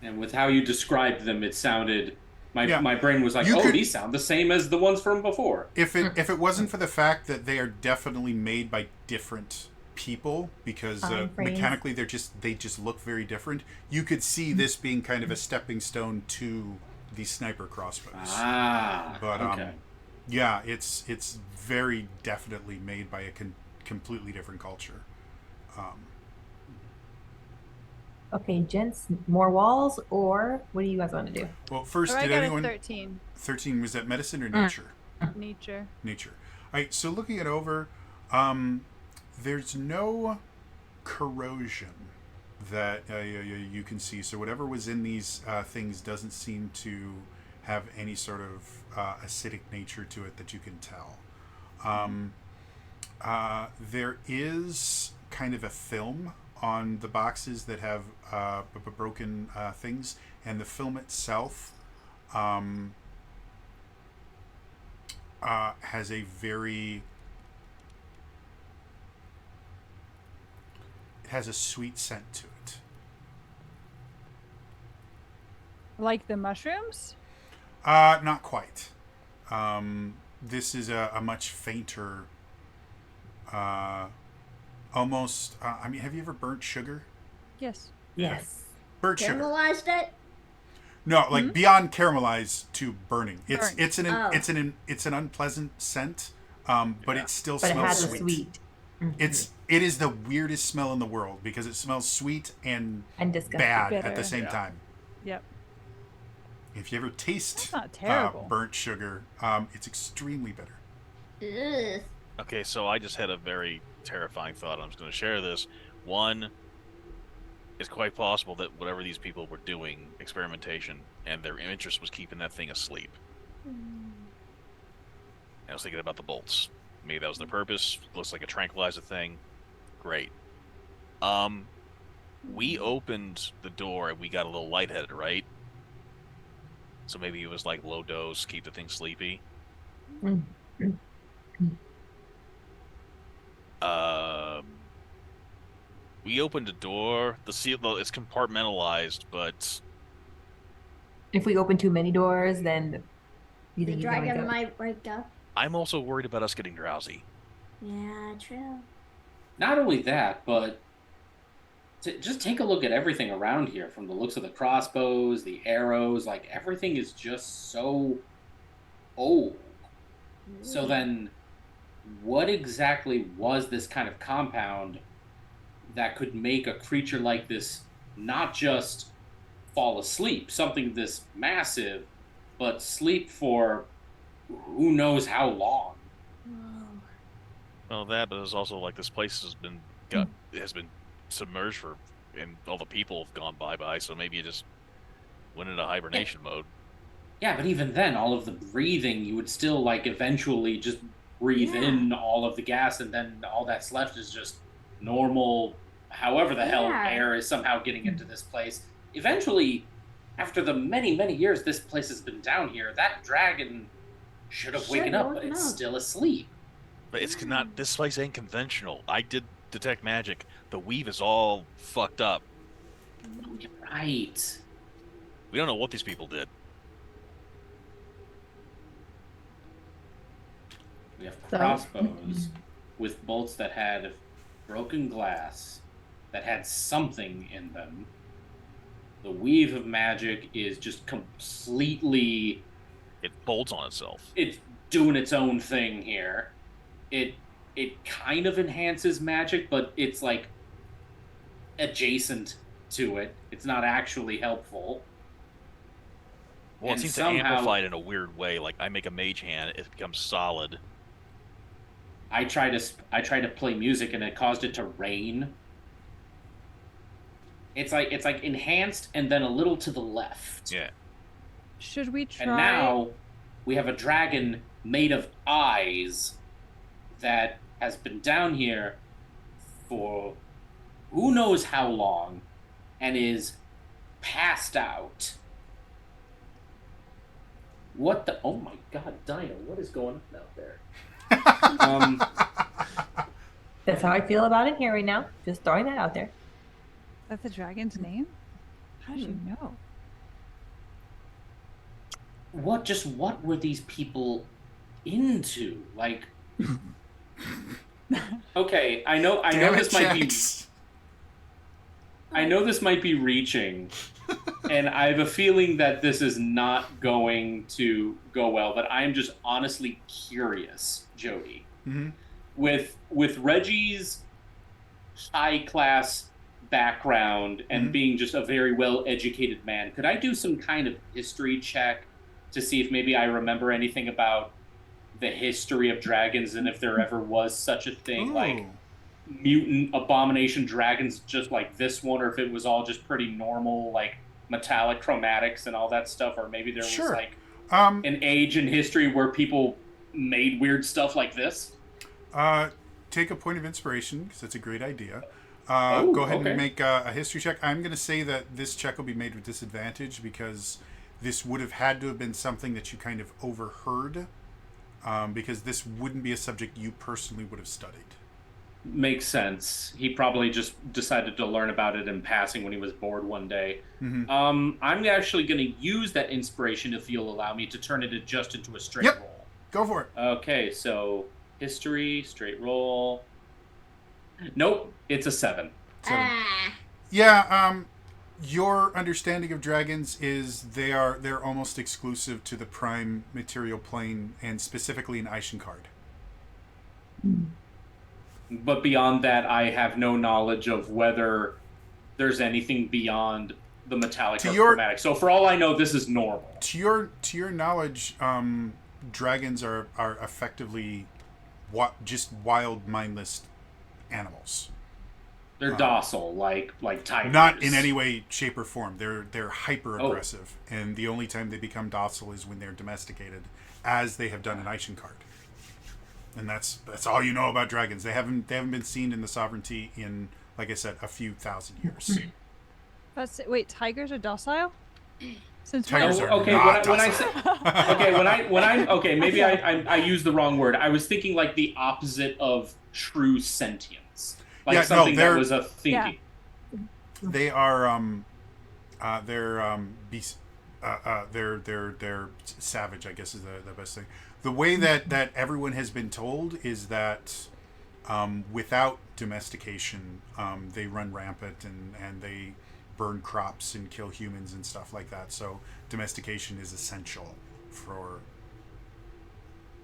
And with how you described them, it sounded Yeah. my brain was like, You could- these sound the same as the ones from before. If it wasn't for the fact that they are definitely made by different people, because Time frames. mechanically they just look very different, you could see this being kind of a stepping stone to the sniper crossbows. But okay. yeah, it's very definitely made by a completely different culture. okay, gents, more walls, or what do you guys want to do? Well, first, Oh, I did got anyone? a 13. 13, was that medicine or nature? Nature. Nature. All right, so looking it over, There's no corrosion that you can see. So whatever was in these things doesn't seem to have any sort of acidic nature to it that you can tell. There is kind of a film on the boxes that have broken things, and the film itself has a very it has a sweet scent to it. Like the mushrooms? Not quite. This is a much fainter, almost. I mean, have you ever burnt sugar? Yes. Yes. Burnt sugar. Caramelized it? No, like beyond caramelized to burning. It's Burnt. it's an Oh. it's an unpleasant scent, but it still But it smells has a sweet. sweet. It is the weirdest smell in the world because it smells sweet and disgusting. bad at Bitter. the same time. Yep. If you ever taste That's not terrible. burnt sugar, it's extremely bitter. Ugh. Okay, so I just had a very terrifying thought. I'm just going to share this. One, it's quite possible that whatever these people were doing, experimentation, and their interest was keeping that thing asleep. I was thinking about the bolts. Maybe that was their purpose. Looks like a tranquilizer thing. Great. We opened the door and we got a little lightheaded, right? So maybe it was like low dose, keep the thing sleepy. We opened a door. The seal, it's compartmentalized, but If we open too many doors, then you The think you're gonna dragon go. might wake up. I'm also worried about us getting drowsy. Yeah, true. Not only that, but just take a look at everything around here. From the looks of the crossbows, the arrows, like everything is just so old. So then, what exactly was this kind of compound that could make a creature like this not just fall asleep, something this massive, but sleep for who knows how long? Well, that, but it's also like this place has been submerged for, and all the people have gone bye. So maybe you just went into hibernation mode. Yeah, but even then, all of the breathing, you would still like eventually just breathe in all of the gas, and then all that's left is just normal, however the hell air is somehow getting into this place. Eventually, after the many, many years this place has been down here, that dragon should have waken up, but it's still asleep. But it's not. This place ain't conventional. I did detect magic. The weave is all fucked up. Right. We don't know what these people did. We have crossbows with bolts that had broken glass, that had something in them. The weave of magic is just completely... It bolts on itself. It's doing its own thing here. It kind of enhances magic, but it's like adjacent to it. It's not actually helpful. Well, it seems to amplify it in a weird way. Like I make a mage hand, it becomes solid. I tried to play music and it caused it to rain. It's like enhanced and then a little to the left. Yeah. Should we try? And now we have a dragon made of eyes that has been down here for who knows how long and is passed out. What the... Oh my god, Dino, what is going on out there? That's how I feel about it here right now. Just throwing that out there. Is that the dragon's name? How did you know? What were these people into? Like... Okay, I know this might be... I know this might be reaching, and I have a feeling that this is not going to go well, but I am just honestly curious, Jody. Mm-hmm. With Reggie's high-class background and being just a very well-educated man, could I do some kind of history check to see if maybe I remember anything about the history of dragons and if there ever was such a thing? Ooh. Like, mutant abomination dragons just like this one, or if it was all just pretty normal, like metallic chromatics and all that stuff, or maybe there was Sure. like an age in history where people made weird stuff like this. Take a point of inspiration because that's a great idea. Oh, Go ahead okay. and make a history check. I'm going to say that this check will be made with disadvantage because this would have had to have been something that you kind of overheard, because this wouldn't be a subject you personally would have studied. Makes sense. He probably just decided to learn about it in passing when he was bored one day. Mm-hmm. I'm actually going to use that inspiration if you'll allow me to turn it just into a straight Yep. roll. Go for it. Okay, so history, straight roll. Nope, it's a 7. Yeah. Your understanding of dragons is they're almost exclusive to the prime material plane and specifically in Ishengard. But beyond that, I have no knowledge of whether there's anything beyond the metallic or chromatic. So for all I know, this is normal. To your knowledge, dragons are effectively just wild, mindless animals. They're docile, like tigers. Not in any way, shape, or form. They're hyper aggressive, and the only time they become docile is when they're domesticated, as they have done in Ishengard. And that's all you know about dragons. They haven't been seen in the sovereignty in, like I said, a few thousand years. Wait, tigers are docile? Since tigers when? are not when I docile. say maybe I used the wrong word. I was thinking like the opposite of true sentience, like something that was a thinking. Yeah. They are beast. They're savage, I guess is the best thing. The way that everyone has been told is that without domestication, they run rampant and they burn crops and kill humans and stuff like that. So domestication is essential for...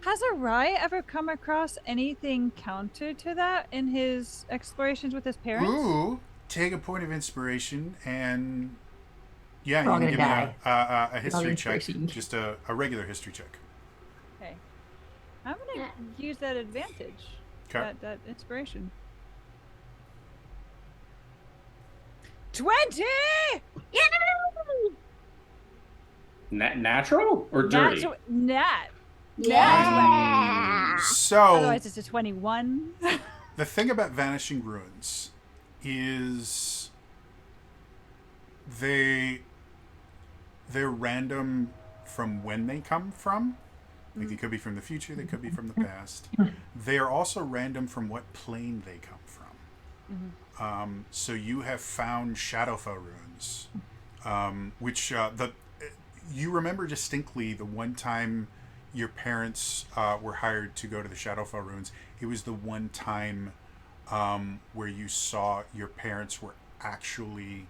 Has Arai ever come across anything counter to that in his explorations with his parents? Ooh, take a point of inspiration and... Yeah, We're all you can give gonna me a history check. inspiration. Just a regular history check. Okay. I'm going to use that advantage. Okay. That inspiration. 20! Yeah! Natural or dirty? Nat. Yeah! So... Otherwise it's a 21. The thing about Vanishing Ruins is they're random from when they come from. Like they could be from the future, they could be from the past. They are also random from what plane they come from. So you have found Shadowfell ruins, which you remember distinctly the one time your parents were hired to go to the Shadowfell ruins. It was the one time where you saw your parents were actually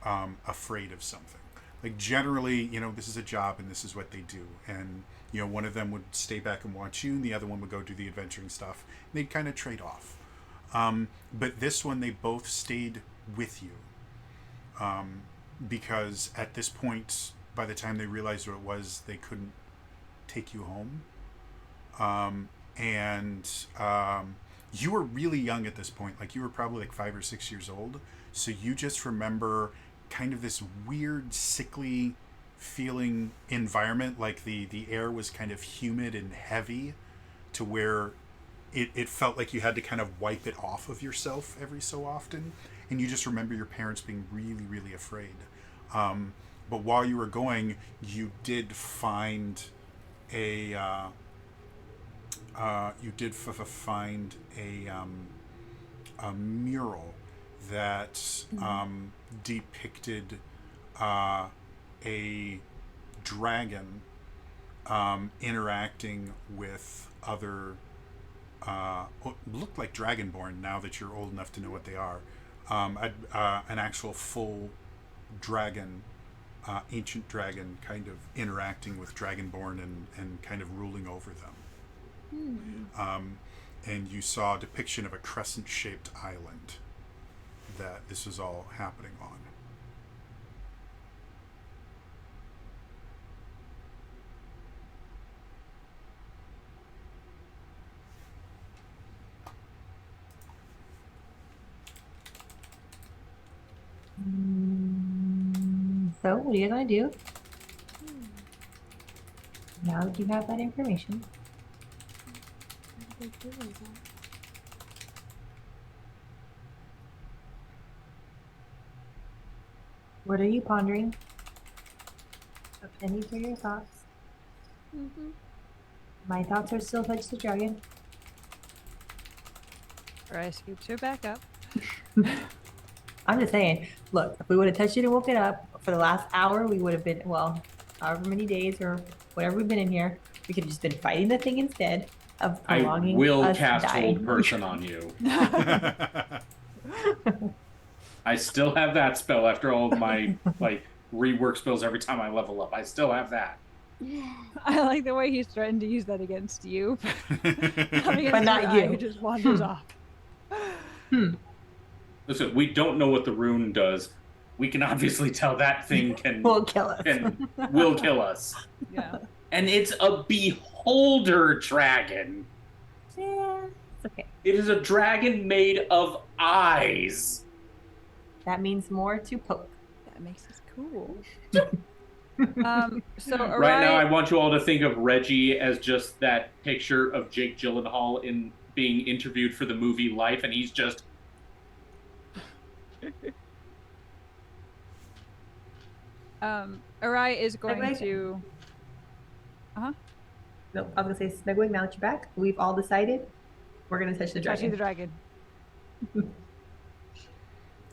afraid of something. Like generally, this is a job and this is what they do. And, one of them would stay back and watch you and the other one would go do the adventuring stuff. And they'd kind of trade off. But this one, they both stayed with you. Because at this point, by the time they realized what it was, they couldn't take you home. You were really young at this point. Like you were probably like 5 or 6 years old. So you just remember kind of this weird, sickly feeling environment. Like the air was kind of humid and heavy to where it felt like you had to kind of wipe it off of yourself every so often. And you just remember your parents being really, really afraid. But while you were going, you did find a mural that depicted a dragon interacting with other what looked like dragonborn. Now that you're old enough to know what they are, an actual full dragon, ancient dragon, kind of interacting with dragonborn and kind of ruling over them. And you saw a depiction of a crescent-shaped island that this was all happening on. So, what do you guys want to do? Now that you have that information, what are you pondering? Any for your thoughts? Mm-hmm. My thoughts are still touch the dragon. Alright, scoops her back up. I'm just saying, look, if we would have touched it and woke it up for the last hour, we would have been, well, however many days or whatever we've been in here, we could have just been fighting the thing instead of I prolonging will us cast dying. Hold Person on you. I still have that spell after all of my like rework spells every time I level up. I still have that. I like the way he's threatened to use that against you. But not you. He just wanders off. Listen, we don't know what the rune does. We can obviously tell that thing will kill us. Will kill us. Yeah. And it's a beholder dragon. Yeah, it's okay. It is a dragon made of eyes. That means more to poke. That makes us cool. So Right now, I want you all to think of Reggie as just that picture of Jake Gyllenhaal in being interviewed for the movie Life, and he's just. Arai is going to. Nope, I was gonna say, Snugwing, now that you're back, we've all decided we're gonna touch the dragon. Touching the dragon.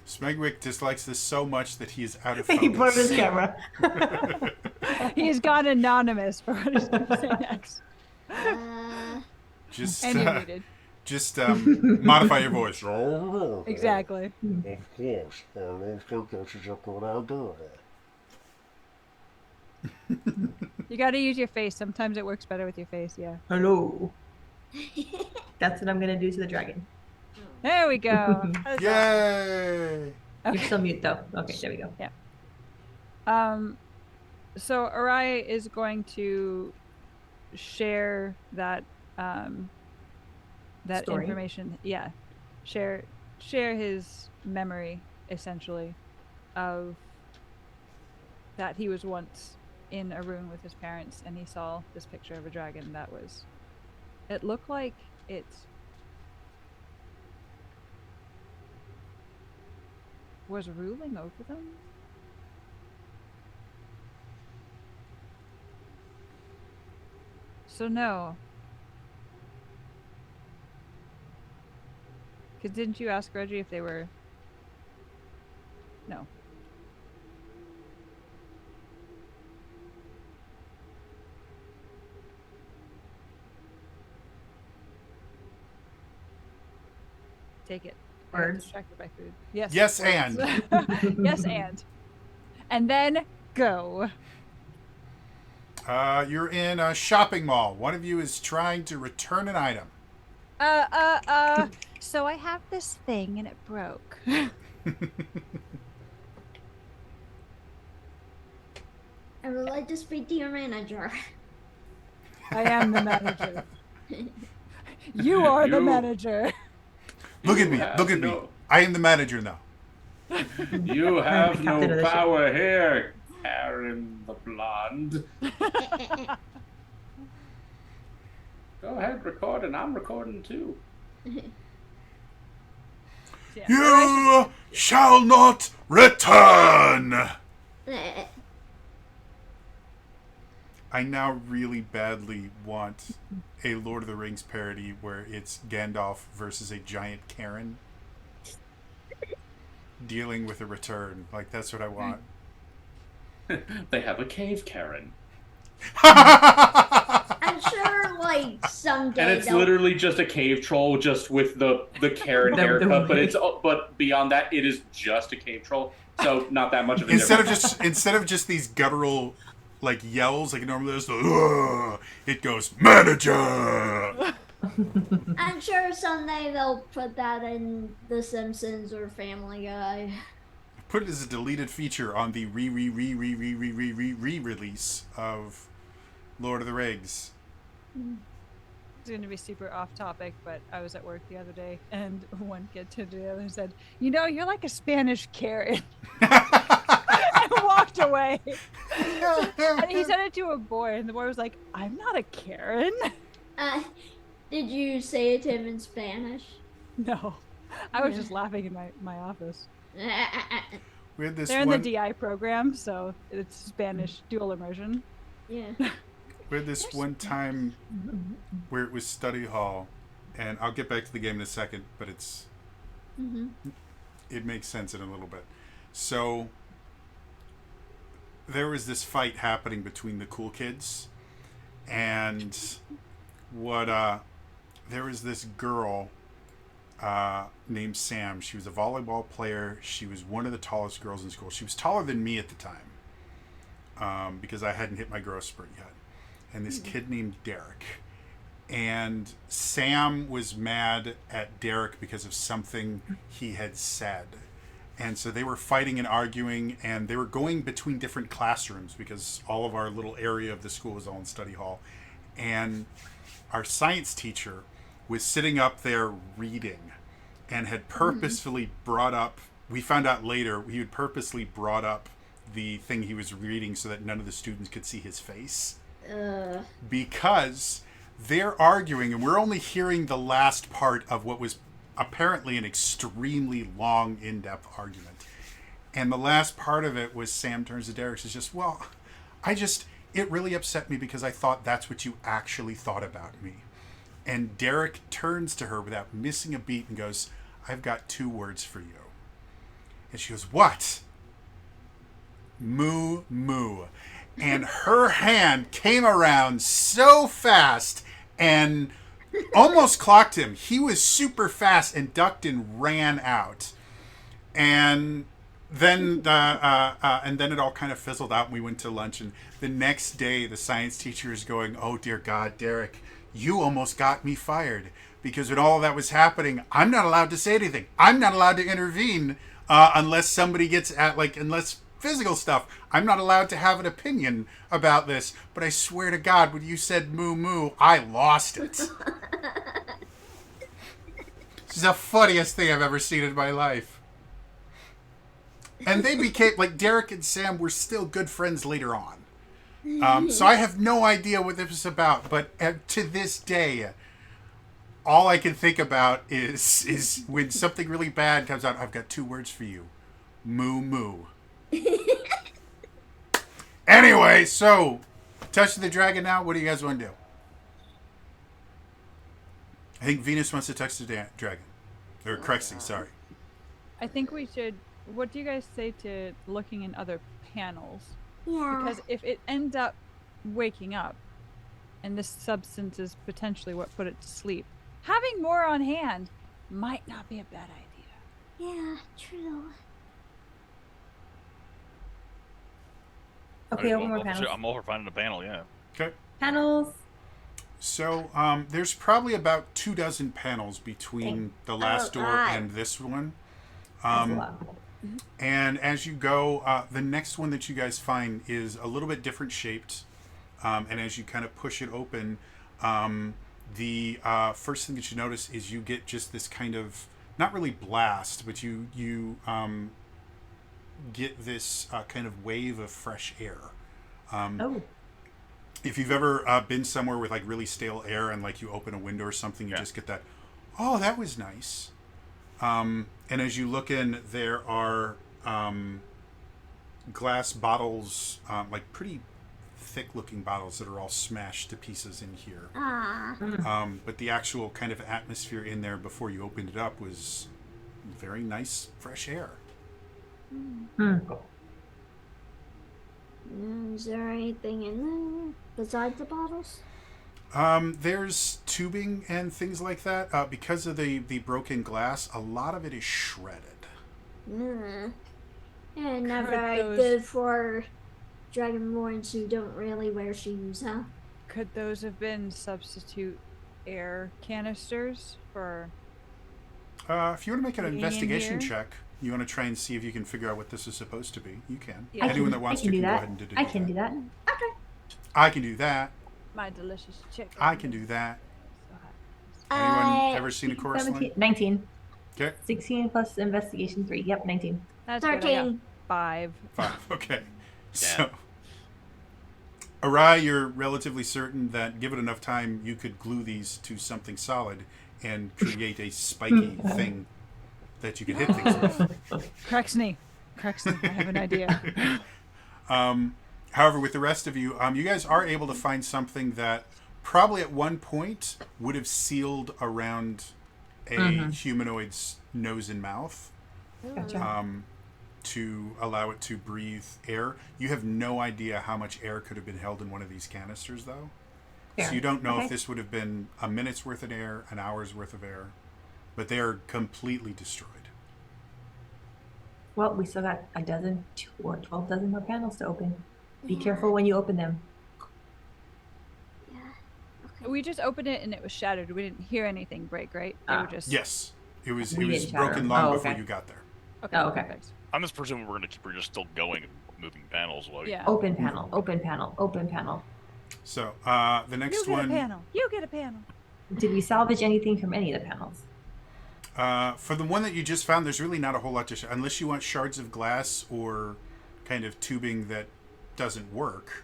Smegwick dislikes this so much that he is out of focus. He put his camera. He's gone anonymous for what he's going to say next. Just, and he muted. Just modify your voice. Exactly. Of course, that's exactly what I'll do. You got to use your face. Sometimes it works better with your face. Yeah. Hello. That's what I'm gonna do to the dragon. There we go. Yay! Okay. You're still mute though. Okay, there we go. Yeah. So Arai is going to share that that Story. information. Yeah. Share his memory essentially of that he was once in a room with his parents and he saw this picture of a dragon that was. It looked like it was ruling over them. So no. Because didn't you ask Reggie if they were... No. Take it. Words. Distracted by food. Yes. Yes, words. and. Yes, and then go. You're in a shopping mall. One of you is trying to return an item. So I have this thing and it broke. I would like to speak to your manager. I am the manager. You are the manager. Look at me. Look at me. I am the manager now. You have Captain of no the ship. power here, Karen the Blonde. Go ahead, record, and I'm recording too. Yeah. You shall not return! I now really badly want a Lord of the Rings parody where it's Gandalf versus a giant Karen dealing with a return. Like, that's what I want. They have a cave Karen. I'm sure, like, someday. And it's literally just a cave troll, just with the Karen haircut. But beyond that, it is just a cave troll. So not that much of a difference. Instead of just these guttural like yells like it normally does, it goes manager. I'm sure someday they'll put that in The Simpsons or Family Guy. Put it as a deleted feature on the re-release of Lord of the Rings. It's going to be super off topic, but I was at work the other day and one kid to the other and said, "You know, you're like a Spanish Karen." I walked walked away. And he said it to a boy, and the boy was like, "I'm not a Karen." Did you say it to him in Spanish? No, I was just laughing in my office. We had this They're in one. the DI program, so it's Spanish dual immersion. Yeah. We had this one time where it was study hall, and I'll get back to the game in a second, but it's it makes sense in a little bit. So there was this fight happening between the cool kids, and there was this girl named Sam. She was a volleyball player. She was one of the tallest girls in school. She was taller than me at the time, because I hadn't hit my growth spurt yet. And this kid named Derek. And Sam was mad at Derek because of something he had said. And so they were fighting and arguing, and they were going between different classrooms because all of our little area of the school was all in study hall. And our science teacher was sitting up there reading and had purposefully brought up, we found out later, he had purposely brought up the thing he was reading so that none of the students could see his face. Because they're arguing, and we're only hearing the last part of what was apparently an extremely long, in-depth argument. And the last part of it was Sam turns to Derek and says, well, it really upset me because I thought that's what you actually thought about me. And Derek turns to her without missing a beat and goes, I've got 2 words for you. And she goes, what? Moo moo. And her hand came around so fast and almost clocked him. He was super fast and ducked and ran out. And then it all kind of fizzled out and we went to lunch. And the next day, the science teacher is going, oh, dear God, Derek, you almost got me fired. Because when all that was happening, I'm not allowed to say anything. I'm not allowed to intervene unless somebody gets at, unless physical stuff. I'm not allowed to have an opinion about this. But I swear to God, when you said moo moo, I lost it. This is the funniest thing I've ever seen in my life. And they became, Derek and Sam were still good friends later on. So I have no idea what this was about. But to this day, all I can think about is when something really bad comes out, I've got 2 words for you. Moo moo. Anyway, so Touch of the Dragon now. What do you guys want to do? I think Venus wants to touch the dragon. Or Crexy, sorry. I think we should... What do you guys say to looking in other panels? Yeah. Because if it ends up waking up, and this substance is potentially what put it to sleep, having more on hand might not be a bad idea. Yeah, true. Okay, one more panel. I'm all for finding a panel, yeah. Okay. Panels. So there's probably about 24 panels between the last door and this one. That's a lot. And as you go, the next one that you guys find is a little bit different shaped. And as you kind of push it open, the first thing that you notice is you get just this kind of, not really blast, but you get this kind of wave of fresh air. If you've ever been somewhere with really stale air and you open a window or something, you just get that, oh, that was nice. And as you look in, there are glass bottles, pretty thick-looking bottles that are all smashed to pieces in here. But the actual kind of atmosphere in there before you opened it up was very nice, fresh air. Is there anything in there besides the bottles? There's tubing and things like that. Because of the broken glass, a lot of it is shredded. And never good for dragonborns who don't really wear shoes, huh? Could those have been substitute air canisters for... if you want to make an Being in investigation here? check, you want to try and see if you can figure out what this is supposed to be, you can. Yeah. Anyone that wants to can go ahead and do I can do that. Okay. I can do that. My delicious chicken. I can do that. Anyone ever seen a chorus 17, line? 19. Okay. 16 plus investigation 3. Yep, 19. That's good. I got 13. 5. 5. Okay. So, Arai, you're relatively certain that given enough time, you could glue these to something solid and create a spiky thing that you could hit things with. Crexney, I have an idea. However, with the rest of you, you guys are able to find something that probably at one point would have sealed around a humanoid's nose and mouth. Gotcha. To allow it to breathe air. You have no idea how much air could have been held in one of these canisters, though. Fair. So you don't know Okay. if this would have been a minute's worth of air, an hour's worth of air. But they are completely destroyed. Well, we still got a dozen or 12 dozen more panels to open. Be careful when you open them. Yeah. Okay. We just opened it and it was shattered. We didn't hear anything break, right? They were just Yes. It was We didn't shatter broken them. long Oh, before okay. you got there. Okay, Oh, okay. perfect. I'm just presuming we're just still going and moving panels while Yeah. Open panel, open panel, open panel. So the next You get one, a panel. You get a panel. Did we salvage anything from any of the panels? for the one that you just found, there's really not a whole lot to unless you want shards of glass or kind of tubing that doesn't work.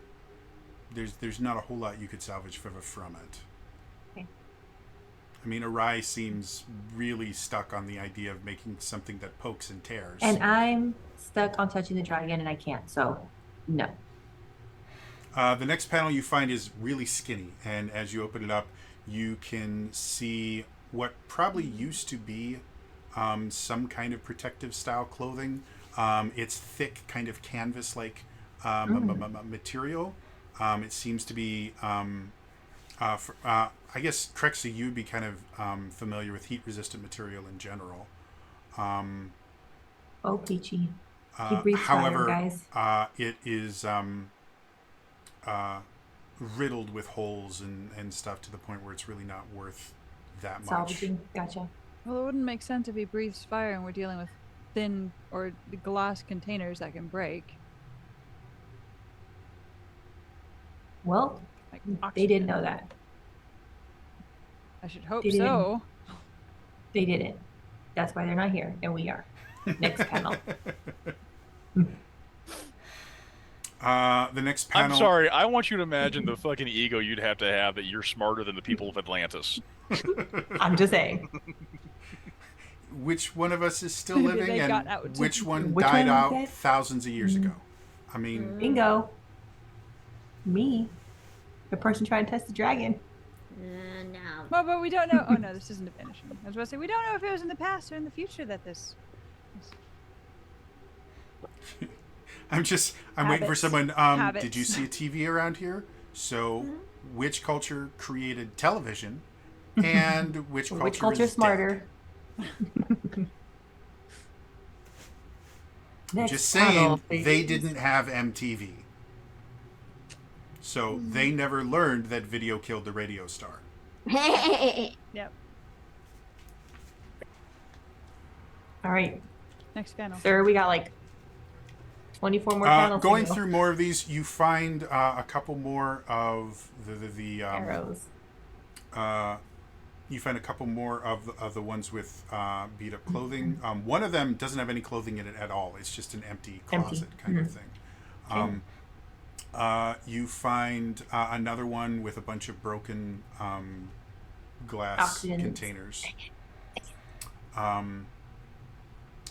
There's not a whole lot you could salvage from it. Okay. I mean, Arai seems really stuck on the idea of making something that pokes and tears. And I'm stuck on touching the dragon and I can't, so no. The next panel you find is really skinny, and as you open it up, you can see what probably used to be some kind of protective style clothing. It's thick, kind of canvas-like material. It seems to be, I guess, Crexy, you'd be kind of familiar with heat-resistant material in general. Oh, peachy. He breathes However, fire, guys. it is riddled with holes and stuff to the point where it's really not worth that much. Salvaging, gotcha. Well, it wouldn't make sense if he breathes fire and we're dealing with thin or glass containers that can break. Well, Like they didn't oxygen. know that. I should hope They didn't. so. They didn't. That's why they're not here, and we are. Next panel. The next panel. I'm sorry. I want you to imagine the fucking ego you'd have to have that you're smarter than the people of Atlantis. I'm just saying. Which one of us is still Maybe living, they got and out. which one Which died one out dead? thousands of years ago? I mean, Bingo. Me. The person trying to test the dragon. No. Well, but we don't know. Oh no, this isn't a vanishing. I was about to say we don't know if it was in the past or in the future that this. I'm waiting for Habits. someone. Habits. Did you see a TV around here? So, which culture created television, and which culture Which culture's is smarter? dead? Next Just panel, saying, they please. didn't have MTV, so they never learned that video killed the radio star. Yep. All right, Next panel. sir, we got like 24 more panels. to Going go. through more of these, you find a couple more of the arrows. you find a couple more of the ones with beat up clothing. One of them doesn't have any clothing in it at all. It's just an empty closet kind of thing. You find another one with a bunch of broken glass Oxygen. containers.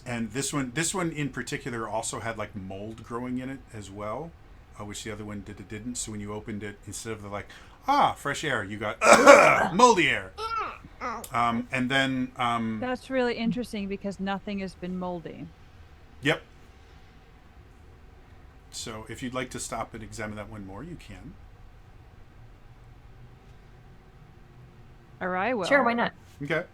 And this one in particular also had like mold growing in it as well, which the other one didn't. So when you opened it, instead of the fresh air, you got moldy air. And then That's really interesting because nothing has been moldy. yep. So if you'd like to stop and examine that one more, you can. Arai will. Sure, why not? Okay.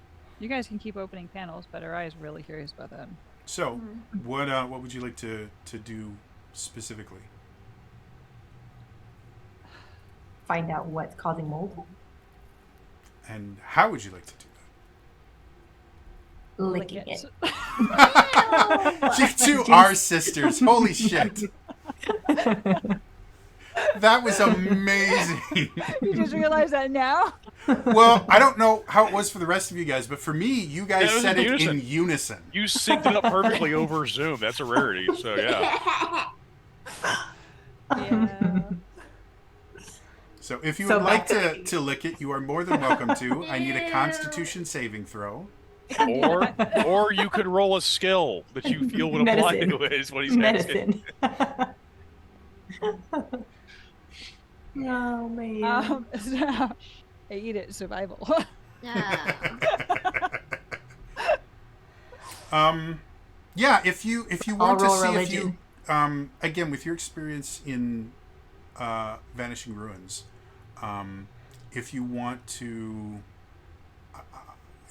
You guys can keep opening panels, but Arai is really curious about that. So what would you like to do specifically? Find out what's causing mold. And how would you like to do Licking it. that? You two are sisters. Holy shit. That was amazing. You just realized that now? Well, I don't know how it was for the rest of you guys, but for me, you guys Yeah, it was said in it unison. in unison. You synced it up perfectly over Zoom. That's a rarity. So yeah. Yeah. So if you So would like back to lick it, you are more than welcome to. I need a Constitution saving throw. Or you could roll a skill that you feel would apply Medicine. to it, is what he's asking. Medicine. Oh man. So, I eat it. Survival. Yeah, if you want to roll see religion. if you again with your experience in Vanishing Ruins, if you want to,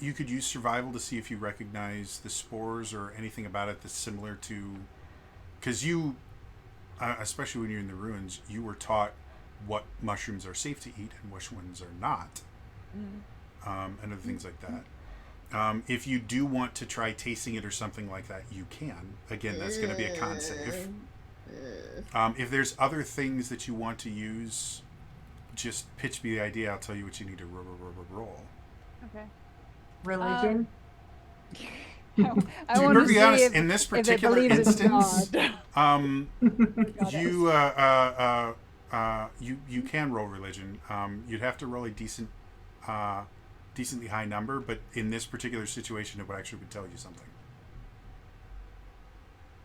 you could use survival to see if you recognize the spores or anything about it that's similar to, because you, especially when you're in the ruins, you were taught what mushrooms are safe to eat and which ones are not, and other things like that. If you do want to try tasting it or something like that, you can. Again, that's going to be a con save. If there's other things that you want to use, just pitch me the idea. I'll tell you what you need to roll. Okay. Religion. I To want to be see honest, if, in this if it particular believes in instance, God. you can roll religion. You'd have to roll a decently high number, but in this particular situation, it would actually tell you something.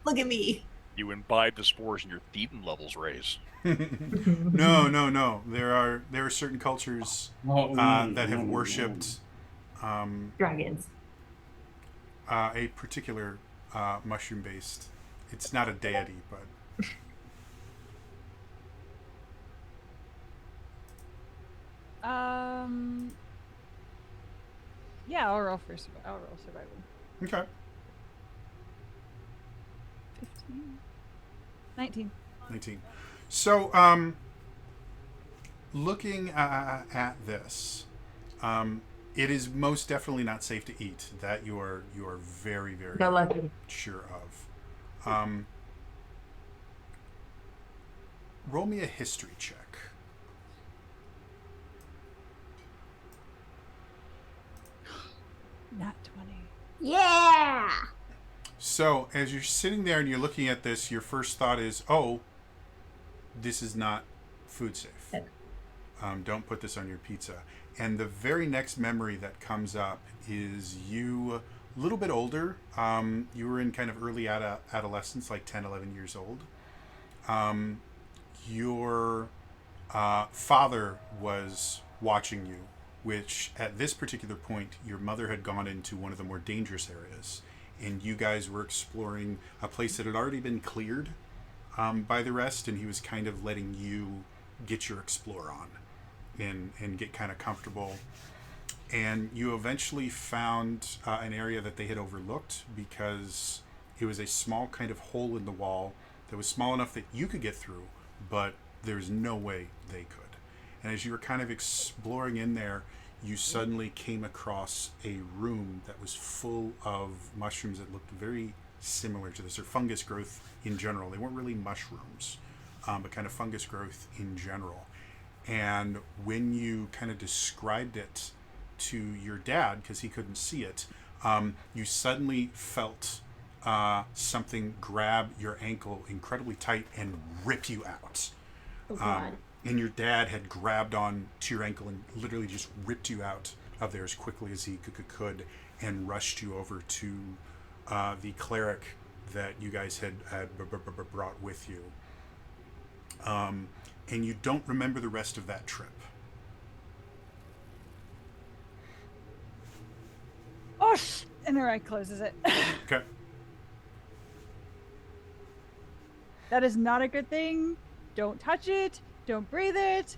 Look at me. You imbibe the spores and your Thetan levels raise. No. There are certain cultures that have worshipped Dragons. a particular mushroom based. It's not a deity, but Yeah, I'll roll for survival. I'll roll survival. okay. 15. 19. 19. So, looking at this, it is most definitely not safe to eat. That you are very, very Got lucky. sure of. Roll me a history check. Not 20. Yeah. So, as you're sitting there and you're looking at this, your first thought is, "Oh, this is not food safe. Don't put this on your pizza." And the very next memory that comes up is you, a little bit older. You were in kind of early adolescence, like 10, 11 years old. Your father was watching you, which at this particular point, your mother had gone into one of the more dangerous areas. And you guys were exploring a place that had already been cleared by the rest, and he was kind of letting you get your explore on and get kind of comfortable. And you eventually found an area that they had overlooked because it was a small kind of hole in the wall that was small enough that you could get through, but there's no way they could. And as you were kind of exploring in there, you suddenly came across a room that was full of mushrooms that looked very similar to this, or fungus growth in general. They weren't really mushrooms, but kind of fungus growth in general. And when you kind of described it to your dad, because he couldn't see it, you suddenly felt something grab your ankle incredibly tight and rip you out. Oh, God. And your dad had grabbed on to your ankle and literally just ripped you out of there as quickly as he could and rushed you over to the cleric that you guys had brought with you. And you don't remember the rest of that trip. Oh, and her eye closes it. Okay. That is not a good thing. Don't touch it. Don't breathe it.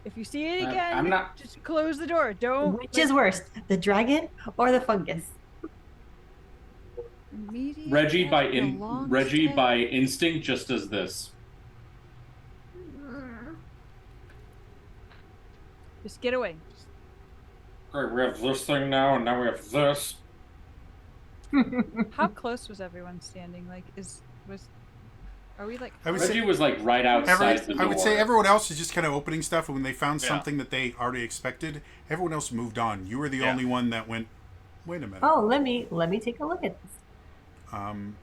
If you see it again, I'm not- just close the door. Don't. Which is worse, the dragon or the fungus? Immediate Reggie by after a long Reggie stay. by instinct just does this. Just get away. Great, we have this thing now, and now we have this. How close was everyone standing? Like, are we like? I would Reggie say was like right outside the door. I would say everyone else is just kind of opening stuff, and when they found Yeah. something that they already expected, everyone else moved on. You were the Yeah. only one that went, wait a minute. Oh, let me take a look at this. Um,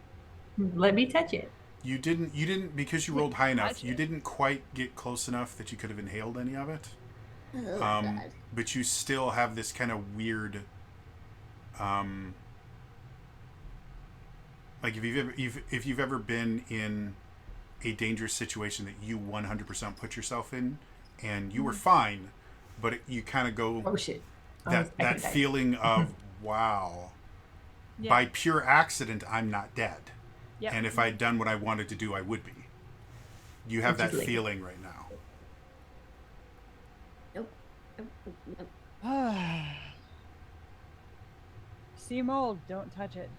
Let me touch it. You didn't because you rolled high enough. touch You it. didn't quite get close enough that you could have inhaled any of it. Oh, God. But you still have this kind of weird, like if you've ever been in a dangerous situation that you 100% put yourself in, and you were fine, but you kind of go Oh shit. that feeling of wow, Yeah. by pure accident I'm not dead, Yep. and if I'd done what I wanted to do I would be. You have that feeling right now. Nope. Nope. Nope. See mold, don't touch it.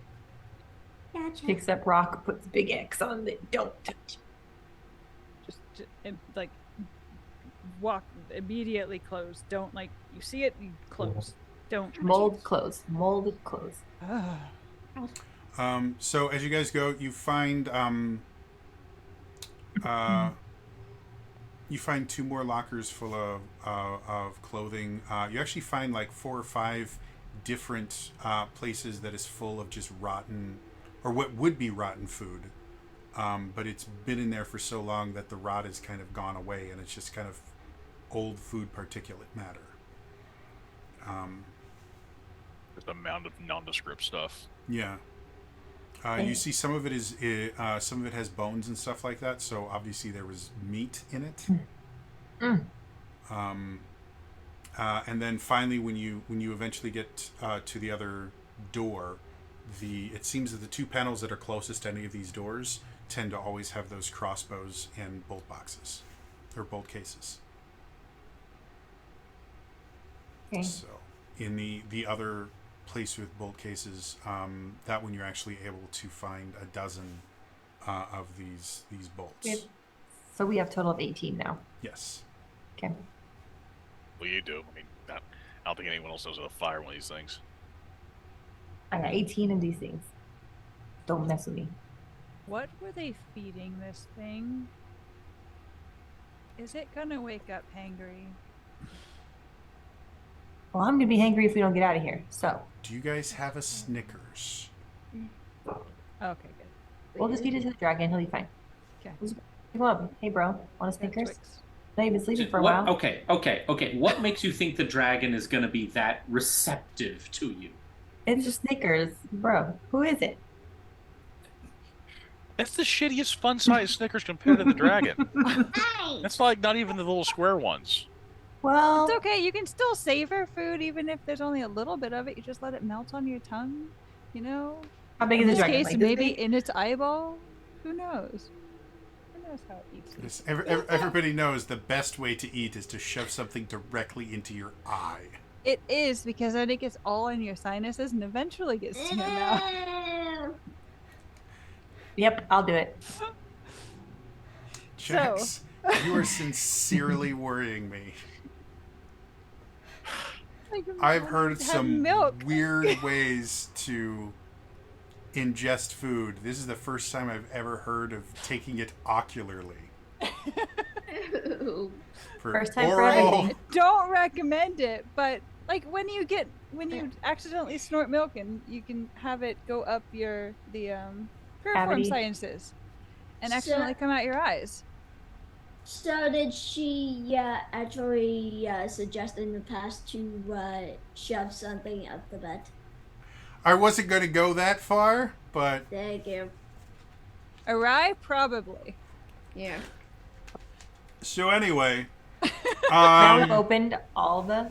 Gotcha. Picks up rock, puts big X on it. Don't touch. Just like walk immediately close. Don't like you see it, you close. Don't touch Mold close. Mold close. it. So as you guys go, you find you find 2 more lockers full of clothing. You actually find like 4 or 5 different places that is full of just rotten, or what would be rotten food, but it's been in there for so long that the rot has kind of gone away, and it's just kind of old food particulate matter. Just a mound of nondescript stuff. Yeah. You see some of it is some of it has bones and stuff like that, so obviously there was meat in it. And then finally, when you eventually get to the other door, it seems that the 2 panels that are closest to any of these doors tend to always have those crossbows and bolt boxes or bolt cases. Okay. So in the other place with bolt cases, that one you're actually able to find a dozen of these bolts. So we have a total of 18 now. Yes. Okay. Well, you do. I mean, I don't think anyone else knows how to fire one of these things. I got 18 of these things. Don't mess with me. What were they feeding this thing? Is it gonna wake up hangry? Well, I'm gonna be hangry if we don't get out of here. So Do you guys have a Snickers? Okay, good. we'll just feed it to the dragon. He'll be fine. Okay. Come up. Hey, bro. Want a Snickers? Twix. No, you've been sleeping for a What- while. Okay. What makes you think the dragon is going to be that receptive to you? It's just Snickers, bro. Who is it? That's the shittiest fun-sized Snickers compared to the dragon. Hey! That's like not even the little square ones. Well, It's okay. You can still savor food even if there's only a little bit of it. You just let it melt on your tongue. You know. how big In is the this dragon? case, Like this maybe big? in its eyeball. Who knows? Who knows how it eats? Yes, everybody knows the best way to eat is to shove something directly into your eye. It is, because then it gets all in your sinuses and eventually gets to your mouth. Ew. Yep, I'll do it. Jax, you are sincerely worrying me. Like, I've heard have some milk. weird ways to ingest food. This is the first time I've ever heard of taking it ocularly. Ew. First time for oral. everything. Don't recommend it, but like when you accidentally snort milk, and you can have it go up the piriform Cavity. sinuses and So- accidentally come out your eyes. So did she actually suggest in the past to shove something up the butt? I wasn't going to go that far, but Thank you. Awry, probably. Yeah. so anyway. Now we've opened all the.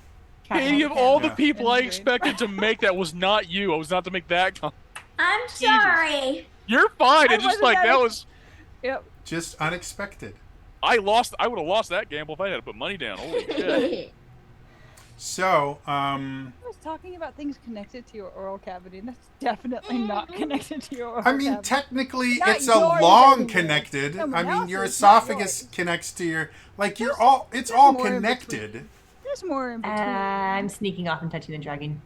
Any of all the Yeah. people I Agreed. expected to make that was not you. I was not to make that. I'm sorry. You're fine. I It's just wasn't like that that ex- was. Yep. Just unexpected. I would have lost that gamble if I had to put money down. Holy shit. So, I was talking about things connected to your oral cavity, and that's definitely not connected to your oral I mean, cavity. technically, Not it's a yours long anymore. connected. Someone I mean, your else's, not esophagus yours. connects to your, like, There's it's all more in connected. There's more in between. I'm sneaking off and touching the dragon.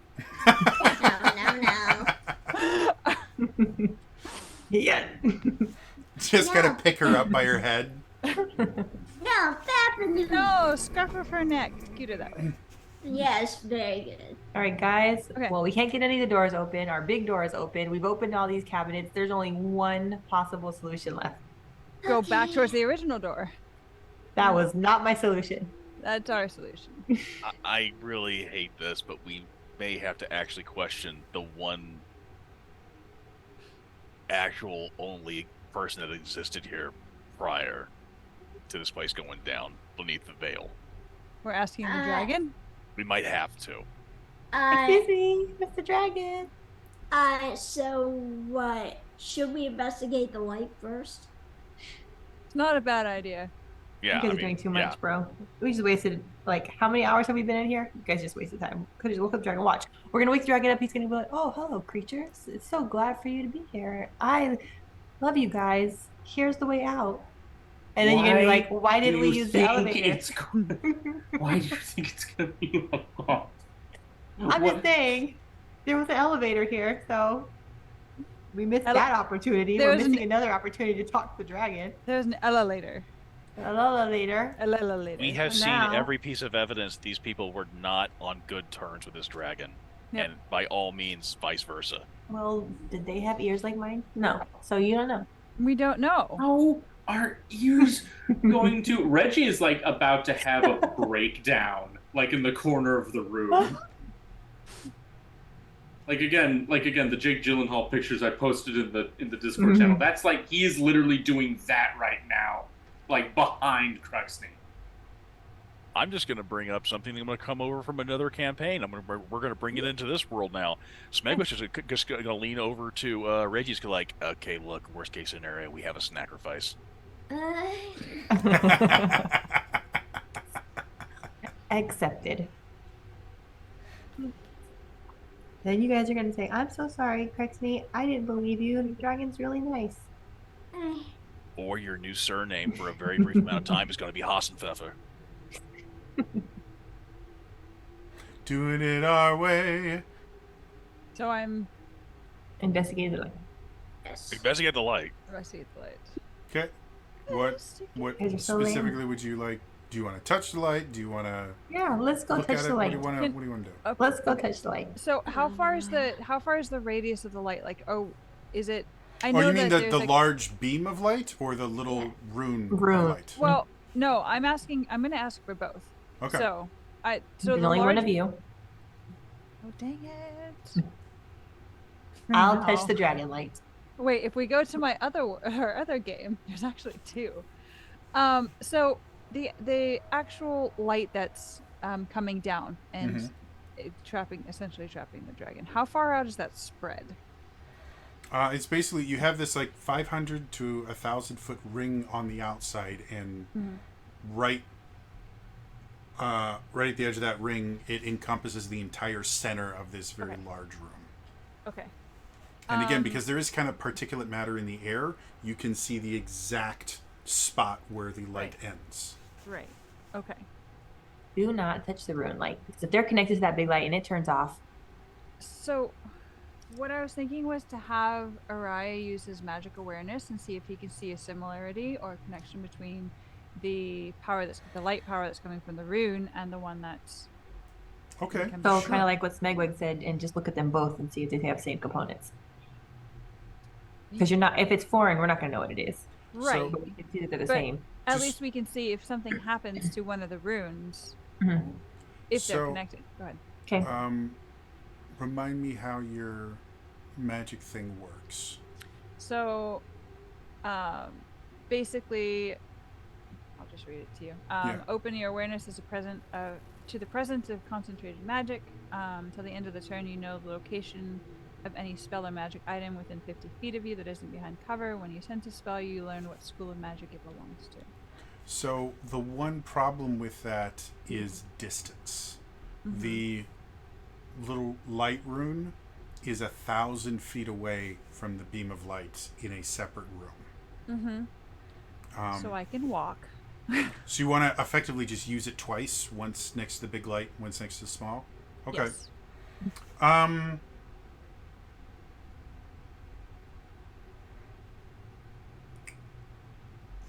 No. Yeah. Just gotta pick her up by her head. No, Fabulous. No, scruff of her neck. It's cuter that way. Yes, very good. All right, guys. Okay. Well, we can't get any of the doors open. Our big door is open. We've opened all these cabinets. There's only one possible solution left. go back towards the original door. That was not my solution. That's our solution. I really hate this, but we may have to actually question the one actual only person that existed here prior to this place going down beneath the veil. We're asking the dragon? We might have to. Excuse me, Mr. Dragon. So what? Should we investigate the light first? It's not a bad idea. Yeah, You guys are doing too much, bro. We just wasted, like, how many hours have we been in here? You guys just wasted time. Could have just woke up Dragon. Watch. We're going to wake the Dragon up. He's going to be like, oh, hello, creatures. It's so glad for you to be here. I love you guys. Here's the way out. And then you're going to be like, why didn't we use the elevator? Why do you think it's going to be like that? I'm just saying, there was an elevator here, so we missed that opportunity. We're missing another opportunity to talk to the dragon. There's an Ellalator. Ellalator. We have seen every piece of evidence these people were not on good terms with this dragon. Yep. And by all means, vice versa. Well, did they have ears like mine? No. So you don't know. We don't know. How are ears going to... Reggie is, like, about to have a breakdown, like, in the corner of the room. Like again, the Jake Gyllenhaal pictures I posted in the Discord channel. That's like he is literally doing that right now, like behind Cruxney. I'm just going to bring up something that's going to come over from another campaign. We're going to bring it into this world now. Smegwish is just going to lean over to Reggie's like, okay, look, worst case scenario, we have a sacrifice. Accepted. Then you guys are going to say, I'm so sorry, Cruxney. I didn't believe you. The dragon's really nice. Or your new surname for a very brief amount of time is going to be Hassenpfeffer. Doing it our way. So I'm... Investigate the light. Yes. Investigate the light. Investigate the light. Okay. What specifically would you like? Do you want to touch the light? Do you want to? Yeah, let's go touch the light. What do you want to do? Let's go touch the light. So how far is the radius of the light? Like, is it? I know you mean the large beam of light or the little rune of light? Well, no, I'm going to ask for both. Okay. So the only one of you. Oh dang it! I'll touch the dragon light. Wait, if we go to my other game, there's actually two. So the actual light that's coming down and essentially trapping the dragon. How far out is that spread? It's basically you have this like 500 to 1,000 foot ring on the outside, and right at the edge of that ring, it encompasses the entire center of this very large room. Okay. And again, because there is kind of particulate matter in the air, you can see the exact spot where the light ends. Right. Okay. Do not touch the rune light, because if they're connected to that big light and it turns off. So, what I was thinking was to have Araya use his magic awareness and see if he can see a similarity or a connection between the light power that's coming from the rune and the one that's. Okay. So kind of like what Smegwig said, and just look at them both and see if they have the same components. Because if it's foreign, we're not going to know what it is. Right. But we can see that they're the same. At least we can see if something happens to one of the runes. If they're connected. Go ahead. Okay. Remind me how your magic thing works. So, basically, I'll just read it to you. Open your awareness as to the presence of concentrated magic. Till the end of the turn, you know the location of any spell or magic item within 50 feet of you that isn't behind cover. When you sense a spell, you learn what school of magic it belongs to. So the one problem with that is distance. The little light rune is 1,000 feet away from the beam of light in a separate room. So I can walk. So you want to effectively just use it twice, once next to the big light, once next to the small? Okay. Yes.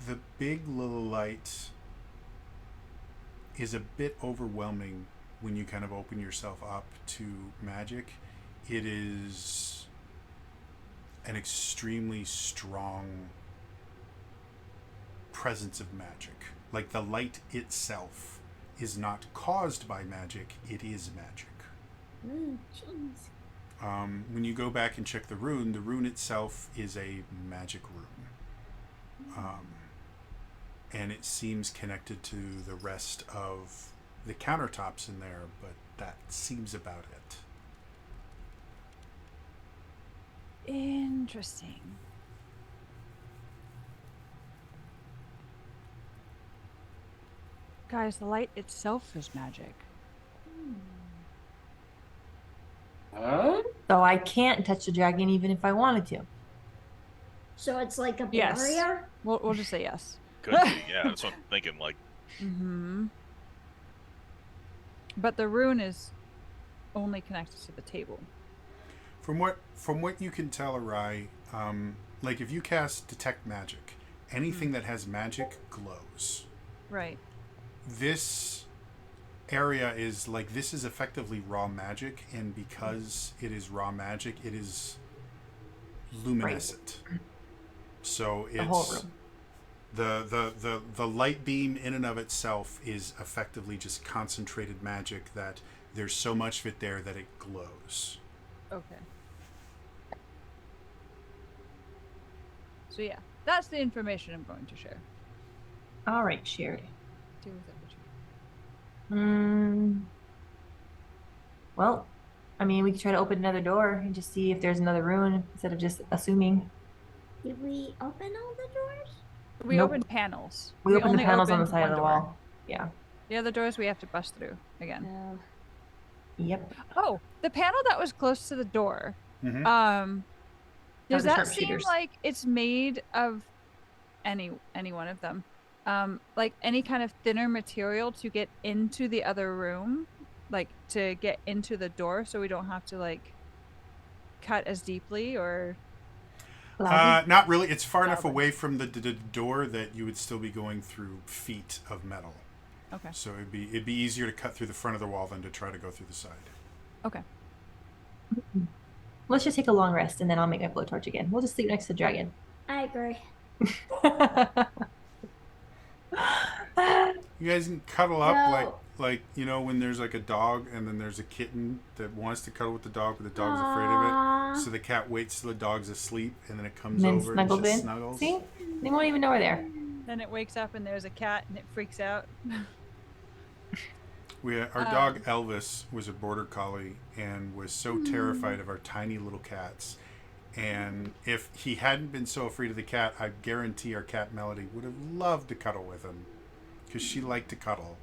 The big little light is a bit overwhelming when you kind of open yourself up to magic. It is an extremely strong presence of magic. Like the light itself is not caused by magic, it is magic. Ooh, jeez. When you go back and check the rune itself is a magic rune. And it seems connected to the rest of the countertops in there, but that seems about it. Interesting. Guys, the light itself is magic. Huh? So I can't touch the dragon even if I wanted to. So it's like a Yes. barrier? We'll just say yes. Could be, yeah. That's what I'm thinking. Like, Mm-hmm. But the rune is only connected to the table. From what you can tell, Arai, like if you cast detect magic, anything that has magic glows. Right. This area is like, this is effectively raw magic, and because it is raw magic, it is luminescent. So it's The whole room. the light beam in and of itself is effectively just concentrated magic, that there's so much of it there that it glows. Okay. So yeah, that's the information I'm going to share. All right, shared. Do with it what you Well, I mean, we could try to open another door and just see if there's another rune instead of just assuming. Did we open all the doors? We Nope. opened panels. We opened the only panels on the opened side of one the door. wall. Yeah. The other doors we have to bust through again. No. Yep. Oh, the panel that was close to the door. Mm-hmm. Does the that seem sharpshooters. like it's made of any one of them? Like any kind of thinner material to get into the other room, like to get into the door, so we don't have to like cut as deeply, or Not really. It's far enough Loudly. away from the door that you would still be going through feet of metal. okay. So it'd be easier to cut through the front of the wall than to try to go through the side. Okay. Let's just take a long rest and then I'll make my blowtorch again. We'll just sleep next to the dragon. I agree. You guys can cuddle up No. like you know, when there's like a dog and then there's a kitten that wants to cuddle with the dog, but the dog's afraid of Aw. it. So the cat waits till the dog's asleep and then it comes And then over and snuggles just in. snuggles. See? They won't even know we're there. Then it wakes up and there's a cat and it freaks out. Our dog Elvis was a border collie and was so terrified of our tiny little cats. And if he hadn't been so afraid of the cat, I guarantee our cat Melody would have loved to cuddle with him, because she liked to cuddle.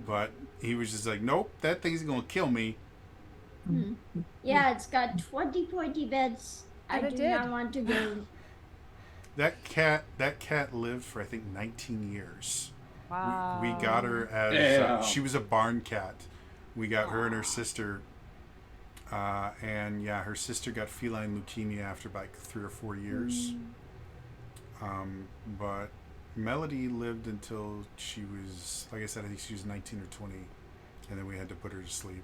But he was just like, nope, that thing's gonna kill me. Yeah, it's got 20 pointy beds. I And it do did. not want to go. That cat lived for I think 19 years. Wow. We got her as Damn. she was a barn cat. We got her and her sister, and yeah, her sister got feline leukemia after like 3 or 4 years. But Melody lived until she was, like I said, I think she was 19 or 20, and then we had to put her to sleep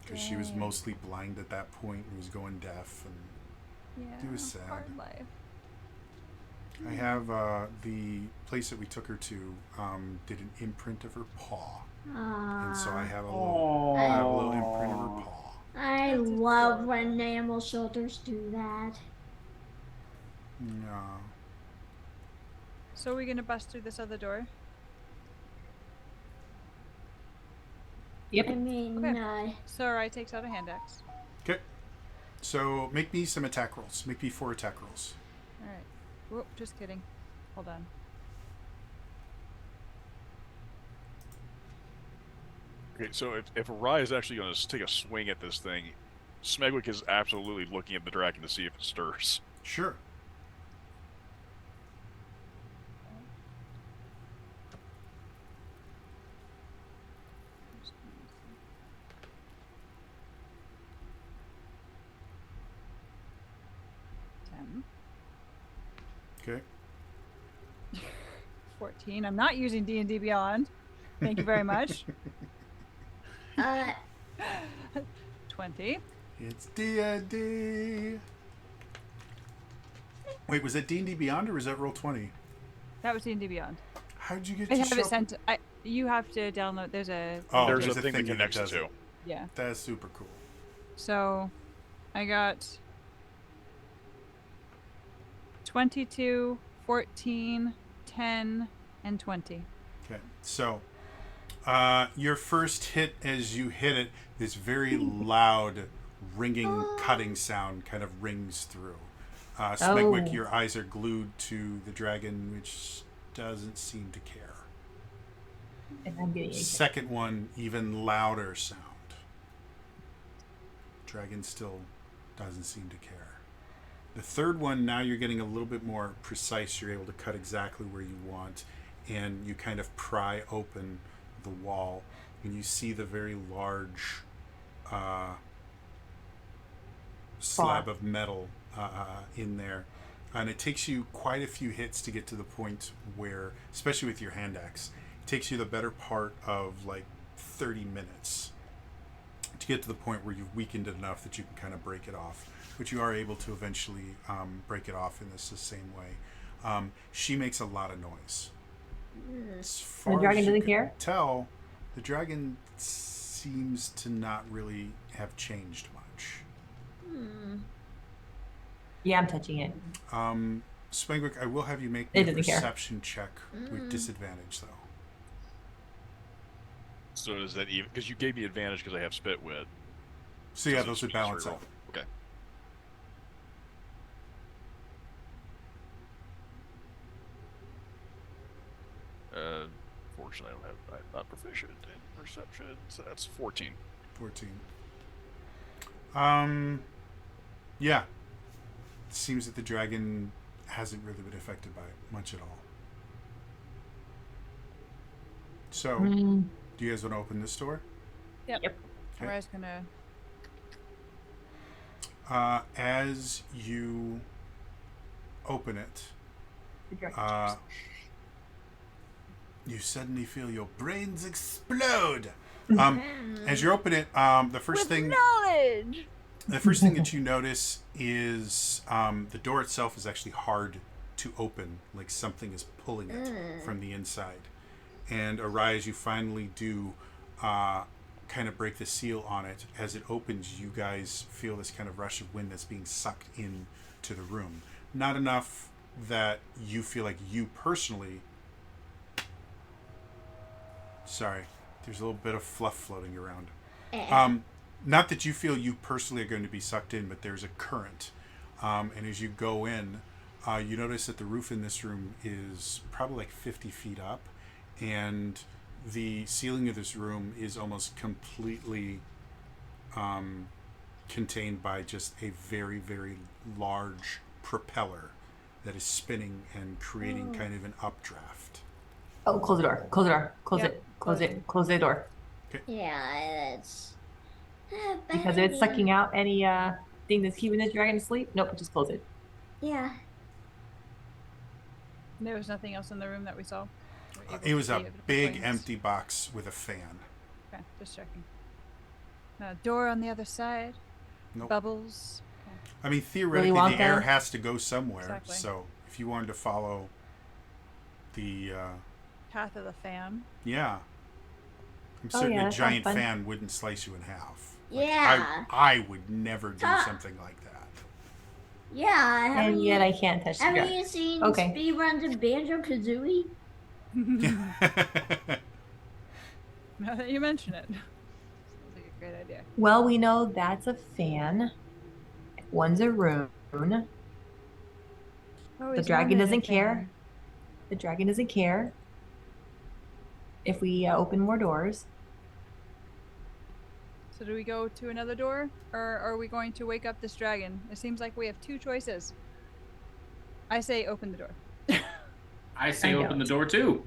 because she was Dang. mostly blind at that point and was going deaf, and Yeah. it was sad. Hard life. I have the place that we took her to did an imprint of her paw, and so I have a little imprint of her paw. I love when animal shelters do that. Yeah. So are we gonna bust through this other door? Yep. I mean, Okay. So Rai takes out a hand axe. Okay. So make me some attack rolls. Make me 4 attack rolls. All right. Whoop, just kidding. Hold on. okay, so if Arai is actually going to take a swing at this thing, Smegwick is absolutely looking at the dragon to see if it stirs. Sure. Okay. 14. I'm not using D&D Beyond. Thank you very much. 20. It's D&D. Wait, was that D&D Beyond or was that Roll20? That was D&D Beyond. How'd you get I to have show it sent. You have to download. There's a. Oh, There's there's a thing that that connects the does two. it. Yeah. That's super cool. So, I got 22, 14, 10, and 20. Okay, so your first hit, as you hit it, this very loud, ringing, cutting sound kind of rings through. Smegwick, your eyes are glued to the dragon, which doesn't seem to care. And I'm getting Second one, even louder sound. Dragon still doesn't seem to care. The third one, now you're getting a little bit more precise. You're able to cut exactly where you want, and you kind of pry open the wall, and you see the very large slab of metal in there. And it takes you quite a few hits to get to the point where, especially with your hand axe, it takes you the better part of like 30 minutes to get to the point where you've weakened it enough that you can kind of break it off. But you are able to eventually break it off in the same way. She makes a lot of noise. As far The dragon as you doesn't can care? tell, the dragon seems to not really have changed much. Yeah, I'm touching it. Spengwick, I will have you make It me a doesn't care. perception check with disadvantage, though. So does that even? Because you gave me advantage because I have spit wit. So yeah, Does it those would just balance reroll? out. Okay. Fortunately, I'm not proficient in perception, so that's 14. 14. Yeah. It seems that the dragon hasn't really been affected by it much at all. So, do you guys want to open this door? Yep. Yep. Okay. I was gonna. As you open it, The dragon you suddenly feel your brains explode. As you open it, the first thing knowledge. the first thing that you notice is the door itself is actually hard to open, like something is pulling it from the inside. And Araya, as you finally do kind of break the seal on it, as it opens, you guys feel this kind of rush of wind that's being sucked into the room. Not enough that you feel like you personally... Sorry, there's a little bit of fluff floating around. Not that you feel you personally are going to be sucked in, but there's a current. And as you go in, you notice that the roof in this room is probably like 50 feet up. And the ceiling of this room is almost completely contained by just a very, very large propeller that is spinning and creating kind of an updraft. Oh, close the door. Close the door. Close Yep. it. Close it. Close the door. Yeah, that's... Because if it's sucking out any thing that's keeping this dragon asleep, nope, just close it. Yeah. There was nothing else in the room that we saw. We were able It to was see a it with big flames. empty box with a fan. Okay, just checking. Door on the other side. Nope. Bubbles. Okay. I mean, theoretically, Wonka. the air has to go somewhere. Exactly. So if you wanted to follow the... Path of the fan. yeah. I'm Oh, certain yeah, a that sounds giant fun. fan wouldn't slice you in half. Like, Yeah. I would never do Huh. something like that. Yeah, And yet I can't touch the haven't dragon. you seen Okay. speedruns of Banjo-Kazooie? Now that you mention it. Sounds like a great idea. Well, we know that's a fan. One's a rune. Oh, The is dragon Norman a doesn't care. fan? The dragon doesn't care if we open more doors. So do we go to another door? Or are we going to wake up this dragon? It seems like we have two choices. I say open the door. I say I open the don't. door too.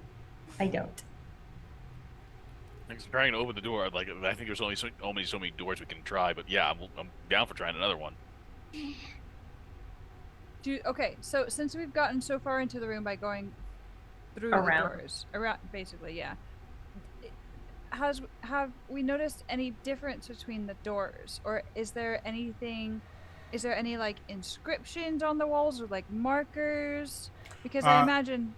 I don't. Thanks for trying to open the door. I think there's only so many doors we can try, but yeah, I'm down for trying another one. Okay, so since we've gotten so far into the room by going through Around. the doors, around basically, yeah. Have we noticed any difference between the doors, or is there anything? Is there any like inscriptions on the walls or like markers? Because I imagine.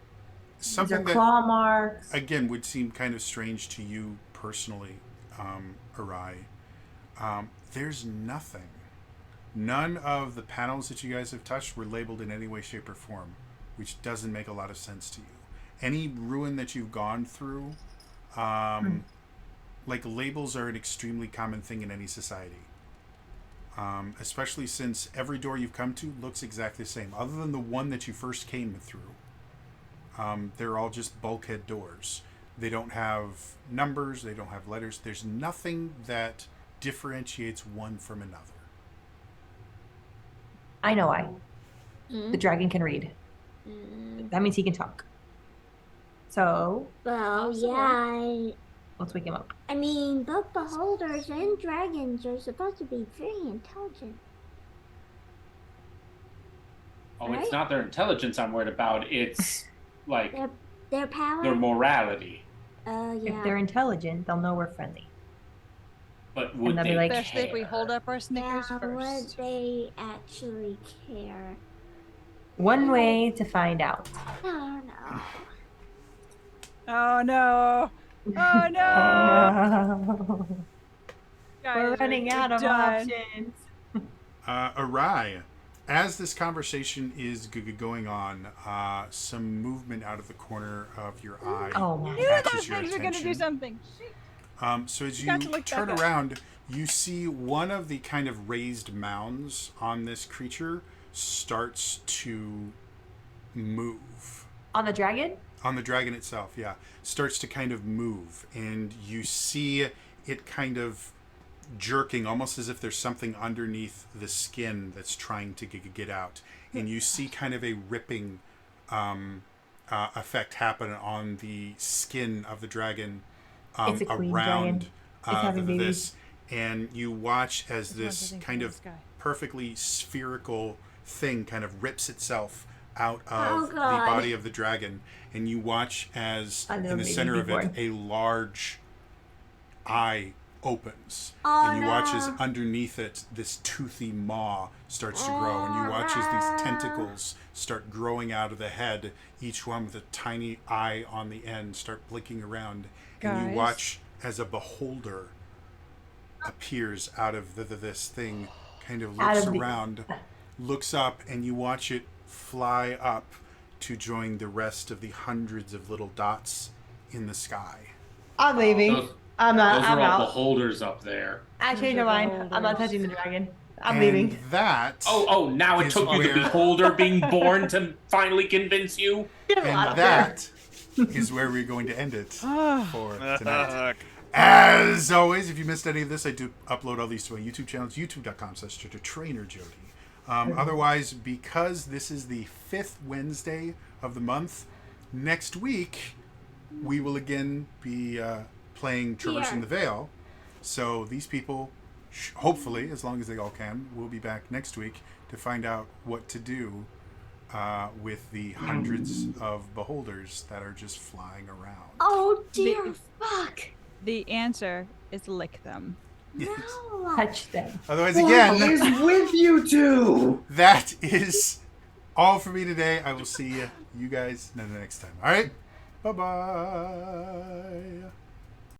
something that claw marks. again would seem kind of strange to you personally, Arai. There's nothing. None of the panels that you guys have touched were labeled in any way, shape, or form, which doesn't make a lot of sense to you. Any ruin that you've gone through, like labels are an extremely common thing in any society. Especially since every door you've come to looks exactly the same, other than the one that you first came through. They're all just bulkhead doors. They don't have numbers, they don't have letters. There's nothing that differentiates one from another. I know why. The dragon can read. That means he can talk. So, Well, yeah. let's wake him up. I mean, both beholders and dragons are supposed to be very intelligent. Oh, Right? it's not their intelligence I'm worried about. It's like Their power. their morality. Yeah. If they're intelligent, they'll know we're friendly. But would they'll they be like, Especially if we care? hold up our Snickers Yeah, would first. they actually care? One way to find out. Oh no. Oh no! Oh no! No. Guys, We're running out of done. options. Arai, as this conversation is going on, some movement out of the corner of your eye Oh my I knew catches those your things were gonna do attention. something. So as Got you to look turn back up. around, you see one of the kind of raised mounds on this creature starts to move. On the dragon? On the dragon itself, yeah. Starts to kind of move, and you see it kind of jerking, almost as if there's something underneath the skin that's trying to get out. And you see kind of a ripping effect happen on the skin of the dragon It's a queen around dragon. It's having babies. this. And you watch as This one's this looking kind for of the sky. perfectly spherical thing kind of rips itself out Oh, of the God. body of the dragon, and you watch as A little in the baby center of it reborn. a large eye opens, Oh, and you watch as no. underneath it this toothy maw starts to grow, and you watch as these tentacles start growing out of the head, each one with a tiny eye on the end, start blinking around, and you Guys. watch as a beholder appears out of this thing, kind of Out looks of the- around, looks up, and you watch it fly up to join the rest of the hundreds of little dots in the sky. I'm leaving. Those, I'm those I'm are all out. beholders up there. I Those changed are my mind. I'm not beholders. touching the dragon. I'm and leaving. that Oh, now it is took you the where- beholder being born to finally convince you? There's a lot and up there. that is where we're going to end it for tonight. Fuck. As always, if you missed any of this, I do upload all these to my YouTube channel. It's youtube.com/TrainerJody. Otherwise, because this is the 5th Wednesday of the month, next week we will again be playing Traversing the Veil. So these people, hopefully, as long as they all can, will be back next week to find out what to do with the hundreds of beholders that are just flying around. Oh dear The- fuck. The answer is lick them. No. Touch them. Otherwise, What again, is with you two? that is all for me today. I will see you guys next time. All right? Bye-bye.